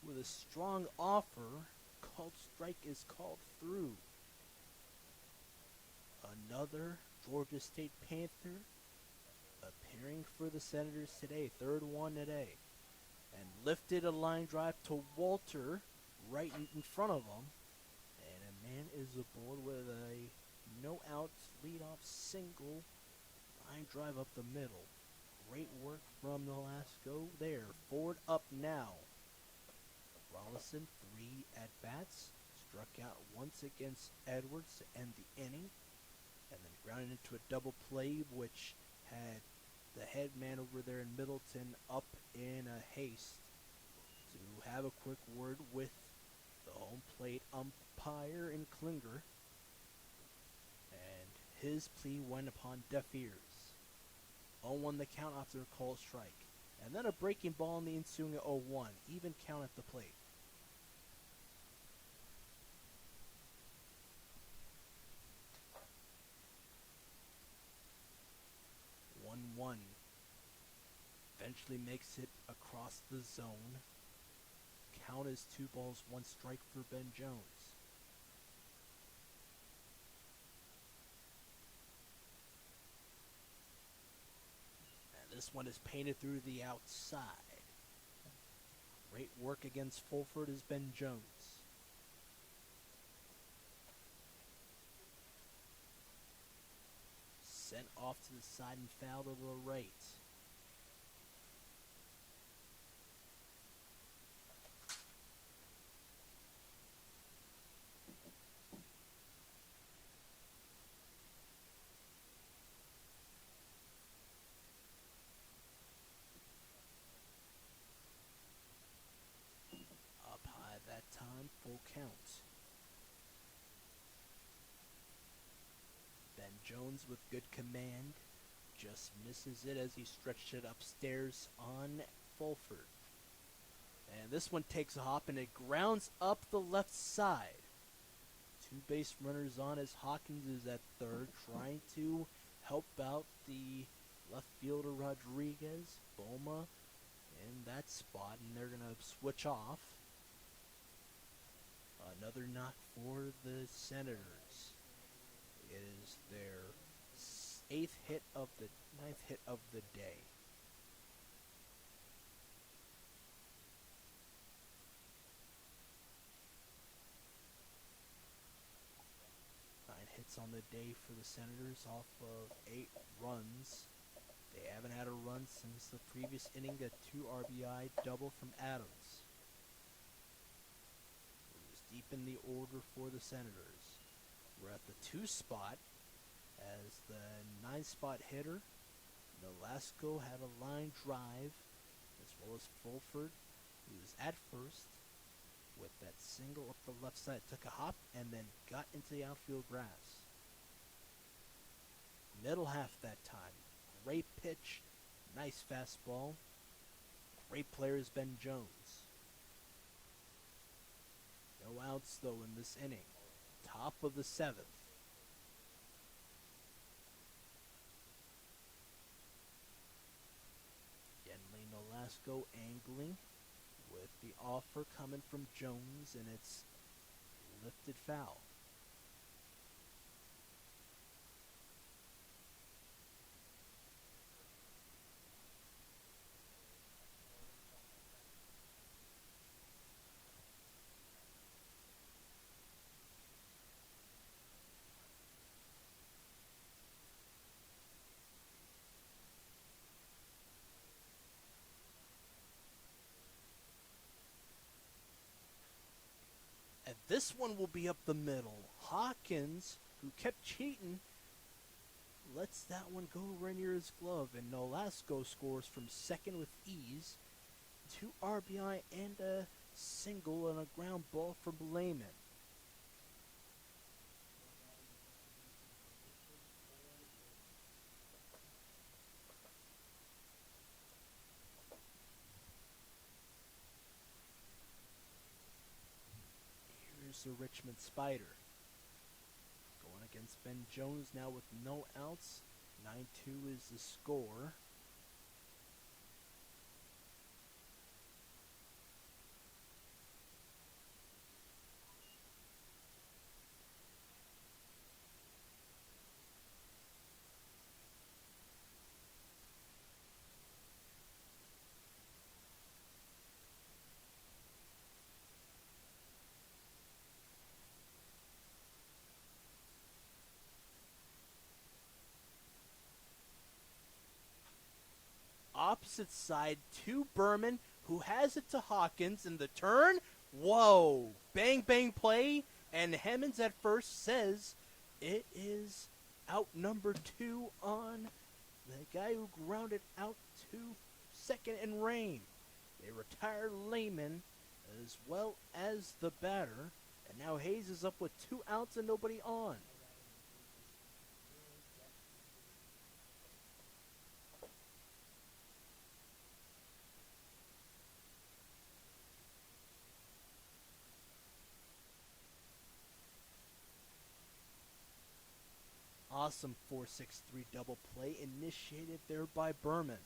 with a strong offer. Called strike is called through. Another Georgia State Panther appearing for the Senators today. Third one today. And lifted a line drive to Walter right in front of him. And a man is aboard with a no-out leadoff single line drive up the middle. Great work from Nolasco there. Ford up now. Rollison, 3 at-bats. Struck out once against Edwards to end the inning. And then grounded into a double play, which had the head man over there in Middleton up in a haste to have a quick word with the home plate umpire in Klinger. And his plea went upon deaf ears. 0-1 the count after a called strike. And then a breaking ball in the ensuing 0-1. Even count at the plate. One eventually makes it across the zone. Count is 2 balls, 1 strike for Ben Jones. And this one is painted through the outside. Great work against Fulford is Ben Jones. Sent off to the side and foul to the right. Up high that time, full count. Ben Jones with good command just misses it as he stretched it upstairs on Fulford. And this one takes a hop and it grounds up the left side. 2 base runners on as Hawkins is at third, trying to help out the left fielder Rodriguez, Boma in that spot, and they're going to switch off. Another knock for the Senators. It is their 9th hit of the day. Hits on the day for the Senators off of 8 runs. They haven't had a run since the previous inning, a 2 RBI double from Adams. It was deep in the order for the Senators. We're at the 2 spot as the 9 spot hitter, Nolasco, had a line drive, as well as Fulford, who was at first. With that single up the left side, took a hop and then got into the outfield grass. Middle half that time. Great pitch, nice fastball. Great player is Ben Jones. No outs though in this inning. Top of the 7th. Genley Nolasco angling. With the offer coming from Jones, and it's lifted foul. And this one will be up the middle. Hawkins, who kept cheating, lets that one go right near his glove. And Nolasco scores from second with ease. 2 RBI and a single and a ground ball from Lehman. Here's the Richmond Spider. Going against Ben Jones now with no outs. 9-2 is the score. Opposite side to Berman, who has it to Hawkins in the turn. Whoa! Bang, bang play. And Hemmons at first says it is out number 2 on the guy who grounded out to second in rain. They retire Lehman as well as the batter. And now Hayes is up with 2 outs and nobody on. Awesome 4-6-3 double play initiated there by Berman,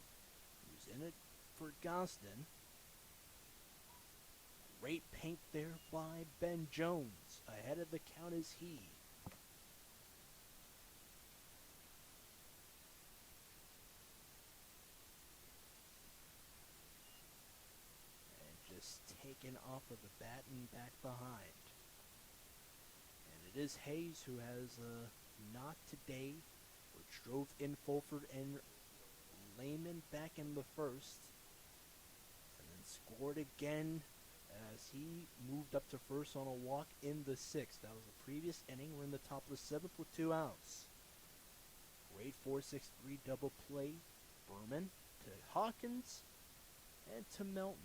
who's in it for Gosden. Great paint there by Ben Jones. Ahead of the count is he. And just taken off of the bat and back behind. And it is Hayes who has a knock today, which drove in Fulford and Lehman back in the first, and then scored again as he moved up to first on a walk in the sixth. That was the previous inning. We're in the top of the seventh with 2 outs. Great 4-6-3 double play. Berman to Hawkins and to Melton.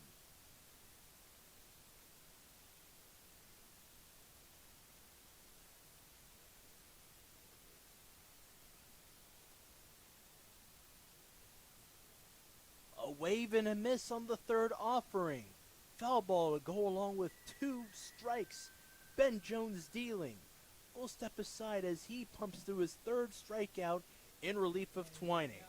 A wave and a miss on the third offering. Foul ball to go along with 2 strikes. Ben Jones dealing. We'll step aside as he pumps through his 3rd strikeout in relief of Twining.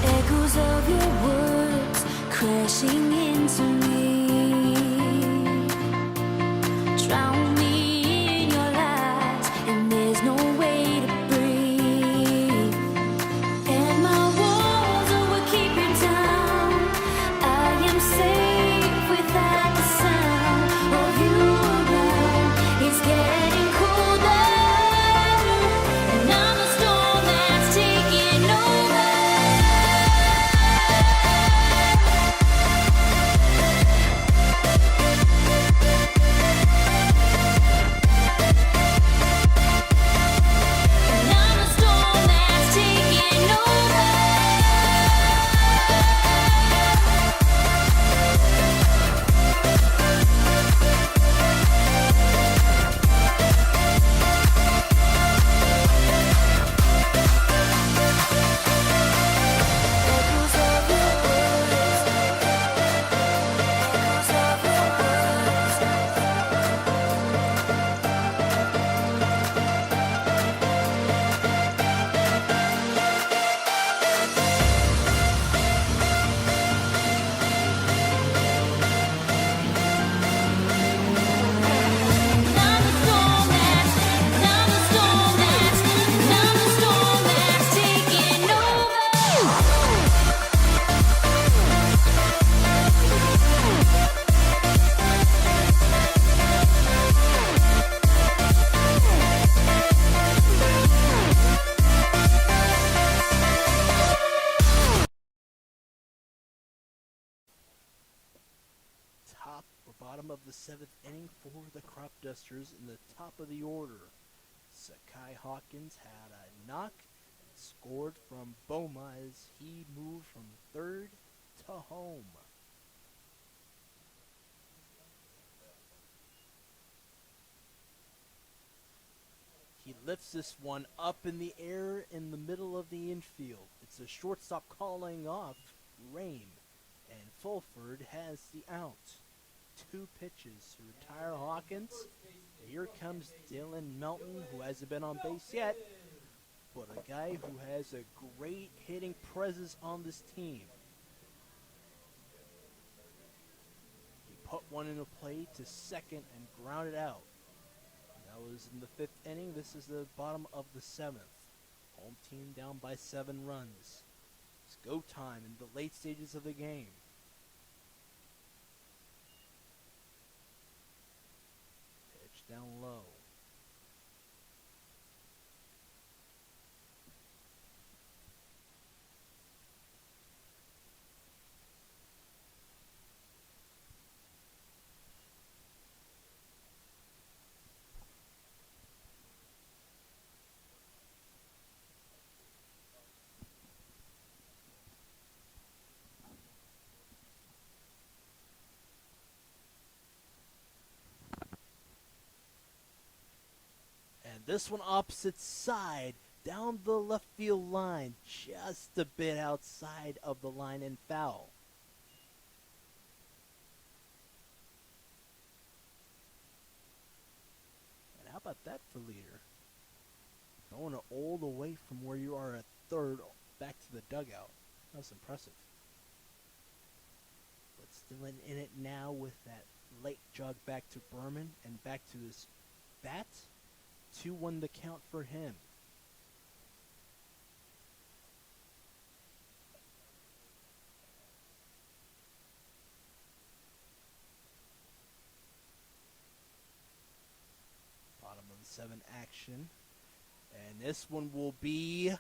Echoes of your words crashing into me. Drown me in your lies, and there's no way to breathe. And my walls will keep you down. I am safe without the sound of you around. It's getting colder, and I'm the storm that's taking over. And I'm the storm that's taking over. Echoes of your words, echoes of your words. I'm the storm that's taking over. Top or bottom of the 7th inning for the Cropdusters in the top of the order. Sakai Hawkins had a knock and scored from Boma as he moved from 3rd to home. He lifts this one up in the air in the middle of the infield. It's a shortstop calling off Rain, and Fulford has the out. 2 pitches to retire Hawkins. Here comes Dylan Melton, who hasn't been on base yet, but a guy who has a great hitting presence on this team. He put one into play to second and grounded out. That was in the 5th inning. This is the bottom of the 7th. Home team down by 7 runs. It's go time in the late stages of the game. Pitch down low. And this one opposite side, down the left field line, just a bit outside of the line and foul. And how about that for leader? Going all the way from where you are at third back to the dugout. That's impressive. But still in it now with that late jog back to Berman and back to his bat. 2-1 the count for him. Bottom of the 7 action. And this one will be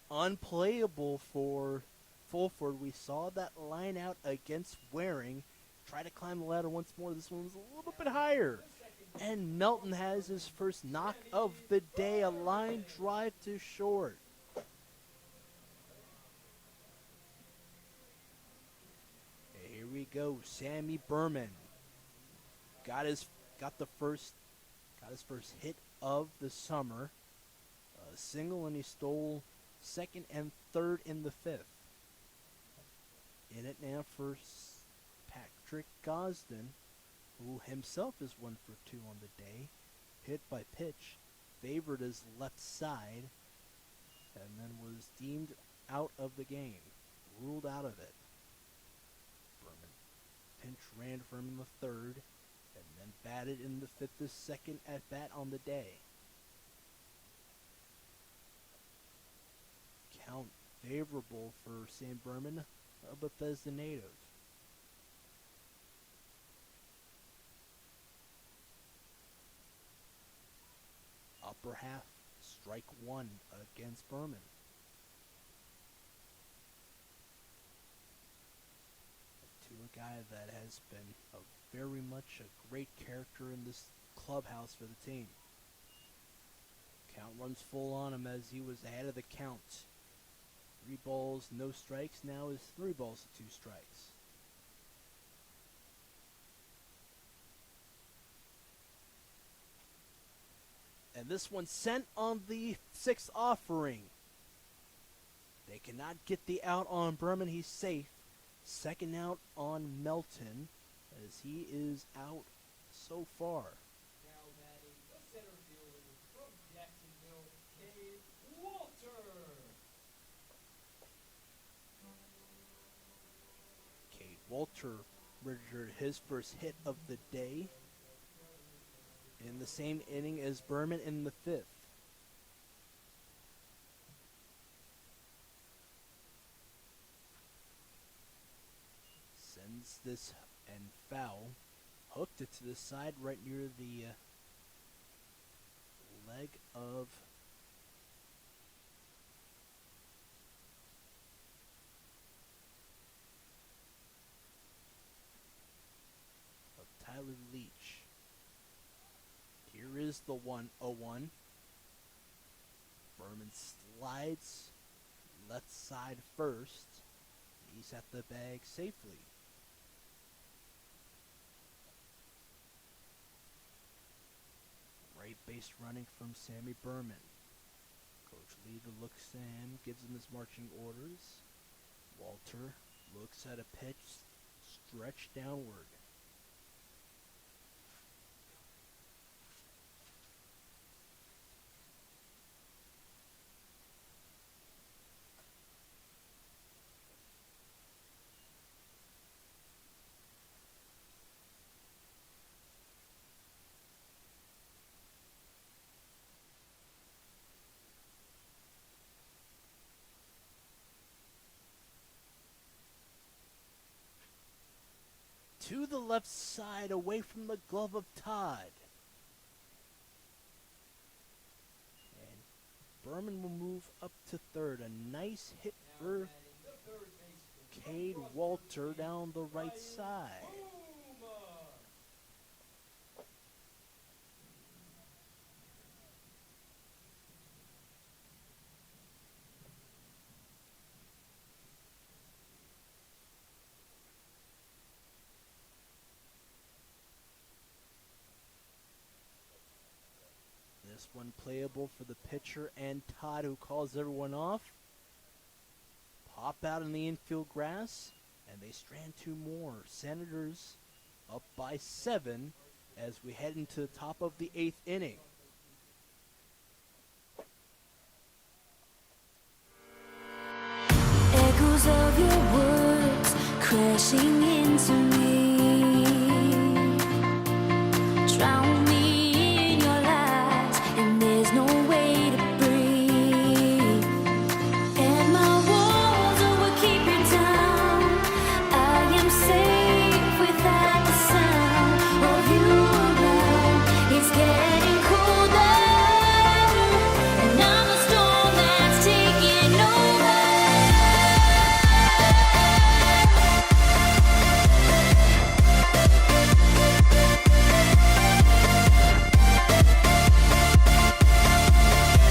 unplayable for Fulford. We saw that line out against Waring. Try to climb the ladder once more. This one was a little bit higher. And Melton has his first knock of the day, a line drive to short. Here we go, Sammy Berman got his first hit of the summer, a single, and he stole second and third in the 5th. In it now for Patrick Gosden, who himself is 1 for 2 on the day. Hit by pitch, favored his left side, and then was deemed out of the game, ruled out of it. Berman pinch ran for him in the 3rd, and then batted in the 5th, his second at bat on the day. Count favorable for Sam Berman, a Bethesda native. Upper half, strike 1 against Berman. To a guy that has been very much a great character in this clubhouse for the team. Count runs full on him as he was ahead of the count. 3 balls, no strikes. Now is 3 balls to 2 strikes. And this one sent on the 6th offering. They cannot get the out on Berman. He's safe. Second out on Melton as he is out so far. Now batting the center fielder from Jacksonville, Cade Walter. Cade Walter registered his first hit of the day in the same inning as Berman in the 5th. Sends this and foul. Hooked it to the side right near the leg of Tyler Leach. Here is the 1-0-1. Berman slides left side first. He's at the bag safely. Great base running from Sammy Berman. Coach Leva looks at him, gives him his marching orders. Walter looks at a pitch, stretched downward. to the left side, away from the glove of Todd. And Berman will move up to third. A nice hit for Cade Walter down the right side. This one playable for the pitcher and Todd, who calls everyone off. Pop out in the infield grass, and they strand two more. Senators up by 7 as we head into the top of the 8th inning. Echoes of your words crashing into me. Drown me in your lies, and there's no way to breathe. And my walls will keep you down. I am safe without the sound of you around. It's getting colder, and I'm a storm that's taking over.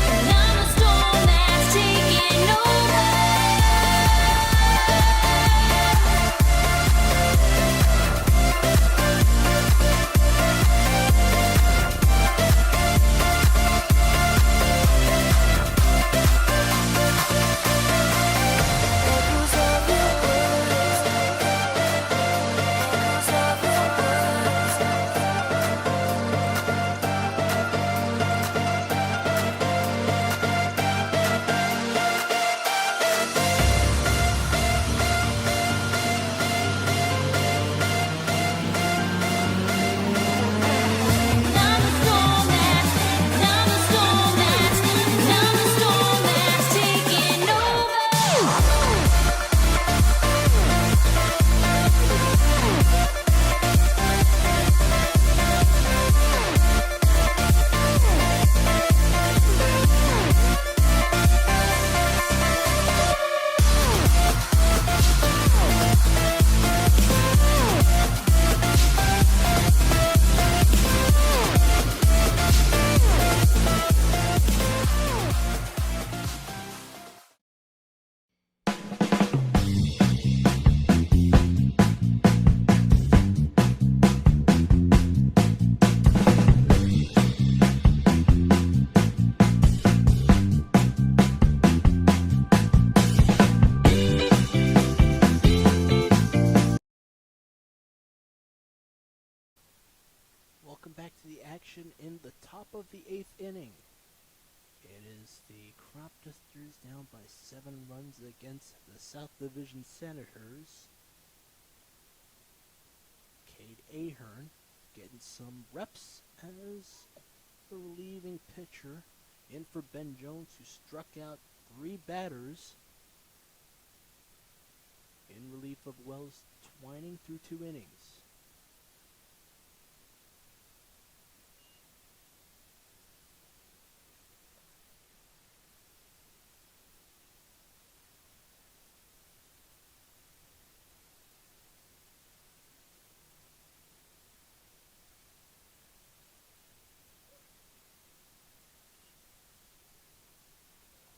And I'm a storm that's taking over. Echoes of your words. Echoes of your words. I'm a storm that's taking over. Welcome back to the action in the top of the 8th inning. It is the Cropdusters down by 7 runs against the South Division Senators. Cade Ahern getting some reps as the relieving pitcher, in for Ben Jones, who struck out 3 batters in relief of Wells Twining through 2 innings.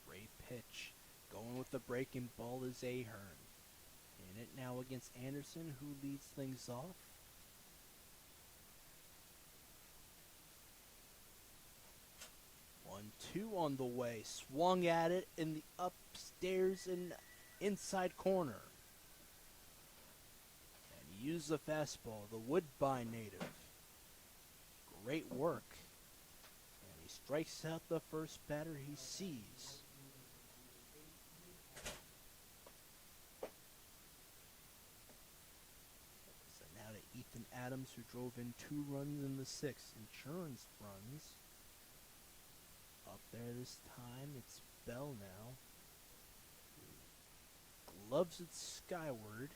Great pitch. Going with the breaking ball is Ahern. In it now against Anderson, who leads things off. 1-2 on the way. Swung at it in the upstairs and inside corner. And he used the fastball, the Woodbine native. Great work. And he strikes out the first batter he sees. So now to Ethan Adams, who drove in 2 runs in the 6th. Insurance runs. Up there this time, it's Bell now. Gloves it skyward.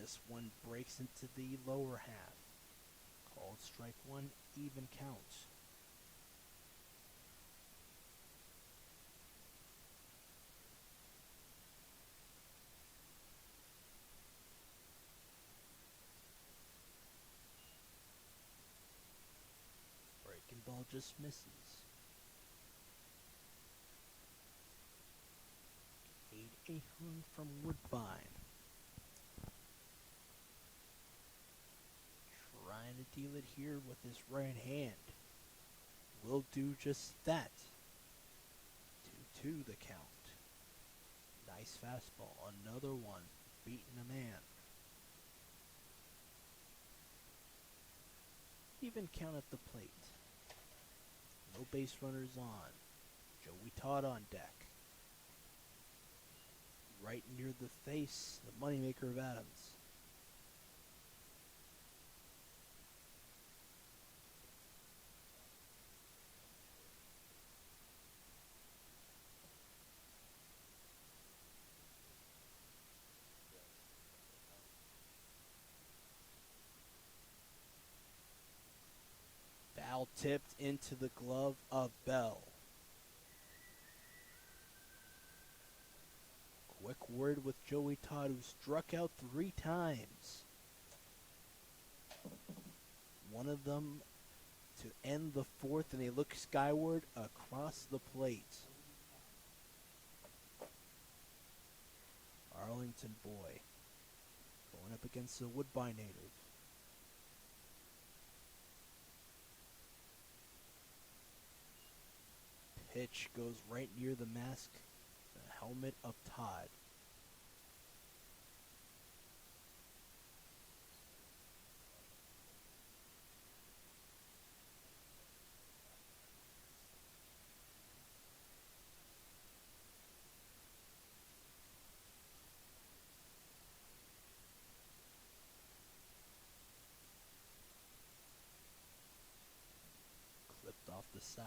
This one breaks into the lower half. Called strike one, even count. Breaking ball just misses. 8 from Woodbine. Trying to deal it here with his right hand. Will do just that. 2-2 the count. Nice fastball. Another one. Beating a man. Even count at the plate. No base runners on. Joey Todd on deck. Right near the face, the moneymaker of Adams. Foul tipped into the glove of Bell. Quick word with Joey Todd, who struck out 3 times. One of them to end the 4th, and they look skyward across the plate. Arlington boy going up against the Woodbine native. Pitch goes right near the mask, the helmet of Todd. Clipped off the side.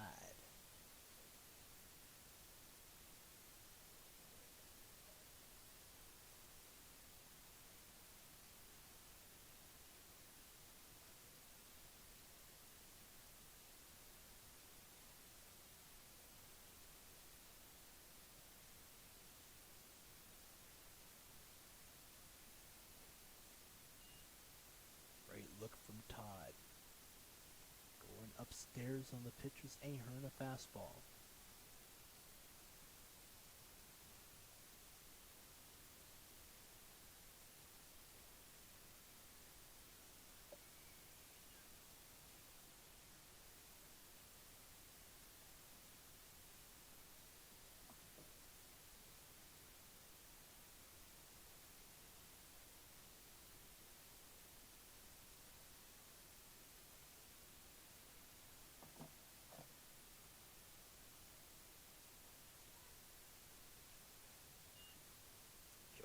Great look from Todd. Going upstairs on the pitch was Ahern, a fastball.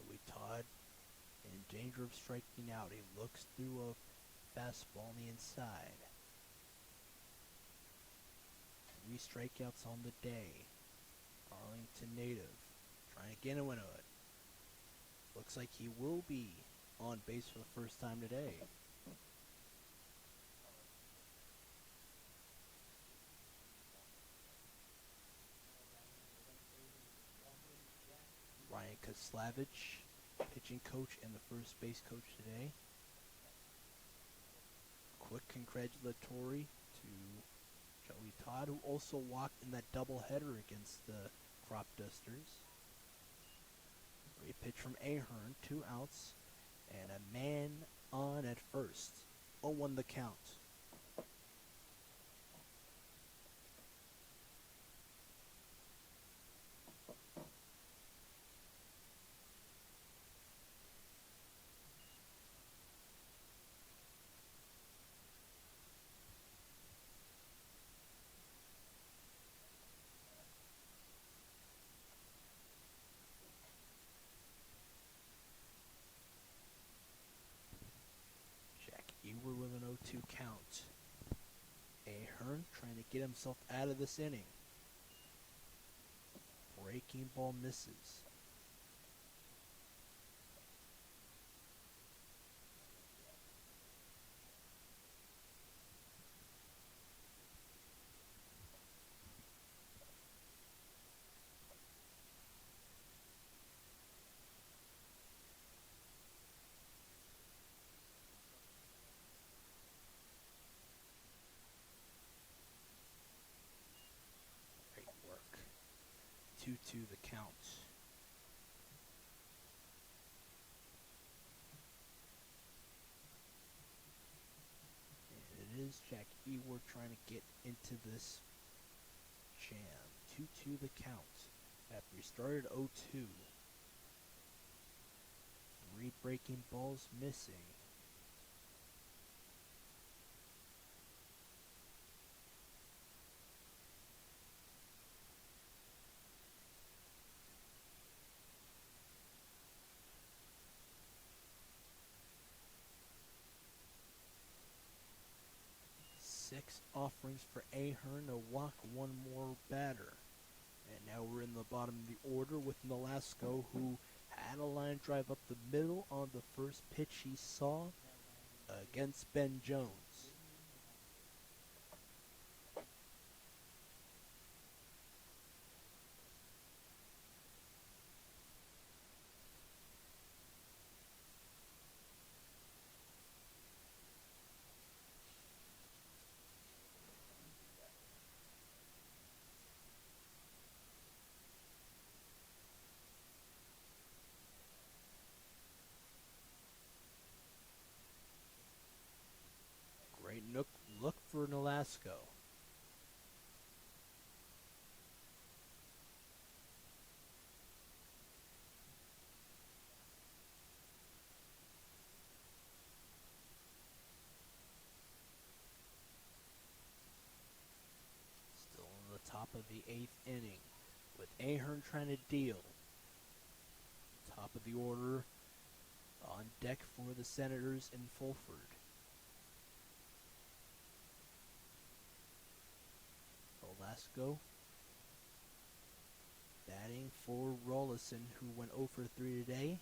Joey Todd in danger of striking out. He looks through a fastball on the inside. 3 strikeouts on the day. Arlington native trying to get into it. Looks like he will be on base for the first time today. Ryan Kaslavich, pitching coach and the first base coach today. Quick congratulatory to Joey Todd, who also walked in that doubleheader against the Cropdusters. Great pitch from Ahern, 2 outs, and a man on at first. 0-1 the count. Ewer with an 0-2 count. Ahern trying to get himself out of this inning. Breaking ball misses. 2-2 the count. And it is Jack Ewart trying to get into this jam. 2-2 the count. After we started 0-2. 3 breaking balls missing. Six offerings for Ahern to walk one more batter. And now we're in the bottom of the order with Nolasco, who had a line drive up the middle on the first pitch he saw against Ben Jones. Great look for Nolasco. Still in the top of the 8th inning with Ahern trying to deal. Top of the order on deck for the Senators in Fulford. Nolasco batting for Rollison, who went 0 for 3 today.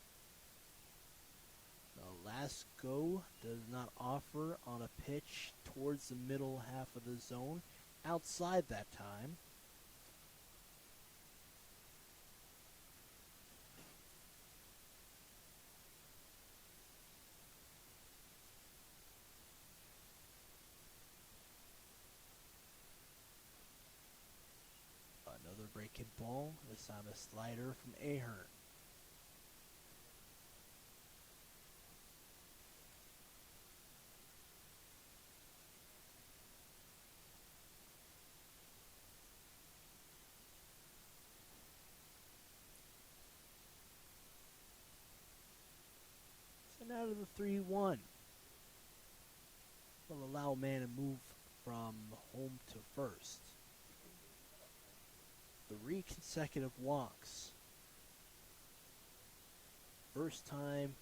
Nolasco does not offer on a pitch towards the middle half of the zone. Outside that time. Another breaking ball. This time a slider from Ahern. And out of the 3-1. Will allow a man to move from home to first. 3 consecutive walks. First time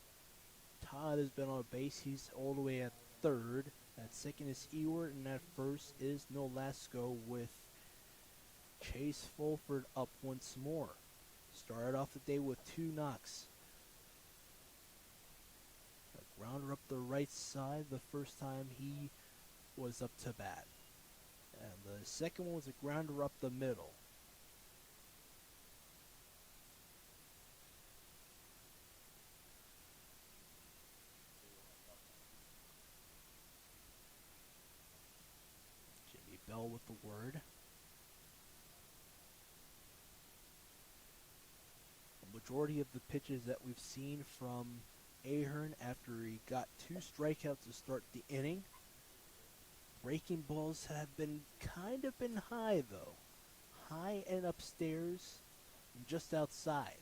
Todd has been on base, he's all the way at third. At second is Ewart, and at first is Nolasco with Chase Fulford up once more. Started off the day with 2 knocks. A grounder up the right side the first time he was up to bat. And the second one was a grounder up the middle. Jimmy Bell with the word. A majority of the pitches that we've seen from Ahern after he got 2 strikeouts to start the inning. Breaking balls have been high though. High and upstairs and just outside.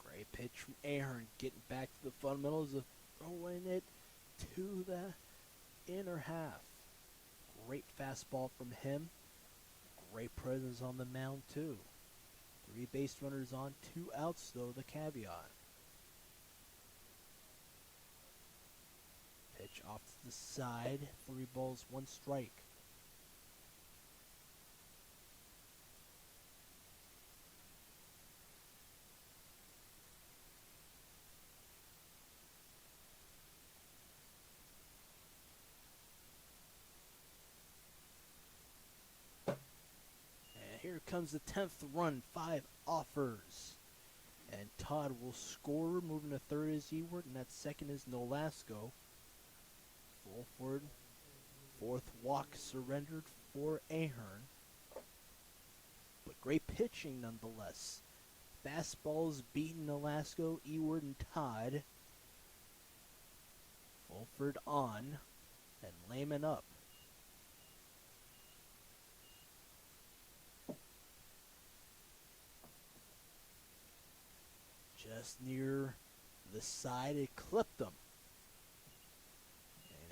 Great pitch from Ahern, getting back to the fundamentals of throwing it to the inner half. Great fastball from him. Great presence on the mound too. 3 base runners on, 2 outs though, the caveat. Pitch off to the side. 3 balls, 1 strike. And here comes the 10th run. 5 offers. And Todd will score. Moving to third is Ewart, and at second is Nolasco. Fulford. 4th walk surrendered for Ahern. But great pitching nonetheless. Fastballs beating Nolasco, Ewart, and Todd. Fulford on. And Lehman up. Just near the side, it clipped them.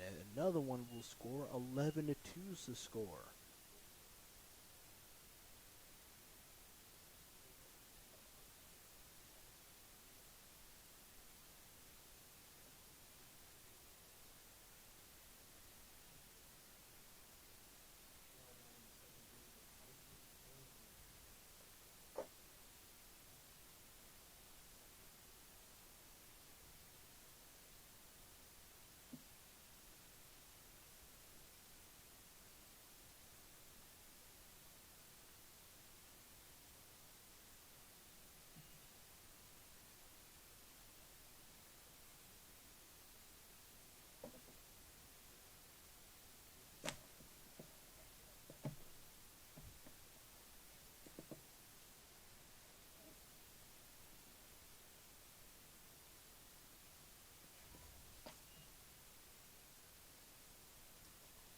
And another one will score. 11-2 is the score.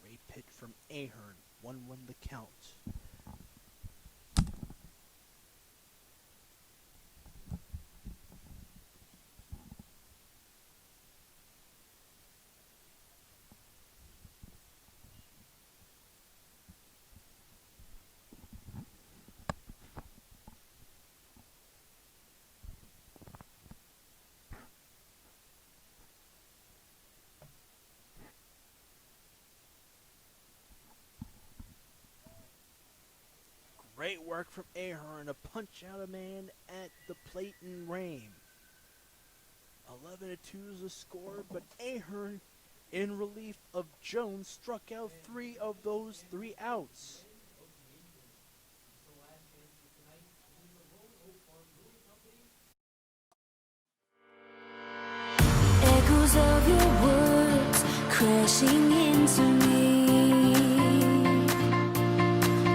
Great pitch from Ahern. 1-1 the count. Great work from Ahern to punch out a man at the plate and rain. 11-2 is the score, but Ahern, in relief of Jones, struck out 3 of those 3 outs. Echoes of your words crashing into me,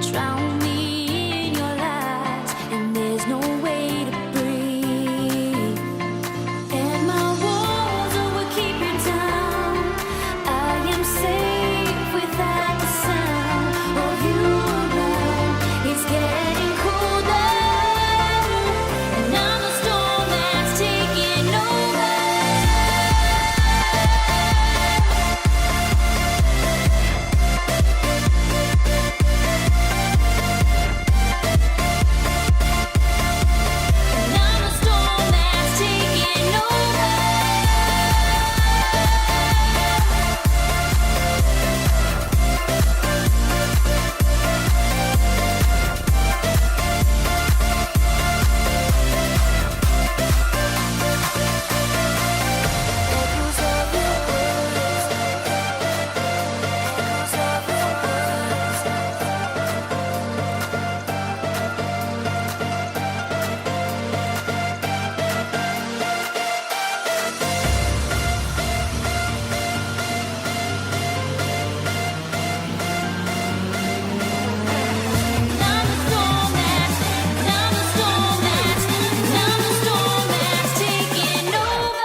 drown me in your lies, and there's no way to breathe. And my walls will keep you down. I am safe without the sound of you around. It's getting colder, and I'm the storm that's taking over. And I'm the storm that's taking over. Echoes of your words, echoes of your words. I'm the storm that's taking over.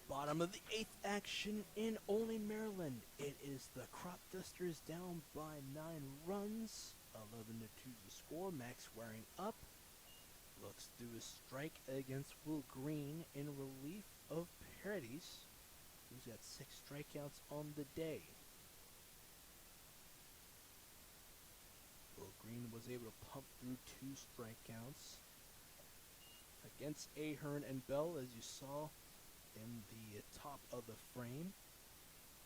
Bottom of the 8th action in Olney, Maryland. It is the Cropdusters down by 9 runs. 11-2 the score. Max Waring up. Looks to do a strike against Will Green in relief of Paradis, who's got 6 strikeouts on the day. Will Green was able to pump through 2 strikeouts against Ahern and Bell, as you saw in the top of the frame.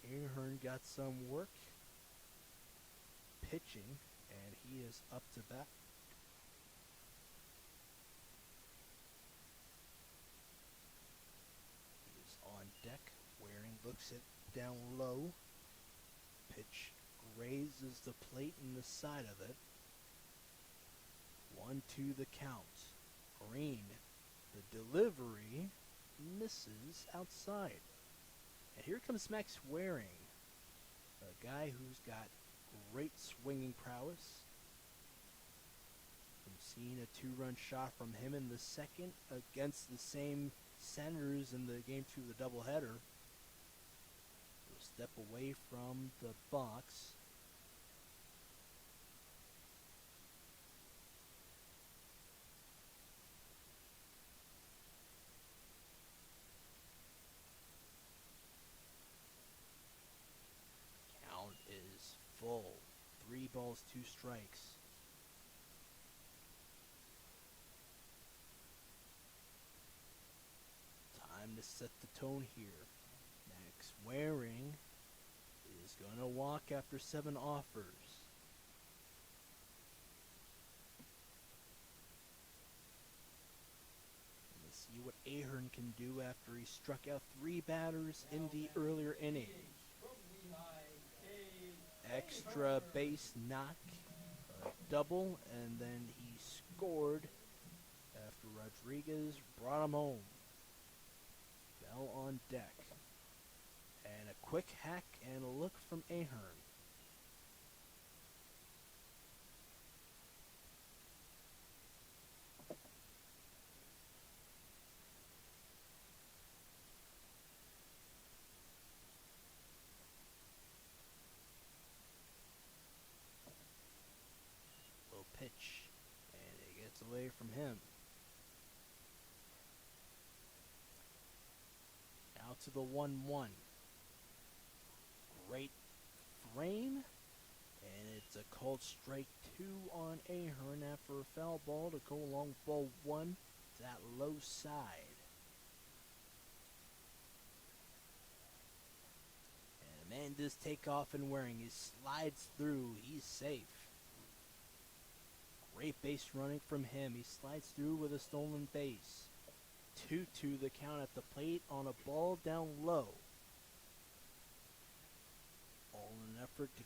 Ahern got some work pitching, and he is up to bat. He is on deck. Waring looks it down low. Pitch grazes the plate in the side of it. 1-2 the count. Green, the delivery misses outside. And here comes Max Waring, a guy who's got great swinging prowess. We've seen a 2-run shot from him in the second against the same Senators in the game 2 of the doubleheader. We'll step away from the box. Count is full. 3 balls, 2 strikes. Time to set the tone here. Max Waring is going to walk after 7 offers. Let's see what Ahern can do after he struck out 3 batters in the earlier inning. Extra base knock, a double, and then he scored after Rodriguez brought him home. Bell on deck. And a quick hack and a look from Ahern. Low pitch, and it gets away from him. Now to the 1-1. Great frame, and it's a called strike 2 on Ahern after a foul ball to go along ball 1 to that low side. And man does take off and Waring. He slides through. He's safe. Great base running from him. He slides through with a stolen base. 2-2 the count at the plate on a ball down low. All in an effort to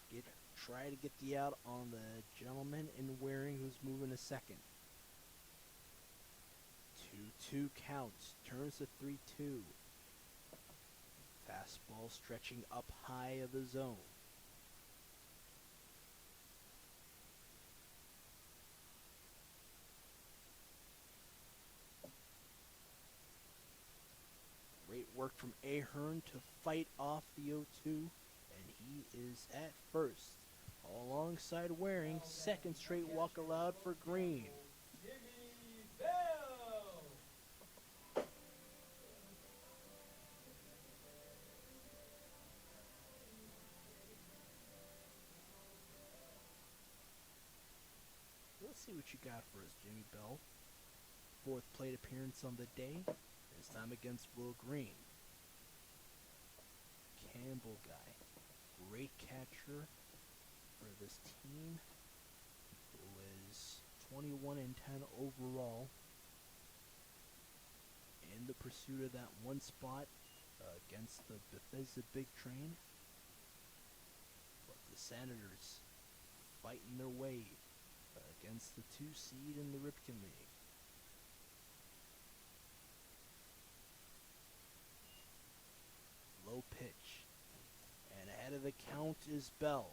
try to get the out on the gentleman in Waring who's moving to second. 2-2 counts. Turns to 3-2. Fastball stretching up high of the zone. Great work from Ahern to fight off the 0-2, and he is at first. Alongside Waring, second straight walk allowed for Green. Jimmy Bell. Let's see what you got for us, Jimmy Bell. 4th plate appearance on the day, this time against Will Green. Campbell guy, great catcher for this team, who is 21-10 overall in the pursuit of that 1 spot against the Bethesda Big Train. But the Senators fighting their way against the 2 seed in the Ripken League. Low pitch. And ahead of the count is Bell.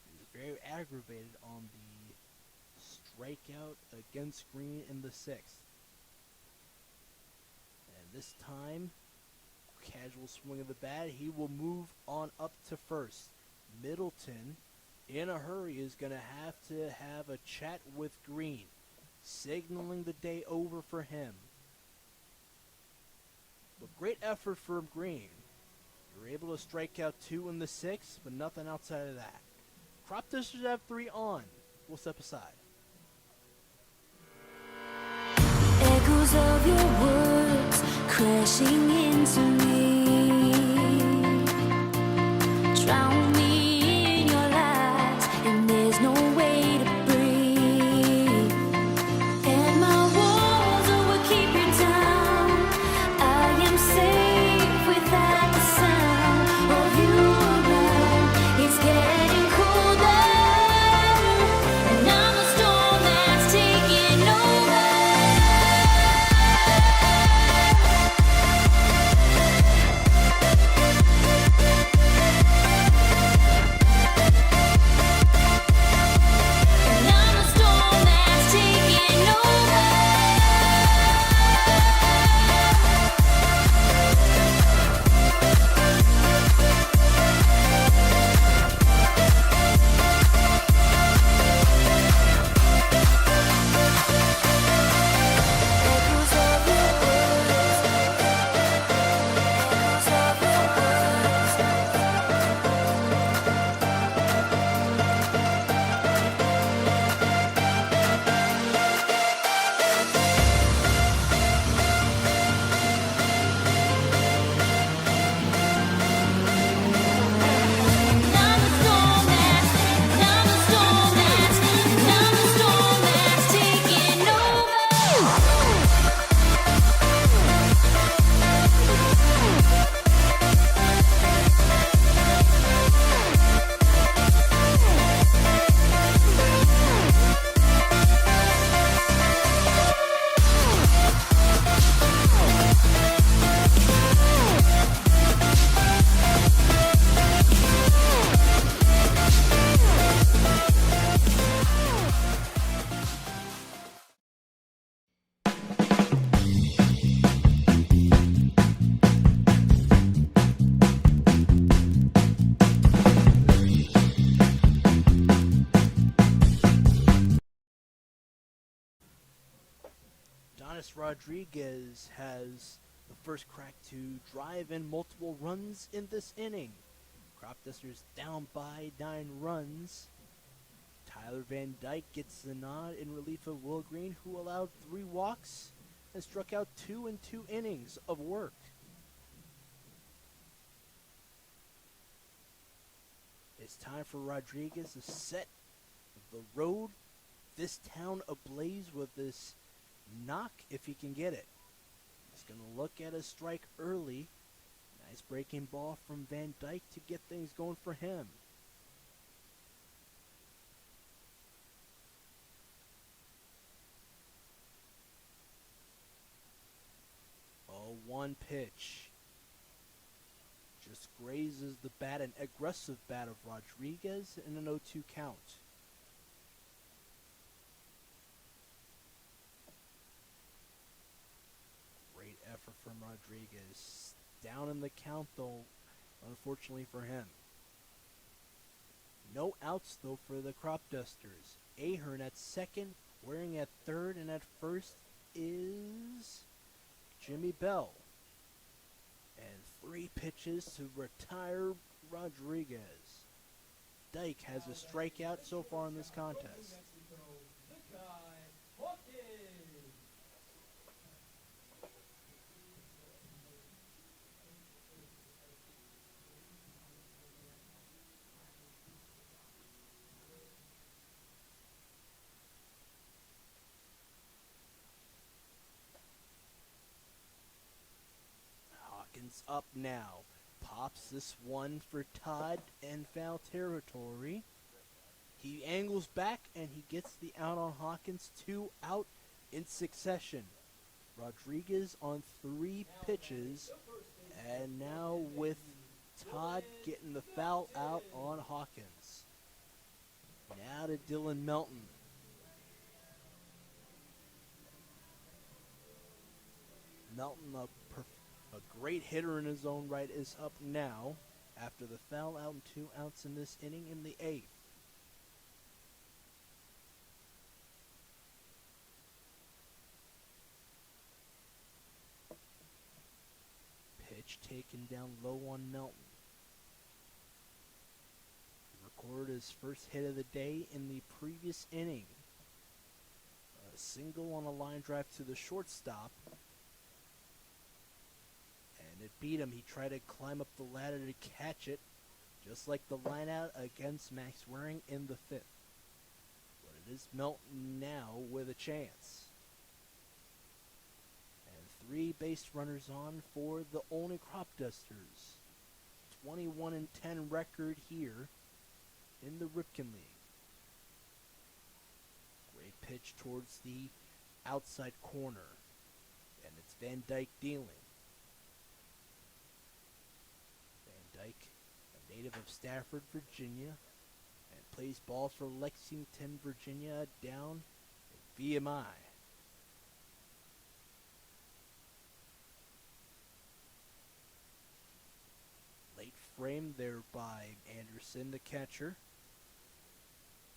He was very aggravated on the strikeout against Green in the 6th. And this time, casual swing of the bat, he will move on up to first. Middleton, in a hurry, is going to have a chat with Green. signaling the day over for him. But great effort from Green. You're able to strike out 2 in the 6th, but nothing outside of that. Cropdusters have 3 on. We'll step aside. Echoes of your words crashing into me. Drown me in your lies, and there's no way to breathe. And my walls will keep you down. I am safe without the sound of you around. It's getting colder, and I'm a storm that's taking over. And I'm a storm that's taking over. Echoes of your words. Echoes of your words. And I'm a storm that's, and I'm a storm that's, and I'm a storm that's taking over. Donis Rodriguez has the first crack to drive in multiple runs in this inning. Cropdusters down by 9 runs. Tyler Van Dyke gets the nod in relief of Will Green, who allowed 3 walks and struck out 2 in 2 innings of work. It's time for Rodriguez to set the road, this town ablaze with this knock if he can get it. He's going to look at a strike early. Nice breaking ball from Van Dyke to get things going for him. Oh, 1 pitch. Just grazes the bat, an aggressive bat of Rodriguez, and an 0-2 count. Great effort from Rodriguez. Down in the count, though, unfortunately for him. No outs, though, for the Cropdusters. Ahern at second, Waring at third, and at first is Jimmy Bell. And 3 pitches to retire Rodriguez. Dyke has a strikeout so far in this contest. Mexico, the guy, Hawkins. Hawkins up now. Pops this one for Todd in foul territory. He angles back and he gets the out on Hawkins. 2 out in succession. Rodriguez on 3 pitches. And now with Todd getting the foul out on Hawkins. Now to Dylan Melton. Melton, a great hitter in his own right, is up now after the foul out and 2 outs in this inning in the 8th. pitch taken down low on Melton. He recorded his first hit of the day in the previous inning. A single on a line drive to the shortstop. And it beat him. He tried to climb up the ladder to catch it, just like the lineout against Max Waring in the fifth. But it is Melton now with a chance. And 3 base runners on for the Olney Cropdusters. 21-10 record here in the Ripken League. Great pitch towards the outside corner. And it's Van Dyke dealing. Van Dyke, a native of Stafford, Virginia, and plays ball for Lexington, Virginia, down at VMI. Late frame there by Anderson, the catcher.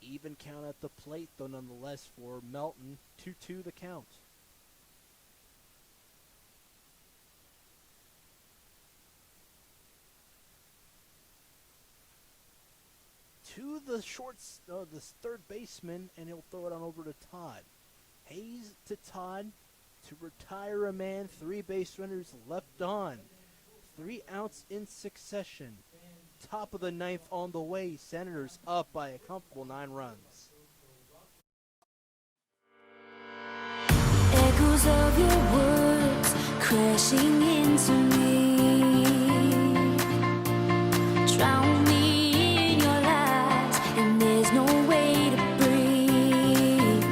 Even count at the plate, though, nonetheless, for Melton. 2-2 the count. To the the third baseman, and he'll throw it on over to Todd. Hayes to Todd to retire a man. 3 base runners left on. 3 outs in succession. Top of the 9th on the way. Senators up by a comfortable 9 runs. Echoes of your words crashing into me. Drown me in your lies, and there's no way to breathe.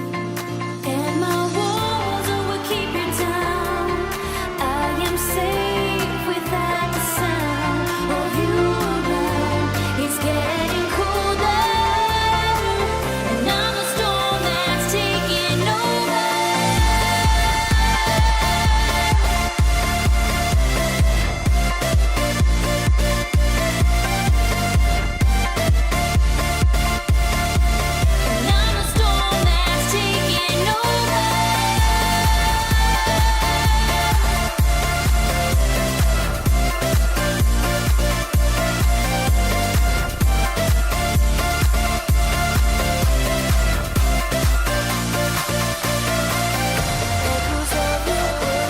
And my walls will keep you down. I am safe without the sound of you around. It's getting colder, and I'm a storm that's taking over. And I'm a storm that's taking over. Echoes of your words. Echoes of your words.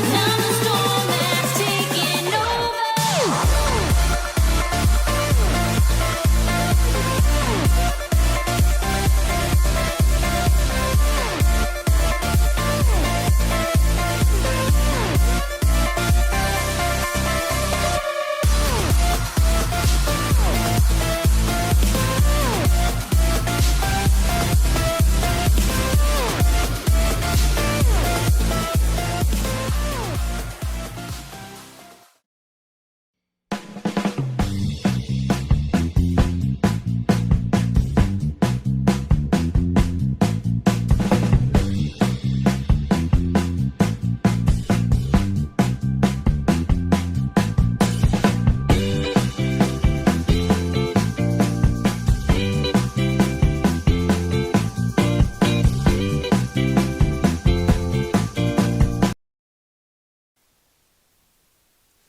I'm a storm that's taking over.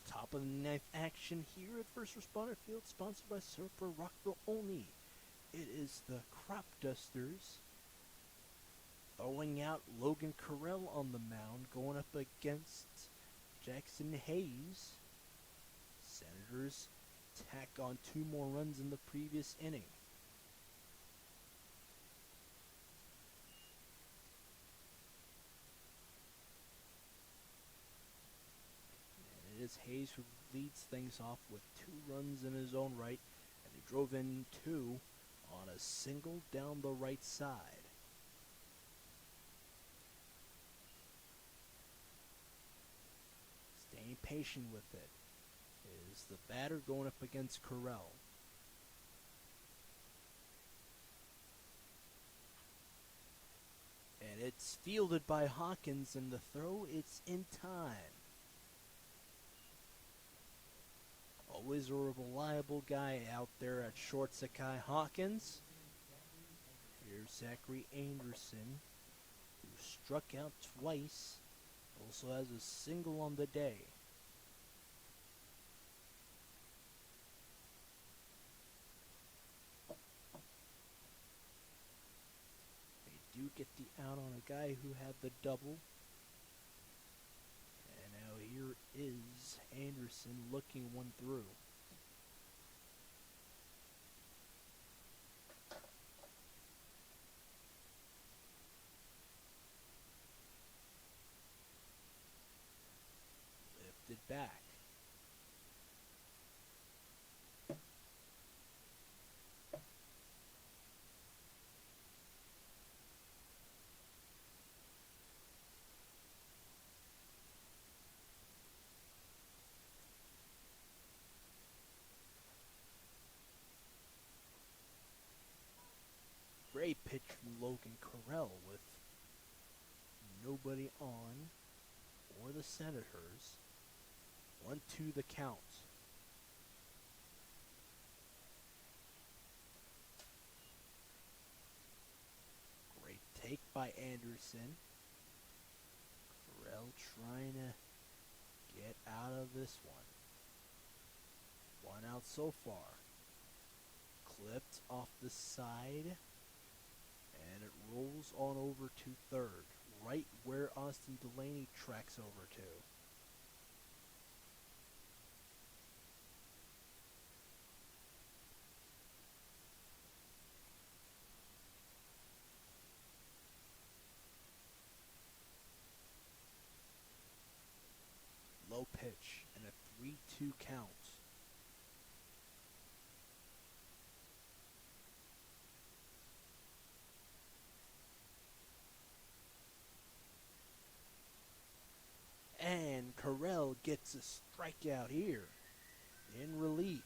Top of the 9th action here at First Responder Field, sponsored by Surfer Rockville Olney. It is the Cropdusters throwing out Logan Carell on the mound, going up against Jackson Hayes. Senators tack on 2 more runs in the previous inning. And it is Hayes who leads things off with 2 runs in his own right, and he drove in 2 on a single down the right side. Staying patient with it is the batter going up against Carell. And it's fielded by Hawkins, and the throw, it's in time. Always a reliable guy out there at short, Sakai Hawkins. Here's Zachary Anderson, who struck out twice, also has a single on the day. They do get the out on a guy who had the double. And now here is Anderson looking one through. Lifted back. Great pitch from Logan Carell with nobody on for the Senators. 1-2 the count. Great take by Anderson. Carell trying to get out of this one. One out so far. Clipped off the side. And it rolls on over to third, right where Austin Delaney tracks over to. Low pitch and a 3-2 count. And Carell gets a strikeout here in relief.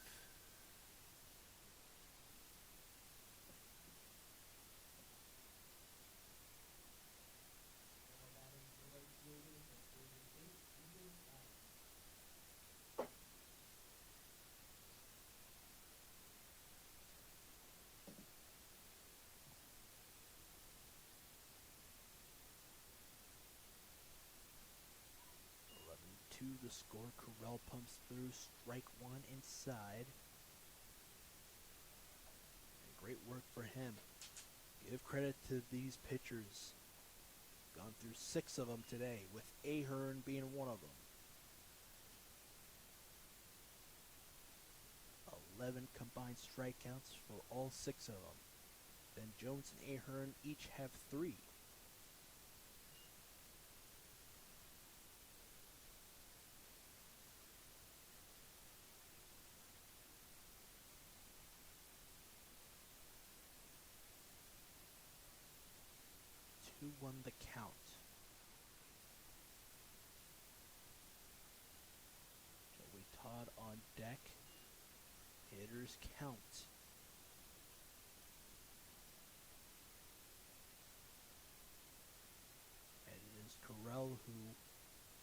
The score. Carell pumps through, strike one inside. And great work for him. Give credit to these pitchers. Gone through 6 of them today, with Ahern being one of them. 11 combined strikeouts for all 6 of them. Then Jones and Ahern each have 3. Won the count. Joey Todd on deck. Hitters count. And it is Carell who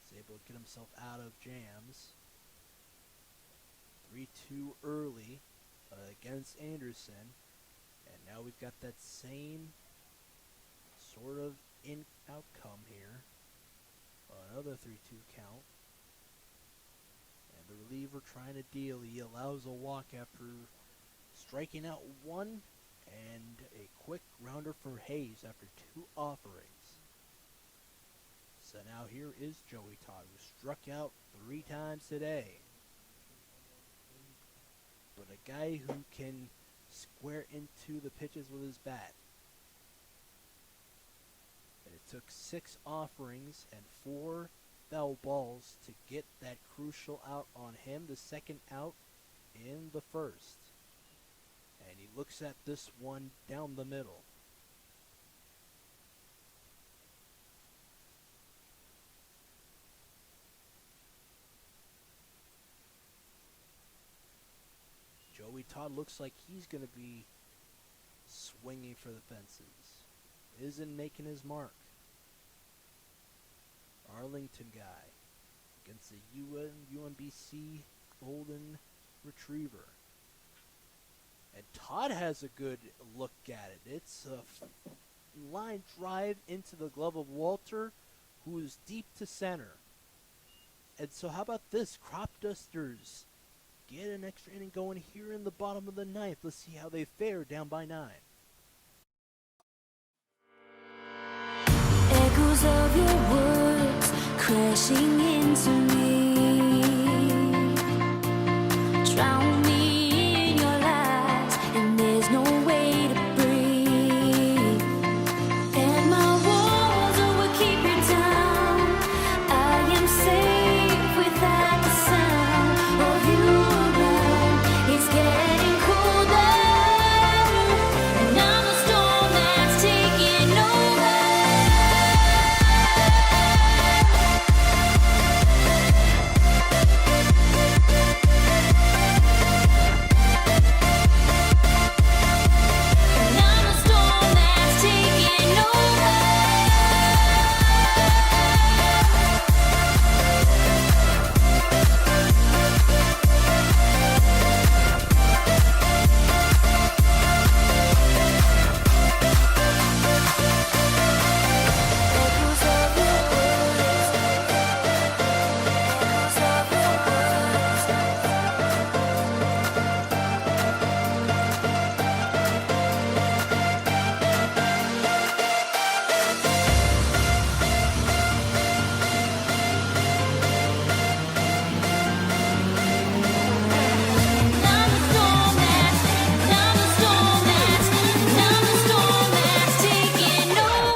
is able to get himself out of jams. 3-2 early against Anderson. And now we've got that same sort of in outcome here. Another 3-2 count. And the reliever trying to deal. He allows a walk after striking out one, and a quick grounder for Hayes after 2 offerings. So now here is Joey Todd, who struck out 3 times today. But a guy who can square into the pitches with his bat. And it took 6 offerings and 4 foul balls to get that crucial out on him, the second out in the first. And he looks at this one down the middle. Joey Todd looks like he's going to be swinging for the fences. Isn't making his mark. Arlington guy against the UMBC Golden Retriever. And Todd has a good look at it. It's a line drive into the glove of Walter, who is deep to center. And so how about this? Cropdusters get an extra inning going here in the bottom of the ninth. Let's see how they fare down by 9. Echoes of your words crashing into me, drown me in your lies, and there's no way to breathe. And my walls will keep you down. I am safe without the sound of you around. It's getting colder, and I'm a storm that's taking over. And I'm a storm that's taking over. Echoes of your words, echoes of your words. I'm a storm that's taking over.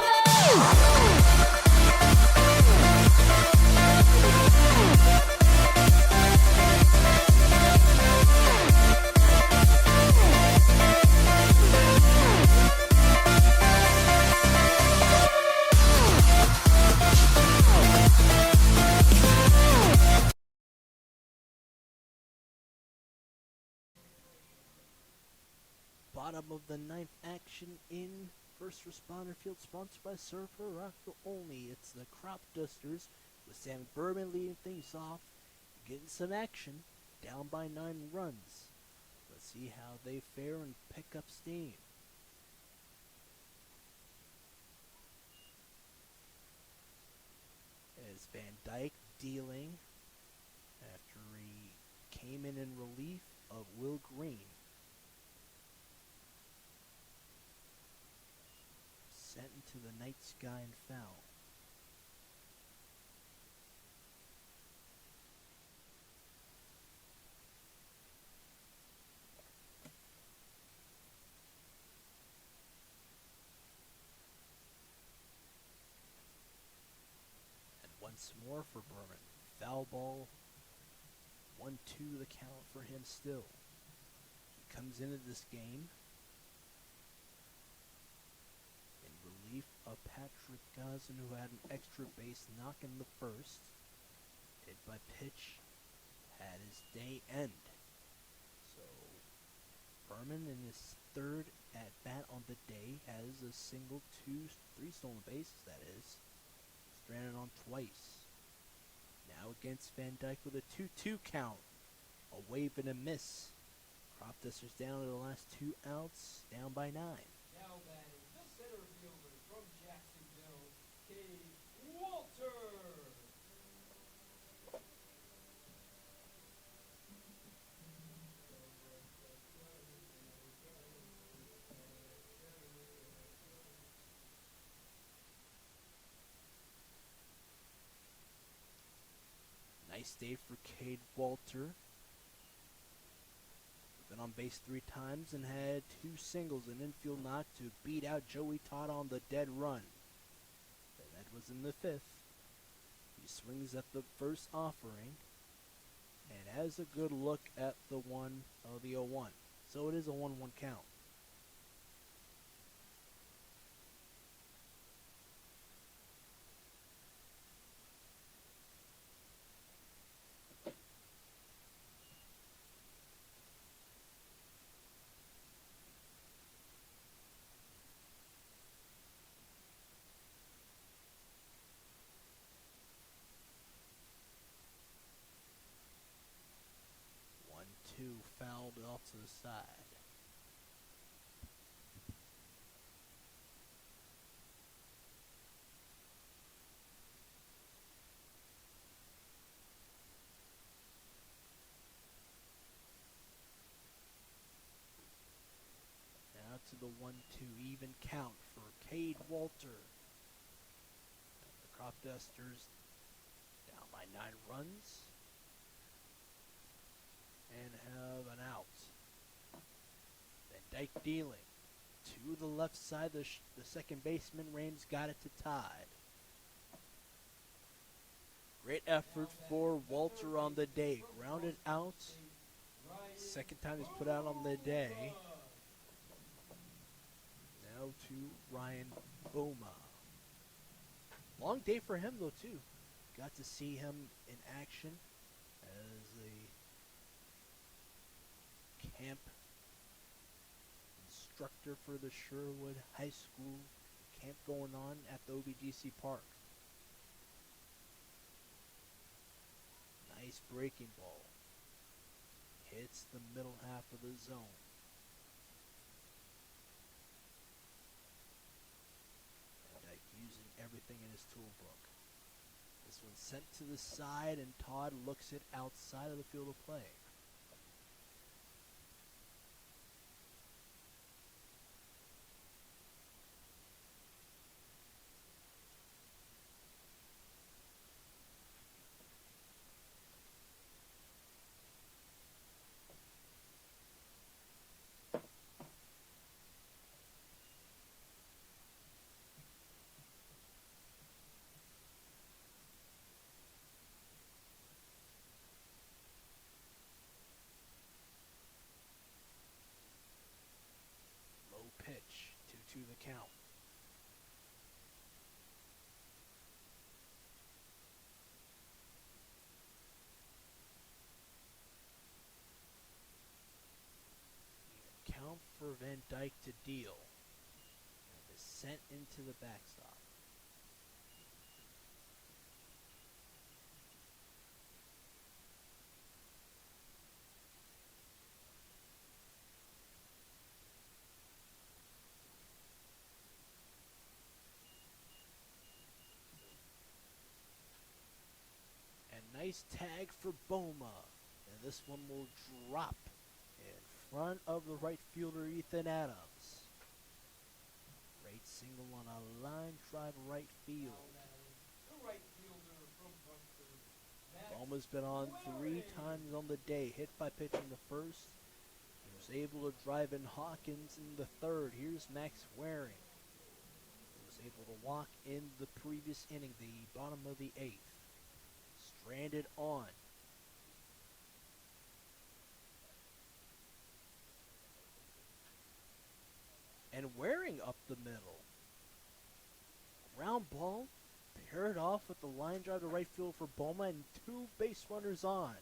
Bottom of the ninth action in First Responder Field, sponsored by Surfer Rockville Olney. It's the Cropdusters with Sam Berman leading things off, getting some action, down by 9 runs. Let's see how they fare and pick up steam. As Van Dyke dealing after he came in relief of Will Green. Sent into the night sky and foul. And once more for Berman. Foul ball. 1-2 the count for him still. He comes into this game in relief of Patrick Gazin, who had an extra base knock in the first. Hit by pitch, had his day end. So Berman in his third at bat on the day has a single, 3 stolen bases, that is. Stranded on twice. Now against Van Dyke with a 2-2 count. A wave and a miss. Cropdusters down to the last 2 outs, down by 9. Now batting the center fielder from Jacksonville, Cade Walter. Nice day for Cade Walter. Been on base 3 times and had 2 singles, an infield knock to beat out Joey Todd on the dead run. And that was in the 5th. He swings at the first offering and has a good look at the 0-1. So it is a 1-1 count. off to the side. Now to the 1-2 even count for Cade Walter. And the Cropdusters down by 9 runs and have an out. Van Dyke dealing to the left side. The second baseman Raines got it to Todd. Great effort for Walter on the day. Grounded out. Second time he's put out on the day. Now to Ryan Boma. Long day for him though too. Got to see him in action as a camp instructor for the Sherwood High School camp going on at the OBGC Park. Nice breaking ball. Hits the middle half of the zone. And using everything in his toolbook. This one's sent to the side and Todd looks it outside of the field of play. Pitch, 2-2 the count. Even count for Van Dyke to deal. And is sent into the backstop. Nice tag for Boma. And this one will drop in front of the right fielder, Ethan Adams. Great single on a line drive right field. Boma's been on 3 times on the day. Hit by pitch in the first. He was able to drive in Hawkins in the third. Here's Max Waring. He was able to walk in the previous inning, the bottom of the 8th. Stranded on. And Waring up the middle. Ground ball paired off with the line drive to right field for Boma and 2 base runners on.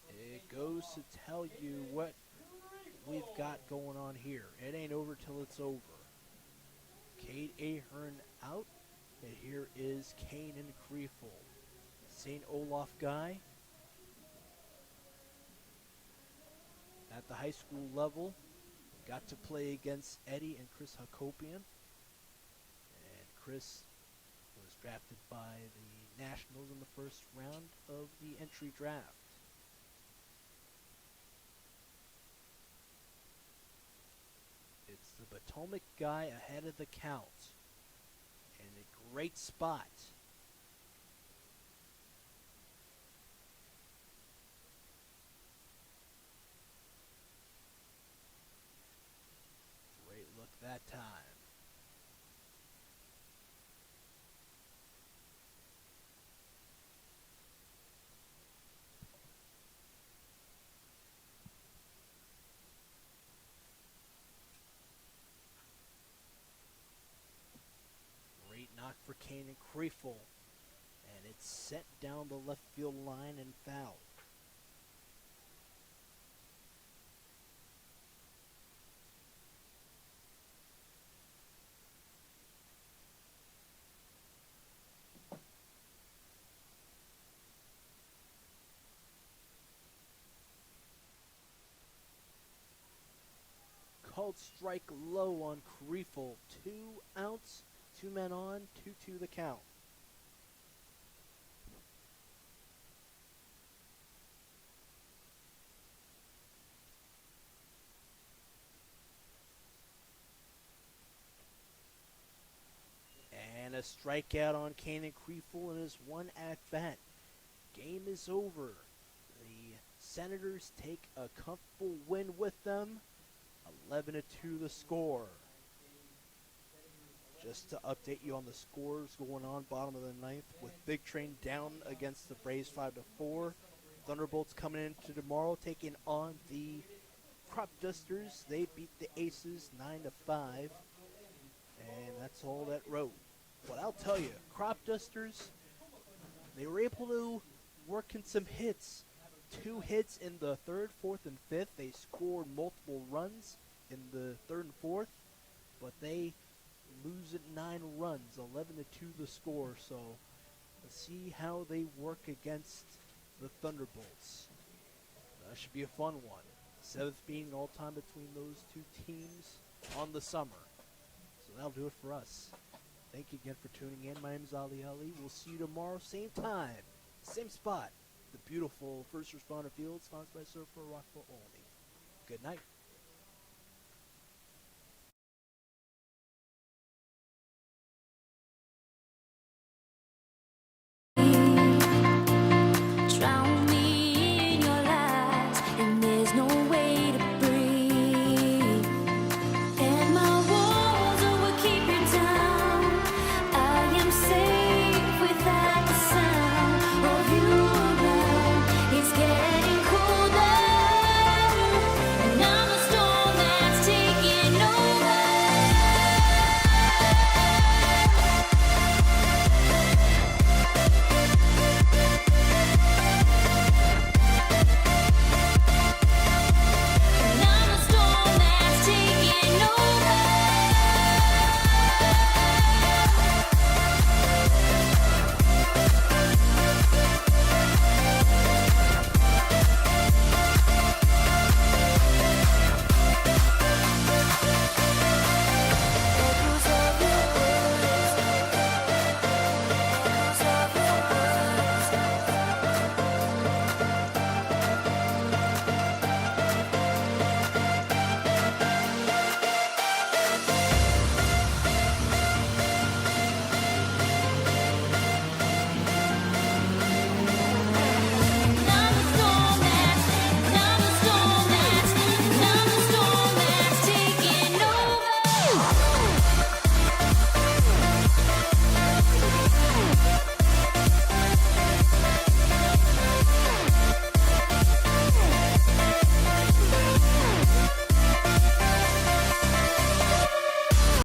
It goes to tell you what we've got going on here. It ain't over till it's over. Cade Ahern out, and here is Kanan Kriefel. St. Olaf guy. At the high school level, got to play against Eddie and Chris Hakopian. And Chris was drafted by the Nationals in the first round of the entry draft. It's the Potomac guy ahead of the count. And a great spot. Great look that time. Great knock for Kanan Kriefel. And it's set down the left field line and foul. called strike low on Kriefel. 2 outs, 2 men on, 2-2 the count. And a strikeout on Cannon Kriefel in his 1 at bat. Game is over. The Senators take a comfortable win with them. 11-2 the score. Just to update you on the scores going on bottom of the ninth, with Big Train down against the Braves 5-4. Thunderbolts coming into tomorrow taking on the Cropdusters. They beat the Aces 9-5. And that's all that wrote. But I'll tell you, Cropdusters, they were able to work in some hits. 2 hits in the 3rd, 4th, and 5th. They scored multiple runs in the 3rd and 4th, but they lose at 9 runs, 11-2 the score. So let's see how they work against the Thunderbolts. That should be a fun one. 7th being all time between those 2 teams on the summer. So that'll do it for us. Thank you again for tuning in. My name is Ali Ali. We'll see you tomorrow, same time, same spot. The beautiful First Responder Field, sponsored by Surfer Rockville Olney. Good night.